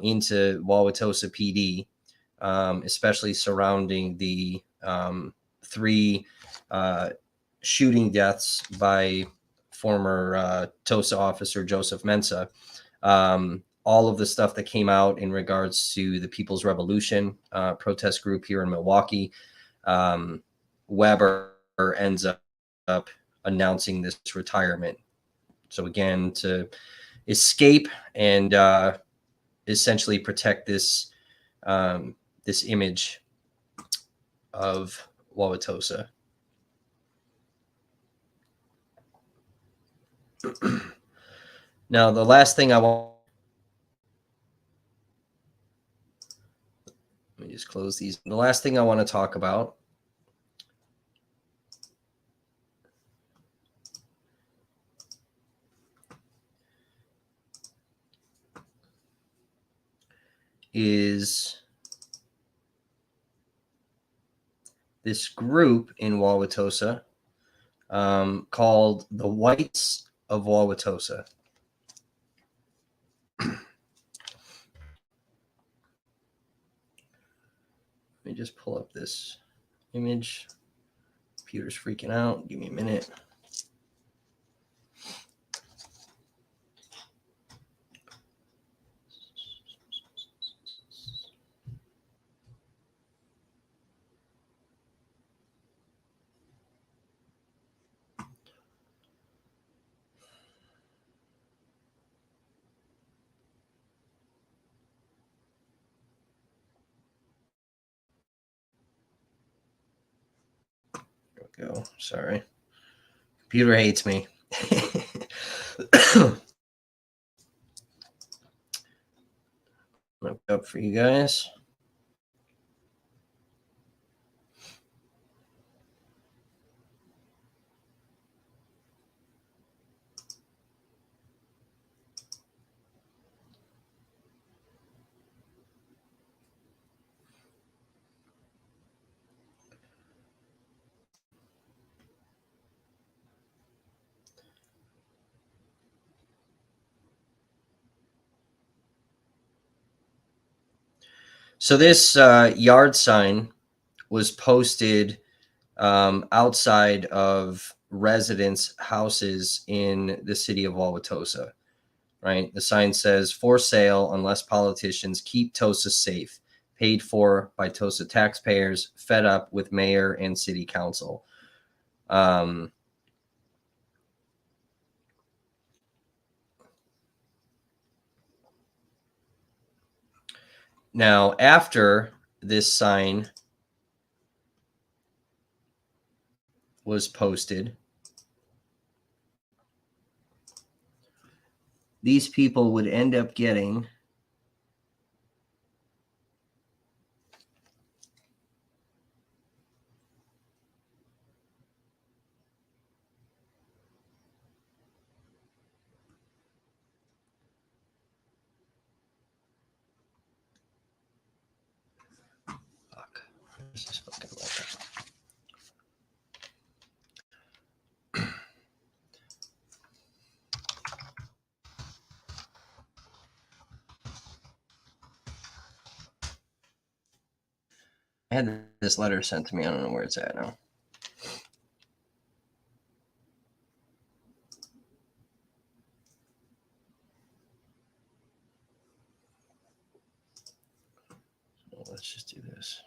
into Wauwatosa PD, especially surrounding the 3 shooting deaths by former Tosa officer Joseph Mensah. All of the stuff that came out in regards to the People's Revolution protest group here in Milwaukee, Weber ends up announcing this retirement. So again, to escape and essentially protect this this image of Wauwatosa. Now, the last thing I want, let me just close these. The last thing I want to talk about is this group in Wauwatosa called the Whites of Wauwatosa. Let me just pull up this image. Computer's freaking out. Give me a minute. Go. Sorry. Computer hates me. Look up for you guys. So this yard sign was posted outside of residents' houses in the city of Wauwatosa, right? The sign says, "For sale unless politicians keep Tosa safe, paid for by Tosa taxpayers, fed up with mayor and city council." Now, after this sign was posted, these people would end up getting this fucking letter. I had this letter sent to me. I don't know where it's at now. So let's just do this.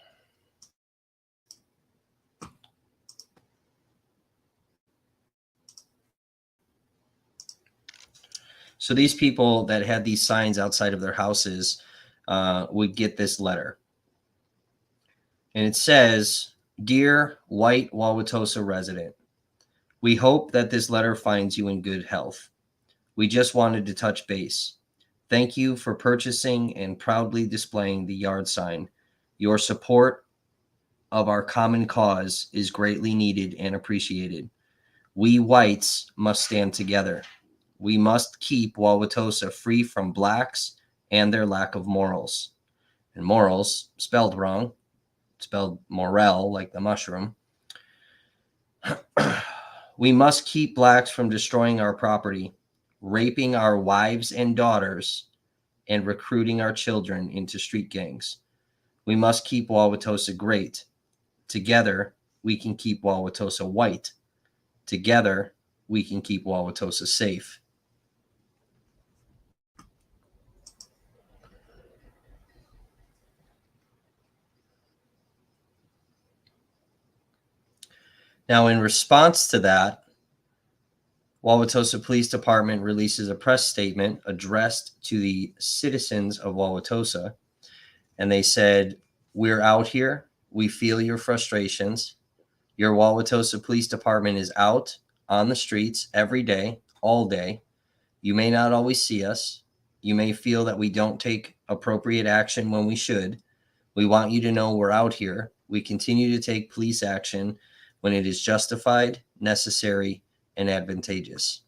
So these people that had these signs outside of their houses would get this letter. And it says, "Dear White Wauwatosa resident, we hope that this letter finds you in good health. We just wanted to touch base. Thank you for purchasing and proudly displaying the yard sign. Your support of our common cause is greatly needed and appreciated. We whites must stand together. We must keep Wauwatosa free from blacks and their lack of morals. And morals, spelled wrong, spelled morel, like the mushroom. We must keep blacks from destroying our property, raping our wives and daughters, and recruiting our children into street gangs. We must keep Wauwatosa great. Together, we can keep Wauwatosa white. Together, we can keep Wauwatosa safe. Now, in response to that, Wauwatosa Police Department releases a press statement addressed to the citizens of Wauwatosa, and they said, "We're out here. We feel your frustrations. Your Wauwatosa Police Department is out on the streets every day, all day. You may not always see us. You may feel that we don't take appropriate action when we should. We want you to know we're out here. We continue to take police action when it is justified, necessary, and advantageous."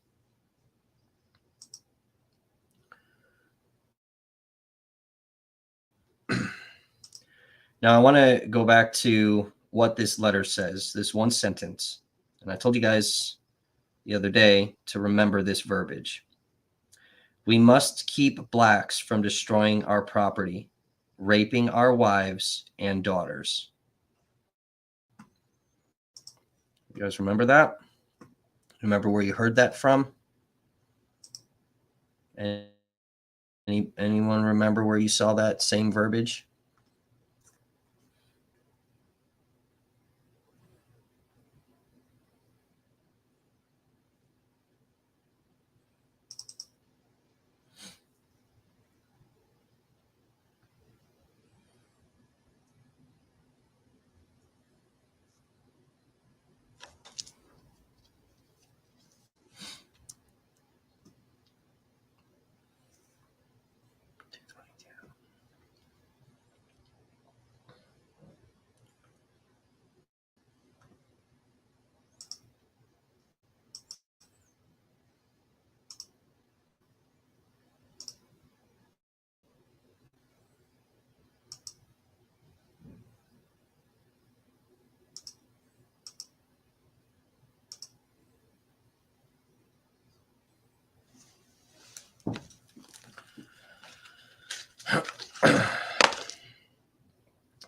Now, I want to go back to what this letter says, this one sentence. And I told you guys the other day to remember this verbiage. We must keep blacks from destroying our property, raping our wives and daughters. You guys remember that? Remember where you heard that from? Anyone remember where you saw that same verbiage?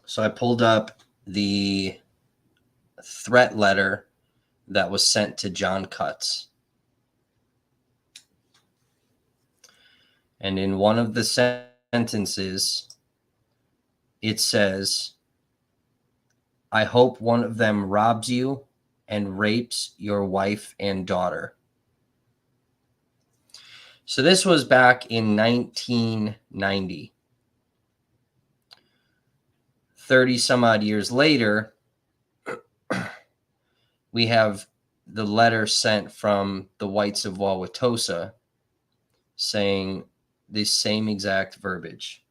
So I pulled up the threat letter that was sent to John Cutts. And in one of the sentences, it says, "I hope one of them robs you and rapes your wife and daughter." So this was back in 1990. 30 some odd years later, we have the letter sent from the whites of Wauwatosa saying the same exact verbiage.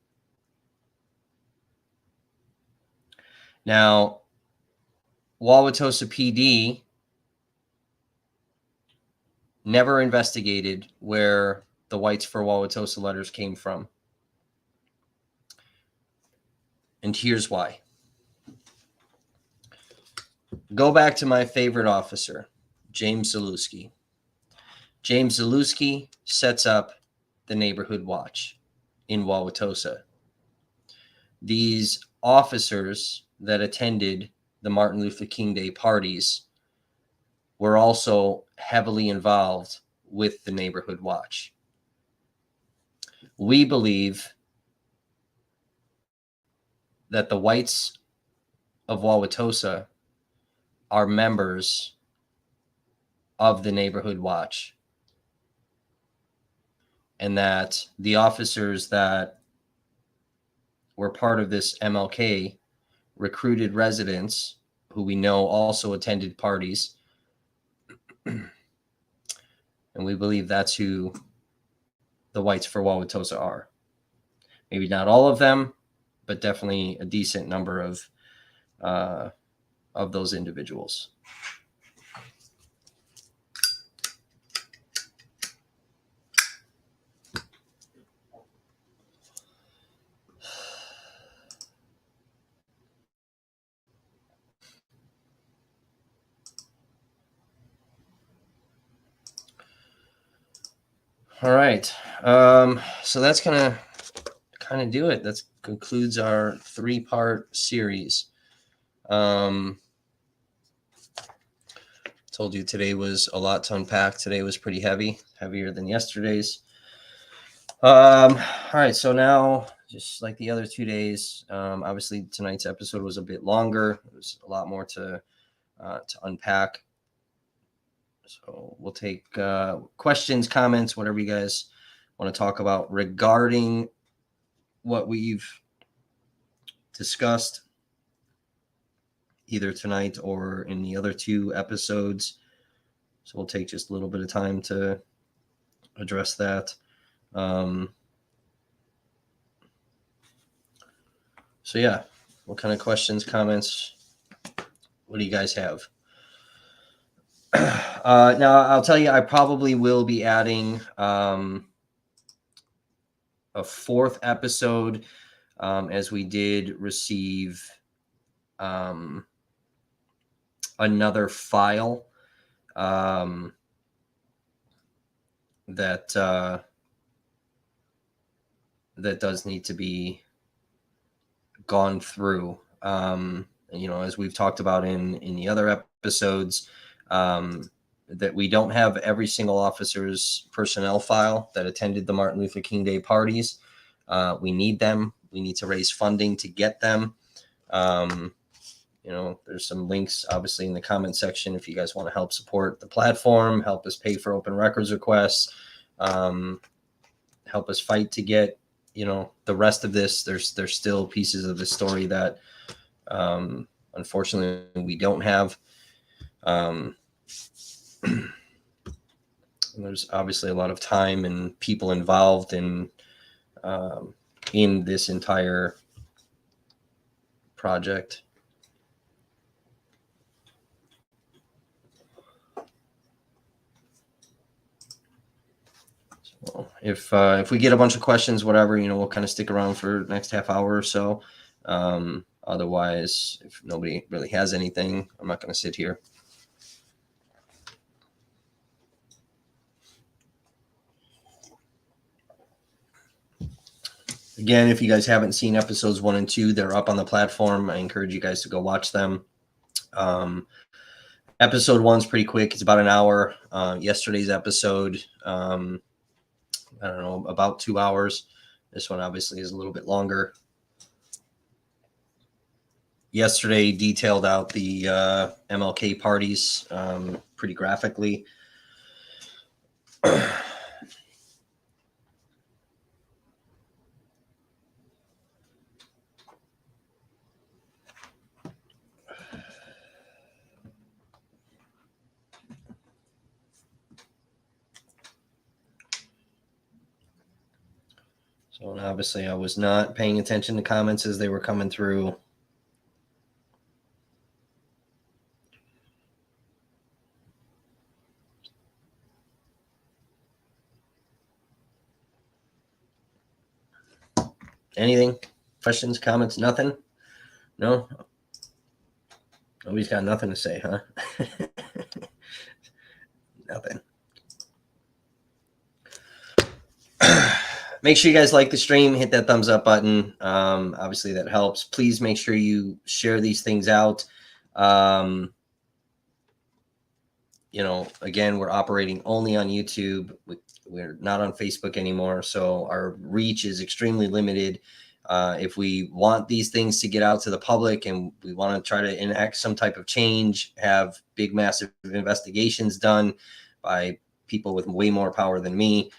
Now, Wauwatosa PD never investigated where the Whites for Wauwatosa letters came from. And here's why. Go back to my favorite officer, James Zalewski. James Zalewski sets up the Neighborhood Watch in Wauwatosa. These officers that attended the Martin Luther King Day parties were also heavily involved with the Neighborhood Watch. We believe that the whites of Wauwatosa are members of the Neighborhood Watch, and that the officers that were part of this MLK recruited residents who we know also attended parties. And we believe that's who the whites for Wauwatosa are. Maybe not all of them, but definitely a decent number of those individuals. All right. So that's gonna kind of do it. That concludes our 3-part series. Told you today was a lot to unpack. Today was pretty heavier than yesterday's. All right. So now, just like the other 2 days, obviously tonight's episode was a bit longer. It was a lot more to unpack. So we'll take questions, comments, whatever you guys want to talk about regarding what we've discussed either tonight or in the other 2 episodes. So we'll take just a little bit of time to address that. So yeah, what kind of questions, comments, what do you guys have? Now I'll tell you, I probably will be adding a 4th episode, as we did receive another file that does need to be gone through. As we've talked about in the other episodes, that we don't have every single officer's personnel file that attended the Martin Luther King Day parties. We need them. We need to raise funding to get them. There's some links obviously in the comment section if you guys want to help support the platform, help us pay for open records requests, help us fight to get the rest of this. There's still pieces of the story that unfortunately we don't have. There's obviously a lot of time and people involved in this entire project. So if we get a bunch of questions, whatever, we'll kind of stick around for the next half hour or so. Otherwise, if nobody really has anything, I'm not going to sit here. Again, if you guys haven't seen episodes 1 and 2, they're up on the platform. I encourage you guys to go watch them. Episode 1's pretty quick. It's about an hour. Yesterday's episode, I don't know, about 2 hours. This one obviously is a little bit longer. Yesterday detailed out the MLK parties pretty graphically. So obviously I was not paying attention to comments as they were coming through. Anything? Questions, comments, nothing? No? Nobody's got nothing to say, huh? Nothing. Make sure you guys like the stream, hit that thumbs up button. Obviously that helps. Please make sure you share these things out. Again, we're operating only on YouTube. We're not on Facebook anymore, so our reach is extremely limited. If we want these things to get out to the public and we want to try to enact some type of change, have big, massive investigations done by people with way more power than me,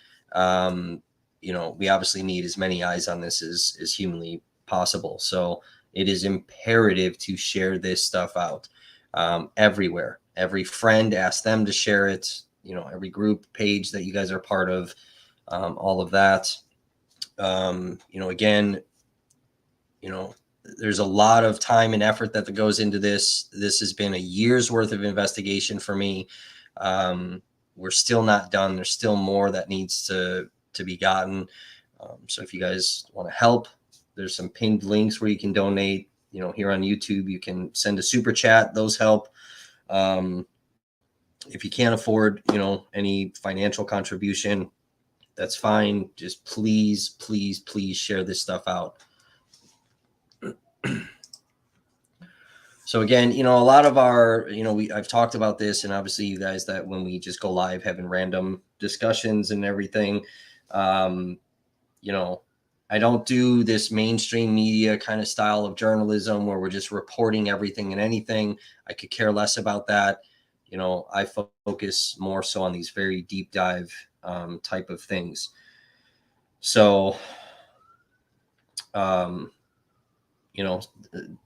we obviously need as many eyes on this as humanly possible. So it is imperative to share this stuff out everywhere. Every friend, ask them to share it. Every group page that you guys are part of, all of that. Again, there's a lot of time and effort that goes into this. This has been a year's worth of investigation for me. We're still not done. There's still more that needs to be gotten. So if you guys want to help, there's some pinned links where you can donate. Here on YouTube, you can send a super chat. Those help. If you can't afford, any financial contribution, that's fine. Just please, please, please share this stuff out. So again, a lot of our, I've talked about this, and obviously you guys, that when we just go live having random discussions and everything, I don't do this mainstream media kind of style of journalism where we're just reporting everything and anything. I could care less about that. I focus more so on these very deep dive type of things. So,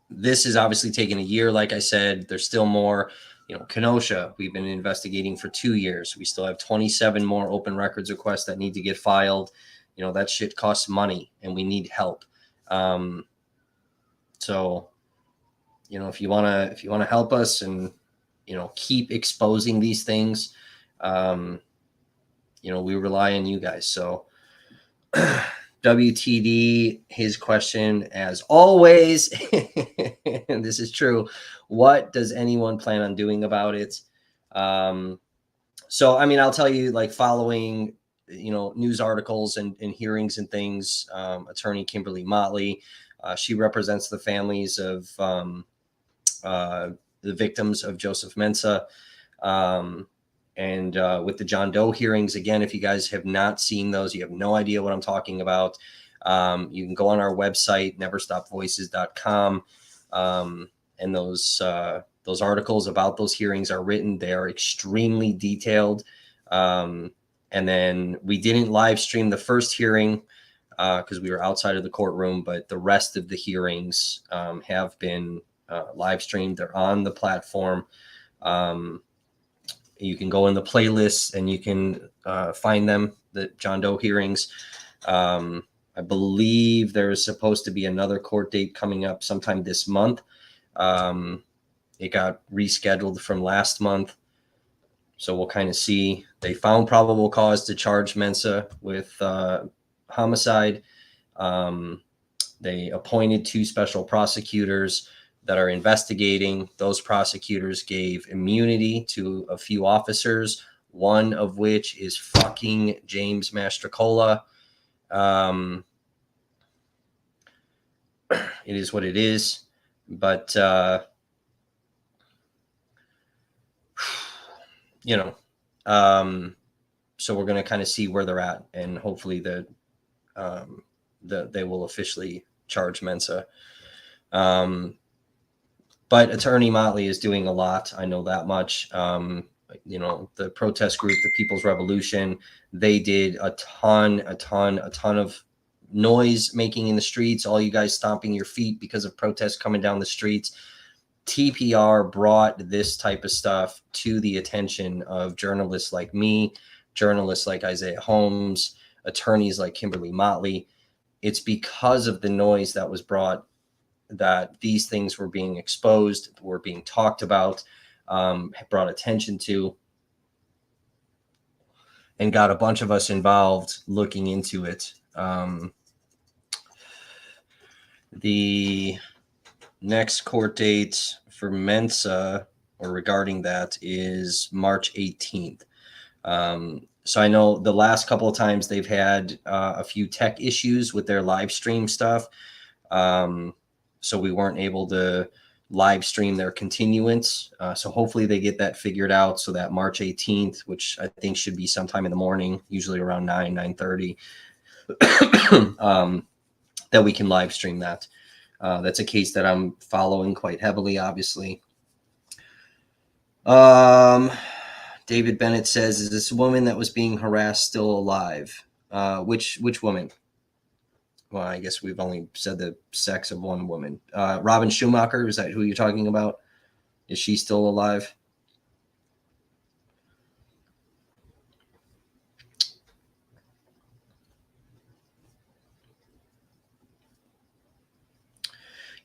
this is obviously taking a year. Like I said, there's still more. Kenosha, we've been investigating for 2 years. We still have 27 more open records requests that need to get filed. That shit costs money, and we need help. So, if you want to help us and, keep exposing these things, we rely on you guys. So WTD, his question, as always, and this is true, what does anyone plan on doing about it? So, I'll tell you, like, following, news articles and hearings and things, attorney Kimberly Motley, she represents the families of the victims of Joseph Mensah. And with the John Doe hearings, again, if you guys have not seen those, you have no idea what I'm talking about. You can go on our website, Never.Stop.Voices.com, and those articles about those hearings are written. They are extremely detailed. And then we didn't live stream the first hearing because we were outside of the courtroom, but the rest of the hearings have been live streamed. They're on the platform. You can go in the playlists and you can find them, the John Doe hearings. I believe there is supposed to be another court date coming up sometime this month. It got rescheduled from last month. So we'll kind of see. They found probable cause to charge Mensah with homicide. They appointed 2 special prosecutors that are investigating. Those prosecutors gave immunity to a few officers, one of which is fucking James Mastrocola. It is what it is. But, so we're going to kind of see where they're at, and hopefully they will officially charge Mensah. But Attorney Motley is doing a lot. I know that much. The protest group, the People's Revolution, they did a ton of noise making in the streets. All you guys stomping your feet because of protests coming down the streets. TPR brought this type of stuff to the attention of journalists like me, journalists like Isaiah Holmes, attorneys like Kimberly Motley. It's because of the noise that was brought that these things were being exposed, were being talked about, brought attention to, and got a bunch of us involved looking into it. The next court date for Mensah, or regarding that, is March 18th. So I know the last couple of times they've had a few tech issues with their live stream stuff. So we weren't able to live stream their continuance. So hopefully they get that figured out so that March 18th, which I think should be sometime in the morning, usually around 9:30, that we can live stream that. That's a case that I'm following quite heavily, obviously. David Bennett says, is this woman that was being harassed still alive? Which woman? Well, I guess we've only said the sex of one woman. Robin Schumacher, is that who you're talking about? Is she still alive?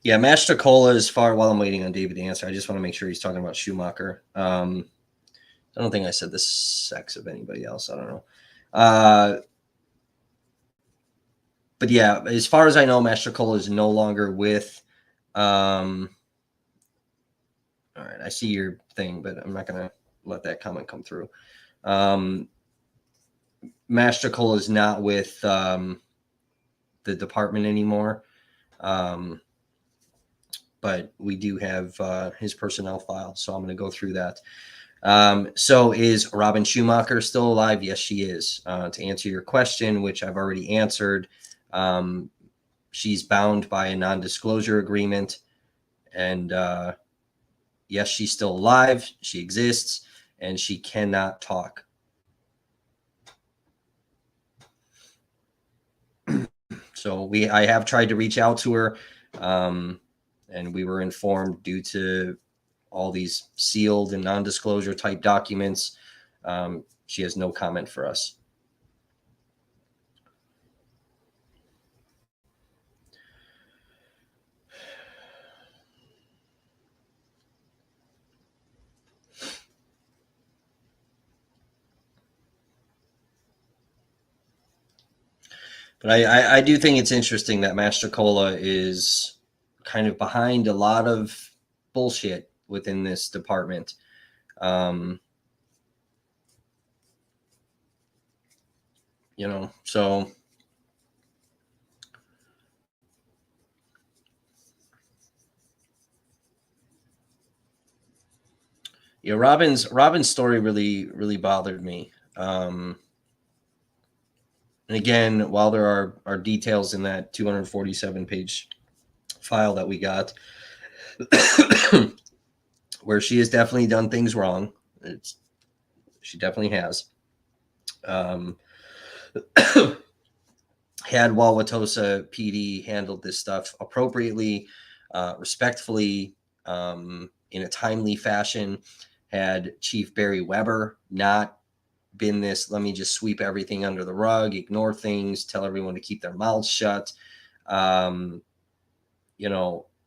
Yeah, Master Cola is far. While I'm waiting on David to answer, I just want to make sure he's talking about Schumacher. I don't think I said the sex of anybody else. I don't know. But yeah, as far as I know, Master Cola is no longer with. All right, I see your thing, but I'm not gonna let that comment come through. Master Cola is not with the department anymore. But we do have his personnel file, so I'm going to go through that. So is Robin Schumacher still alive? Yes, she is. To answer your question, which I've already answered, she's bound by a non-disclosure agreement, and yes, she's still alive. She exists, and she cannot talk. So I have tried to reach out to her, and we were informed due to all these sealed and non-disclosure type documents. She has no comment for us. But I do think it's interesting that Master Cola is kind of behind a lot of bullshit within this department. So Robin's story really bothered me. And again, while there are details in that 247 page file that we got, where she has definitely done things wrong. She definitely has. Had Wauwatosa PD handled this stuff appropriately, respectfully, in a timely fashion, had Chief Barry Weber not been this, let me just sweep everything under the rug, ignore things, tell everyone to keep their mouths shut,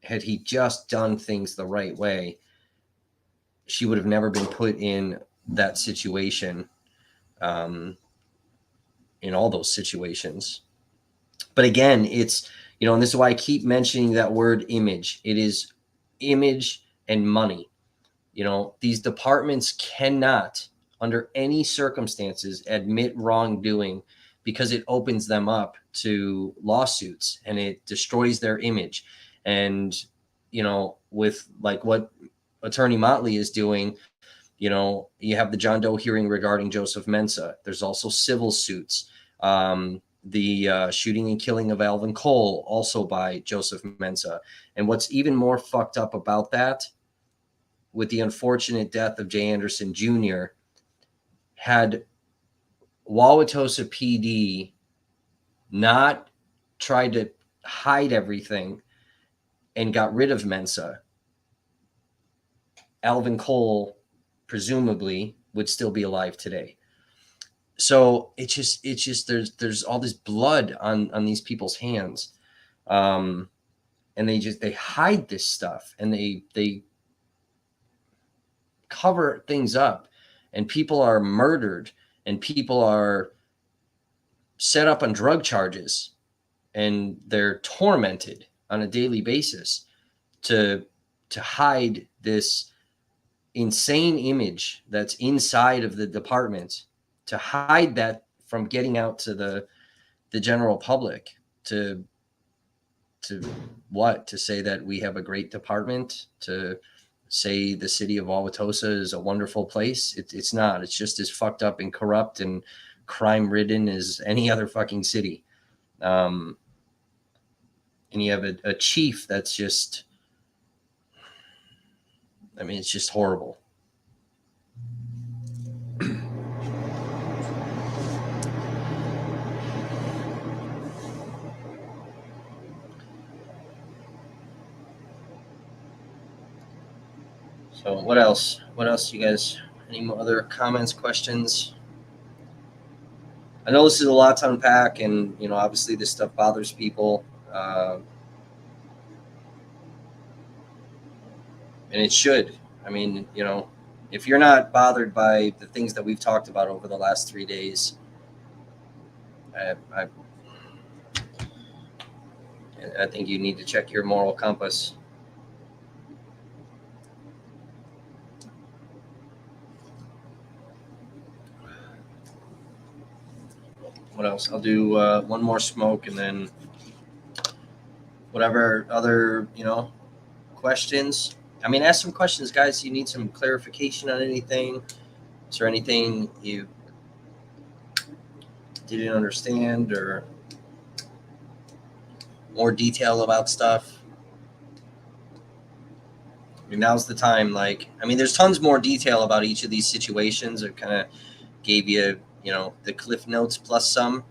had he just done things the right way, she would have never been put in that situation, in all those situations. But again, it's, and this is why I keep mentioning that word image. It is image and money. These departments cannot, under any circumstances, admit wrongdoing, because it opens them up to lawsuits and it destroys their image. And, with like what Attorney Motley is doing, you have the John Doe hearing regarding Joseph Mensah. There's also civil suits. The shooting and killing of Alvin Cole, also by Joseph Mensah. And what's even more fucked up about that, with the unfortunate death of Jay Anderson Jr., had Wauwatosa PD not tried to hide everything and got rid of Mensah, Alvin Cole presumably would still be alive today. So it's just there's all this blood on these people's hands, and they hide this stuff, and they cover things up, and people are murdered, and people are set up on drug charges, and they're tormented on a daily basis to hide this insane image that's inside of the department, to hide that from getting out to the general public, to say that we have a great department, to say the city of Wauwatosa is a wonderful place. It's not. It's just as fucked up and corrupt and crime ridden as any other fucking city. And you have a chief that's just, it's just horrible. So what else? What else, you guys? Any other comments, questions? I know this is a lot to unpack, and obviously this stuff bothers people. and it should. I mean, you know, if you're not bothered by the things that we've talked about over the last 3 days, I think you need to check your moral compass. What else? I'll do one more smoke, and then whatever other, you know, questions. I mean, ask some questions, guys. You need some clarification on anything? Is there anything you didn't understand, or more detail about stuff? I mean, now's the time. Like, I mean, there's tons more detail about each of these situations. I kind of gave you, you know, the cliff notes plus some.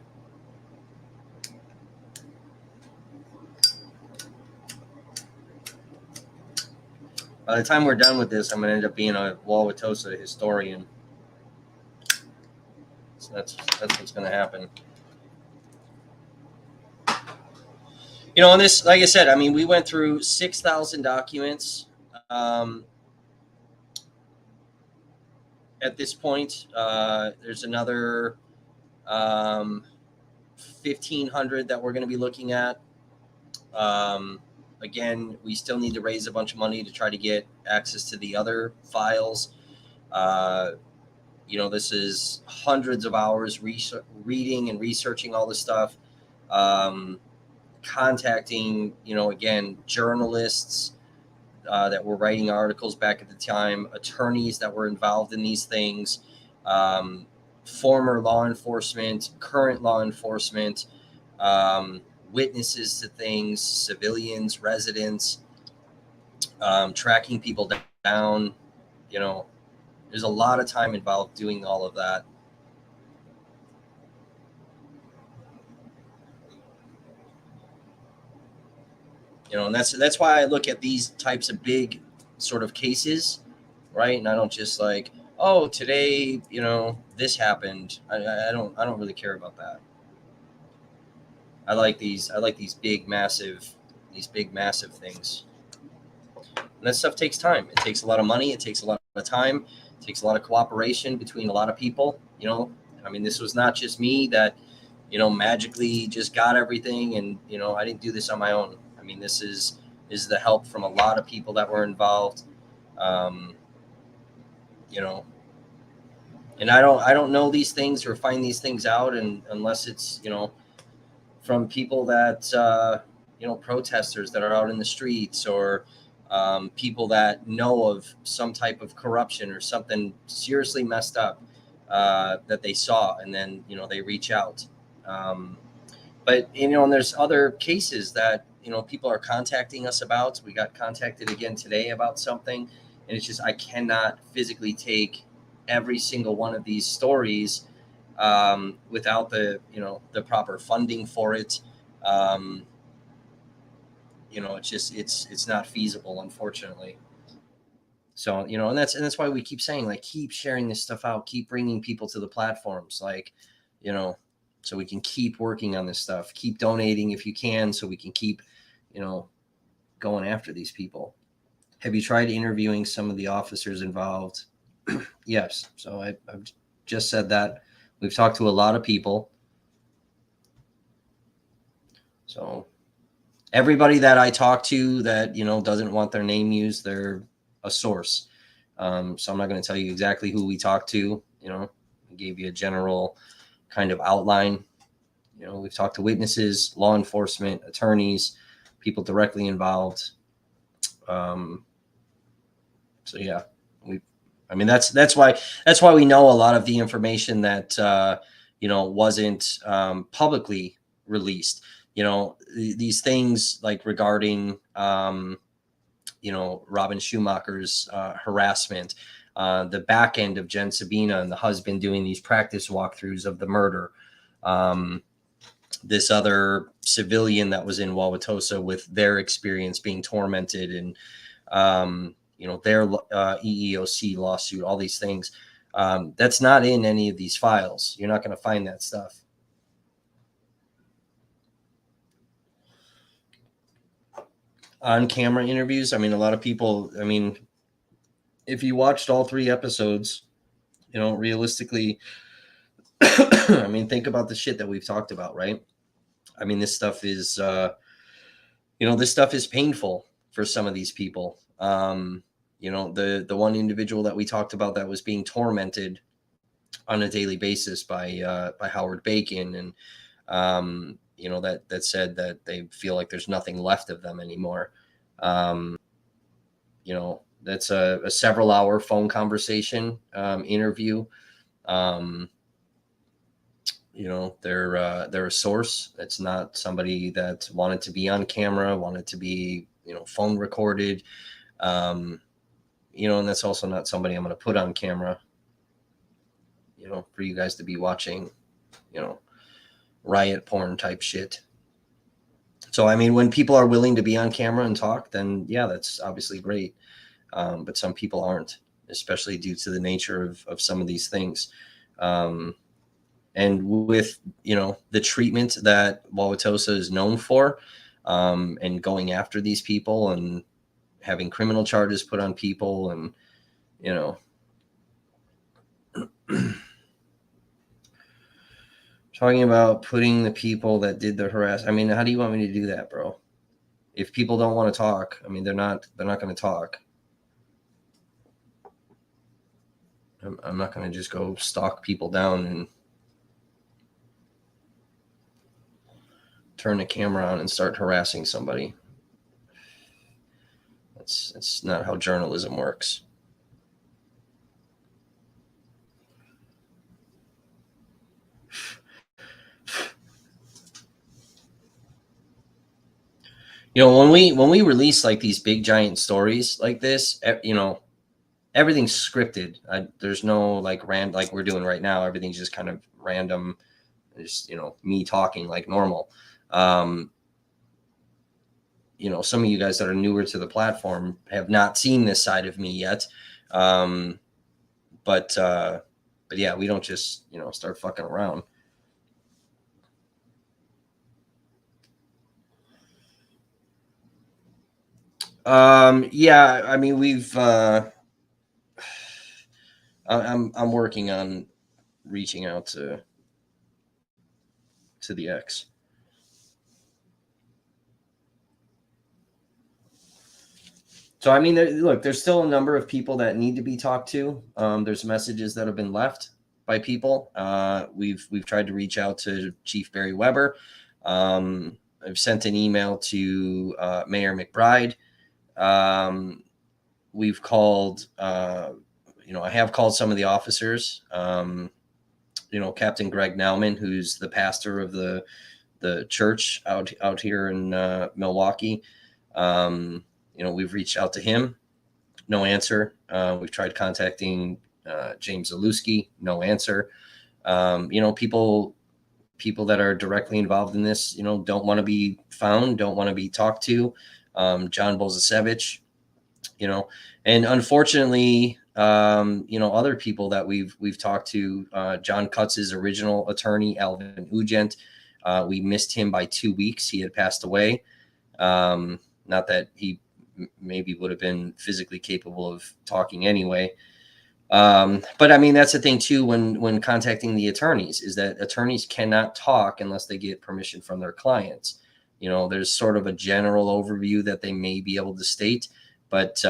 By the time we're done with this, I'm going to end up being a Wauwatosa historian. So that's what's going to happen. You know, on this, like I said, I mean, we went through 6,000 documents. At this point, there's another 1,500 that we're going to be looking at. Again, we still need to raise a bunch of money to try to get access to the other files. You know, this is hundreds of hours reading and researching all this stuff. Contacting, you know, again, journalists that were writing articles back at the time, attorneys that were involved in these things, former law enforcement, current law enforcement, witnesses to things, civilians, residents, tracking people down. You know, there's a lot of time involved doing all of that. You know, and that's why I look at these types of big sort of cases, right? And I don't just like, oh, today, you know, this happened. I don't really care about that. I like these big massive things. And that stuff takes time. It takes a lot of money. It takes a lot of time. It takes a lot of cooperation between a lot of people. You know, I mean, this was not just me that, you know, magically just got everything, and you know, I didn't do this on my own. I mean, this is the help from a lot of people that were involved. You know, and I don't know these things or find these things out, and unless it's, you know, from people that you know, protesters that are out in the streets, or people that know of some type of corruption or something seriously messed up that they saw, and then, you know, they reach out. But you know, and there's other cases that, you know, people are contacting us about. We got contacted again today about something, and it's just, I cannot physically take every single one of these stories without the, you know, the proper funding for it. You know, it's just, it's not feasible, unfortunately. So, you know, and that's why we keep saying, like, keep sharing this stuff out, keep bringing people to the platforms, like, you know, so we can keep working on this stuff, keep donating if you can, so we can keep, you know, going after these people. Have you tried interviewing some of the officers involved? Yes. So I've just said that. We've talked to a lot of people. So everybody that I talk to that, you know, doesn't want their name used, they're a source. So I'm not going to tell you exactly who we talked to. You know, I gave you a general kind of outline. You know, we've talked to witnesses, law enforcement, attorneys, people directly involved. So yeah, I mean, that's why we know a lot of the information that you know, wasn't publicly released. You know, these things like regarding you know, Robin Schumacher's harassment, the back end of Jen Sabina and the husband doing these practice walkthroughs of the murder. This other civilian that was in Wauwatosa with their experience being tormented, and you know, their EEOC lawsuit, all these things. That's not in any of these files. You're not going to find that stuff. On camera interviews, I mean, a lot of people, I mean, if you watched all 3 episodes, realistically, I mean, think about the shit that we've talked about, right? I mean, this stuff is, this stuff is painful for some of these people. The one individual that we talked about that was being tormented on a daily basis by Howard Bacon, and that said that they feel like there's nothing left of them anymore. That's a several hour phone conversation, interview. They're a source. It's not somebody that wanted to be on camera, wanted to be phone recorded. And that's also not somebody I'm going to put on camera, for you guys to be watching, riot porn type shit. So, I mean, when people are willing to be on camera and talk, then yeah, that's obviously great. But some people aren't, especially due to the nature of some of these things. And with, the treatment that Wauwatosa is known for, and going after these people and having criminal charges put on people, and, talking about putting the people that did the harass. I mean, how do you want me to do that, bro? If people don't want to talk, I mean, they're not going to talk. I'm not going to just go stalk people down and turn the camera on and start harassing somebody. It's not how journalism works. When we release like these big giant stories like this, everything's scripted. There's no like like we're doing right now. Everything's just kind of random. Just me talking like normal. Some of you guys that are newer to the platform have not seen this side of me yet. But yeah, we don't just start fucking around. Yeah, I mean, we've I'm working on reaching out to the ex. So I mean, look, there's still a number of people that need to be talked to. There's messages that have been left by people. We've tried to reach out to Chief Barry Weber. I've sent an email to Mayor McBride. We've called, I have called some of the officers. Captain Greg Nauman, who's the pastor of the church out here in Milwaukee. We've reached out to him, no answer. We've tried contacting James Zaluski, no answer. People that are directly involved in this, don't want to be found, don't want to be talked to. John Bozasevich, and unfortunately, other people that we've talked to, John Kutz's original attorney, Alvin Ugent, we missed him by 2 weeks. He had passed away. Not that he maybe would have been physically capable of talking anyway. But I mean, that's the thing too, when contacting the attorneys, is that attorneys cannot talk unless they get permission from their clients. There's sort of a general overview that they may be able to state, but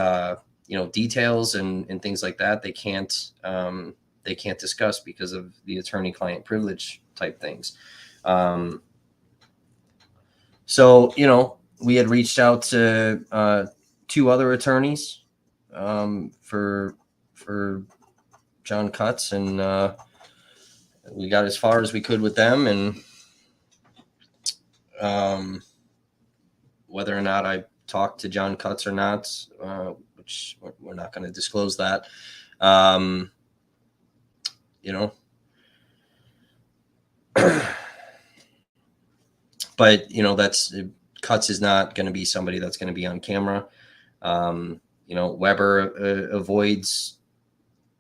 details and things like that, they can't discuss because of the attorney-client privilege type things. So we had reached out to 2 other attorneys for John Kutz, and we got as far as we could with them, and whether or not I talked to John Kutz or not, which we're not going to disclose that. But that's Kutz is not going to be somebody that's going to be on camera. Weber avoids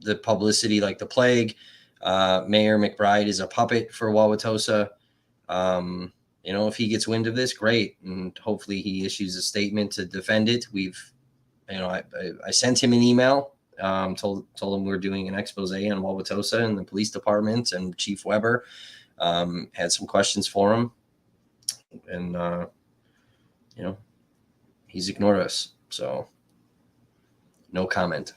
the publicity like the plague. Mayor McBride is a puppet for Wauwatosa. If he gets wind of this, great, and hopefully he issues a statement to defend it. I sent him an email told him we're doing an expose on Wauwatosa and the police department, and Chief Weber had some questions for him, and he's ignored us, so no comment.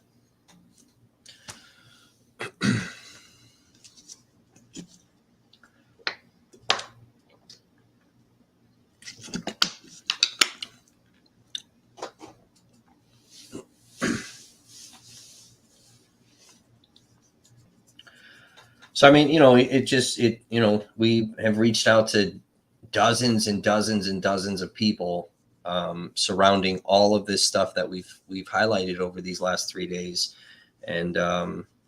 So, I mean, we have reached out to dozens and dozens and dozens of people surrounding all of this stuff that we've highlighted over these last 3 days. And,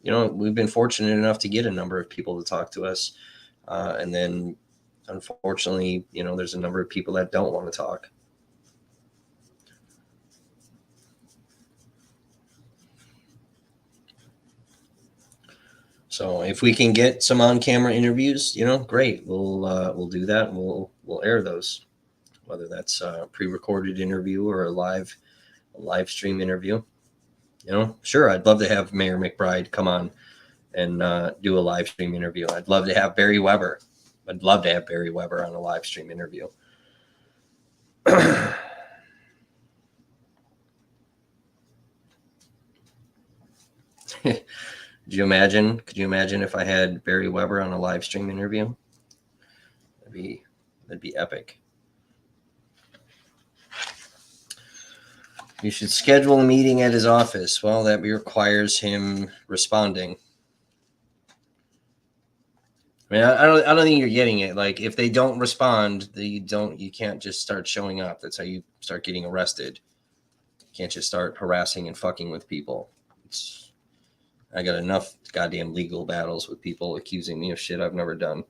we've been fortunate enough to get a number of people to talk to us. And then, unfortunately, there's a number of people that don't want to talk. So if we can get some on-camera interviews, great. We'll do that, and we'll air those, whether that's a pre-recorded interview or a live stream interview. Sure, I'd love to have Mayor McBride come on and do a live stream interview. I'd love to have Barry Weber. I'd love to have Barry Weber on a live stream interview. Could you imagine if I had Barry Weber on a live stream interview? That'd be epic. You should schedule a meeting at his office. Well, that requires him responding. I mean, I don't think you're getting it. Like, if they don't respond, you can't just start showing up. That's how you start getting arrested. You can't just start harassing and fucking with people. I got enough goddamn legal battles with people accusing me of shit I've never done.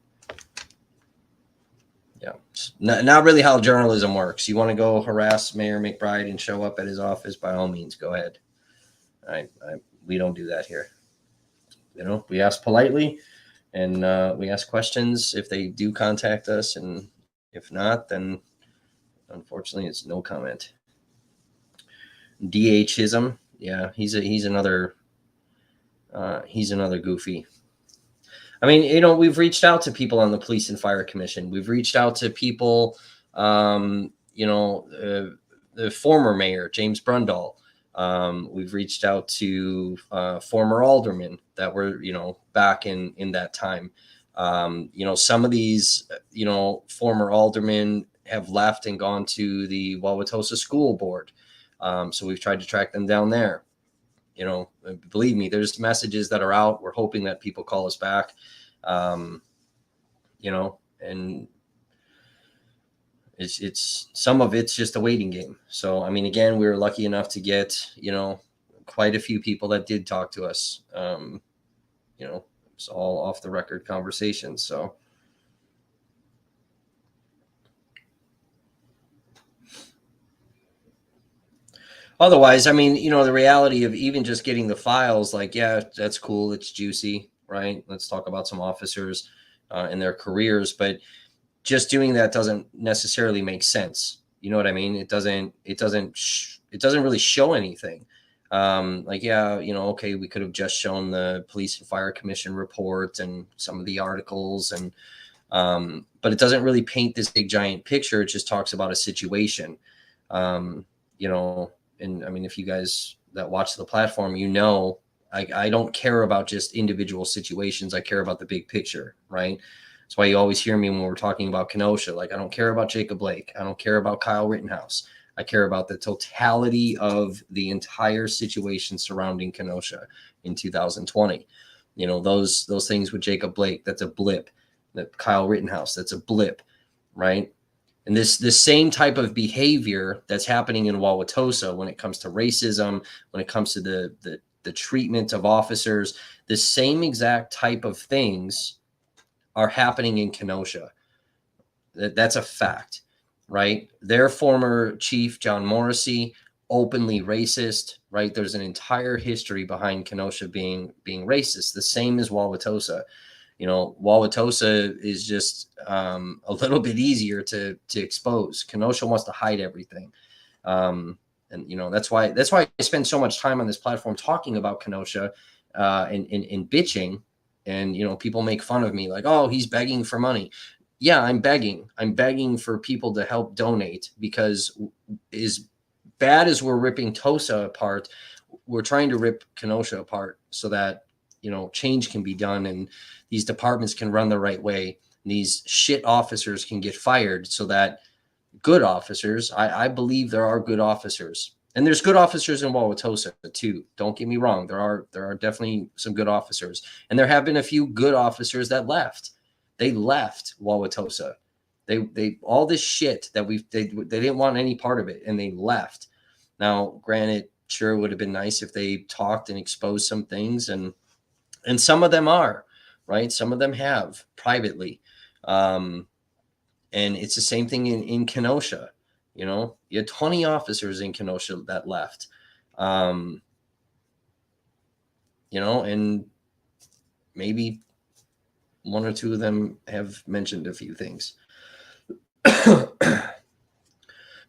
Yeah, it's not really how journalism works. You want to go harass Mayor McBride and show up at his office, by all means, go ahead. We don't do that here. We ask politely, and we ask questions if they do contact us, and if not, then unfortunately it's no comment. DHism, yeah, he's another goofy. I mean, we've reached out to people on the Police and Fire Commission. We've reached out to people, the former mayor, James Brundle. We've reached out to former aldermen that were, back in that time. Some of these, former aldermen have left and gone to the Wauwatosa School Board. So we've tried to track them down there. Believe me, there's messages that are out. We're hoping that people call us back, and it's some of it's just a waiting game. So, I mean, again, we were lucky enough to get, quite a few people that did talk to us. It's all off the record conversations. So, otherwise, I mean, the reality of even just getting the files, like, yeah, that's cool. It's juicy, right? Let's talk about some officers and their careers. But just doing that doesn't necessarily make sense. You know what I mean? It doesn't really show anything. Like, yeah, okay, we could have just shown the Police and Fire Commission report and some of the articles, and but it doesn't really paint this big giant picture. It just talks about a situation, and I mean, if you guys that watch the platform, I don't care about just individual situations. I care about the big picture, right? That's why you always hear me when we're talking about Kenosha. Like, I don't care about Jacob Blake. I don't care about Kyle Rittenhouse. I care about the totality of the entire situation surrounding Kenosha in 2020. Those things with Jacob Blake, that's a blip. That Kyle Rittenhouse, that's a blip, right? And this same type of behavior that's happening in Wauwatosa when it comes to racism, when it comes to the treatment of officers, the same exact type of things are happening in Kenosha. That's a fact, right? Their former chief, John Morrissey, openly racist, right? There's an entire history behind Kenosha being racist, the same as Wauwatosa. Wauwatosa is just a little bit easier to expose. Kenosha wants to hide everything. And, that's why I spend so much time on this platform talking about Kenosha and bitching. And, people make fun of me like, oh, he's begging for money. Yeah, I'm begging for people to help donate, because as bad as we're ripping Tosa apart, we're trying to rip Kenosha apart so that, change can be done and these departments can run the right way. And these shit officers can get fired so that good officers, I believe there are good officers. And there's good officers in Wauwatosa too. Don't get me wrong. There are definitely some good officers. And there have been a few good officers that left. They left Wauwatosa. They all this shit that they didn't want any part of it, and they left. Now, granted, sure, it would have been nice if they talked and exposed some things, and some of them are, right? Some of them have privately. And it's the same thing in Kenosha. You had 20 officers in Kenosha that left. And maybe one or two of them have mentioned a few things. But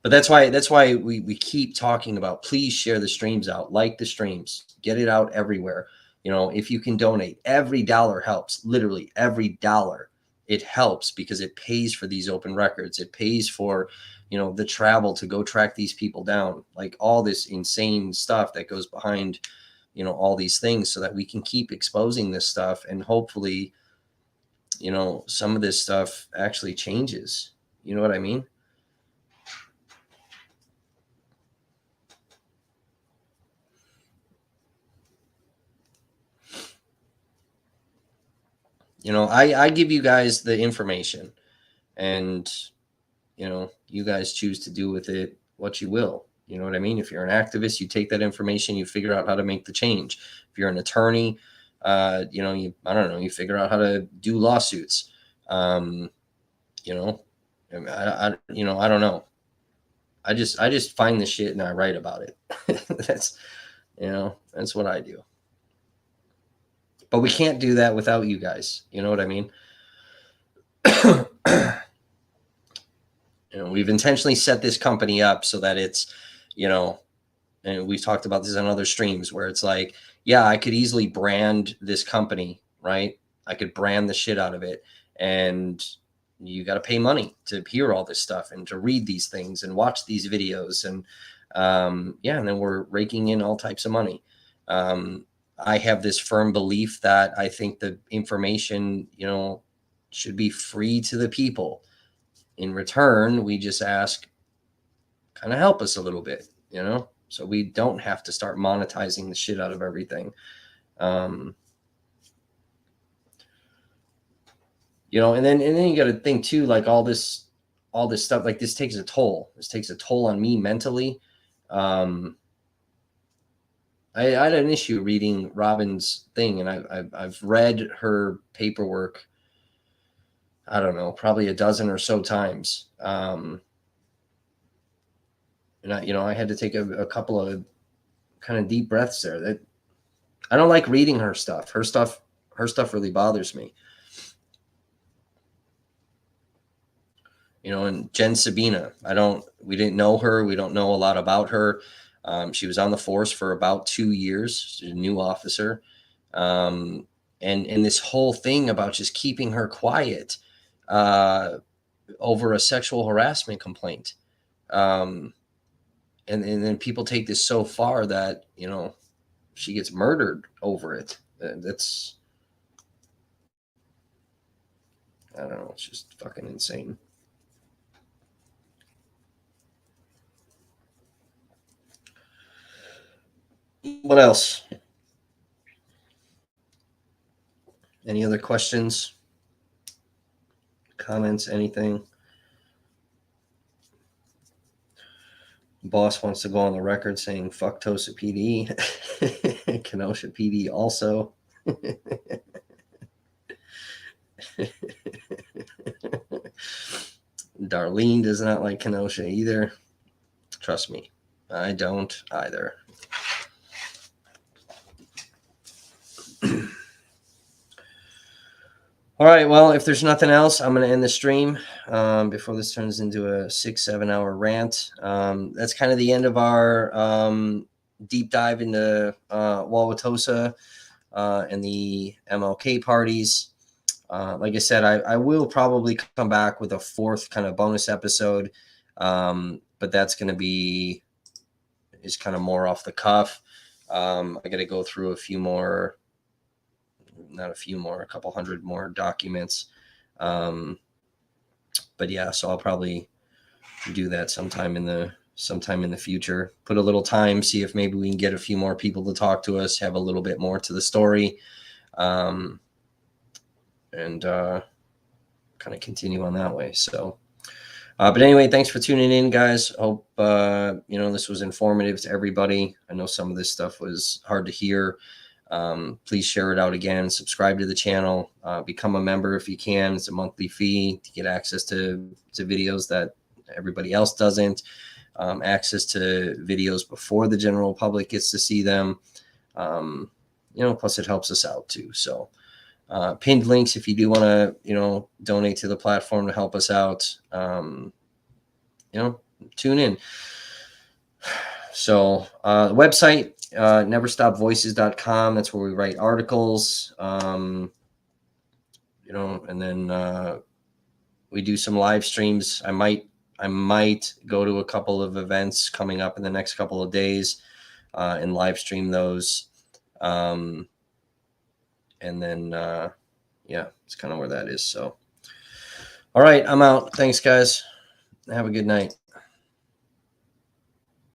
that's why we keep talking about, please share the streams out, like the streams, get it out everywhere. If you can donate, every dollar helps. Literally every dollar, it helps, because it pays for these open records. It pays for, the travel to go track these people down, like all this insane stuff that goes behind, all these things, so that we can keep exposing this stuff. And hopefully, some of this stuff actually changes. You know what I mean? I give you guys the information, and, you guys choose to do with it what you will. You know what I mean? If you're an activist, you take that information, you figure out how to make the change. If you're an attorney, I don't know, you figure out how to do lawsuits. I don't know. I just find the shit and I write about it. That's what I do. But we can't do that without you guys. You know what I mean? We've intentionally set this company up so that it's, and we've talked about this on other streams, where it's like, yeah, I could easily brand this company, right? I could brand the shit out of it, and you got to pay money to hear all this stuff and to read these things and watch these videos. And and then we're raking in all types of money. I have this firm belief that I think the information, should be free to the people. In return, we just ask, kind of help us a little bit, so we don't have to start monetizing the shit out of everything. And then you got to think too, like all this stuff, like this takes a toll. This takes a toll on me mentally. I had an issue reading Robin's thing, and I've read her paperwork, I don't know, probably a dozen or so times. And I had to take a couple of kind of deep breaths there. That I don't like reading her stuff. Her stuff really bothers me. And Jen Sabina, we didn't know her. We don't know a lot about her. She was on the force for about 2 years. She's a new officer. And this whole thing about just keeping her quiet over a sexual harassment complaint. And then people take this so far that, she gets murdered over it. That's, I don't know. It's just fucking insane. What else? Any other questions? Comments? Anything? Boss wants to go on the record saying fuck Tosa PD. Kenosha PD also. Darlene does not like Kenosha either. Trust me, I don't either. All right. Well, if there's nothing else, I'm going to end the stream before this turns into a 6-7 hour rant. That's kind of the end of our deep dive into Wauwatosa and the MLK parties. Like I said, I will probably come back with a fourth kind of bonus episode, but that's going to be is kind of more off the cuff. I got to go through a few more, not a few more, a couple hundred more documents. But yeah, so I'll probably do that sometime in the future. Put a little time, see if maybe we can get a few more people to talk to us, have a little bit more to the story, and kind of continue on that way. So, but anyway, thanks for tuning in, guys. Hope this was informative to everybody. I know some of this stuff was hard to hear. Please share it out again. Subscribe to the channel. Become a member if you can. It's a monthly fee to get access to videos that everybody else doesn't. Access to videos before the general public gets to see them. Plus it helps us out too. So pinned links if you do want to, donate to the platform to help us out. Tune in. So the website, Never.Stop.Voices.com. That's where we write articles. And then we do some live streams. I might go to a couple of events coming up in the next couple of days and live stream those. And then, it's kind of where that is. So, all right, I'm out. Thanks, guys. Have a good night.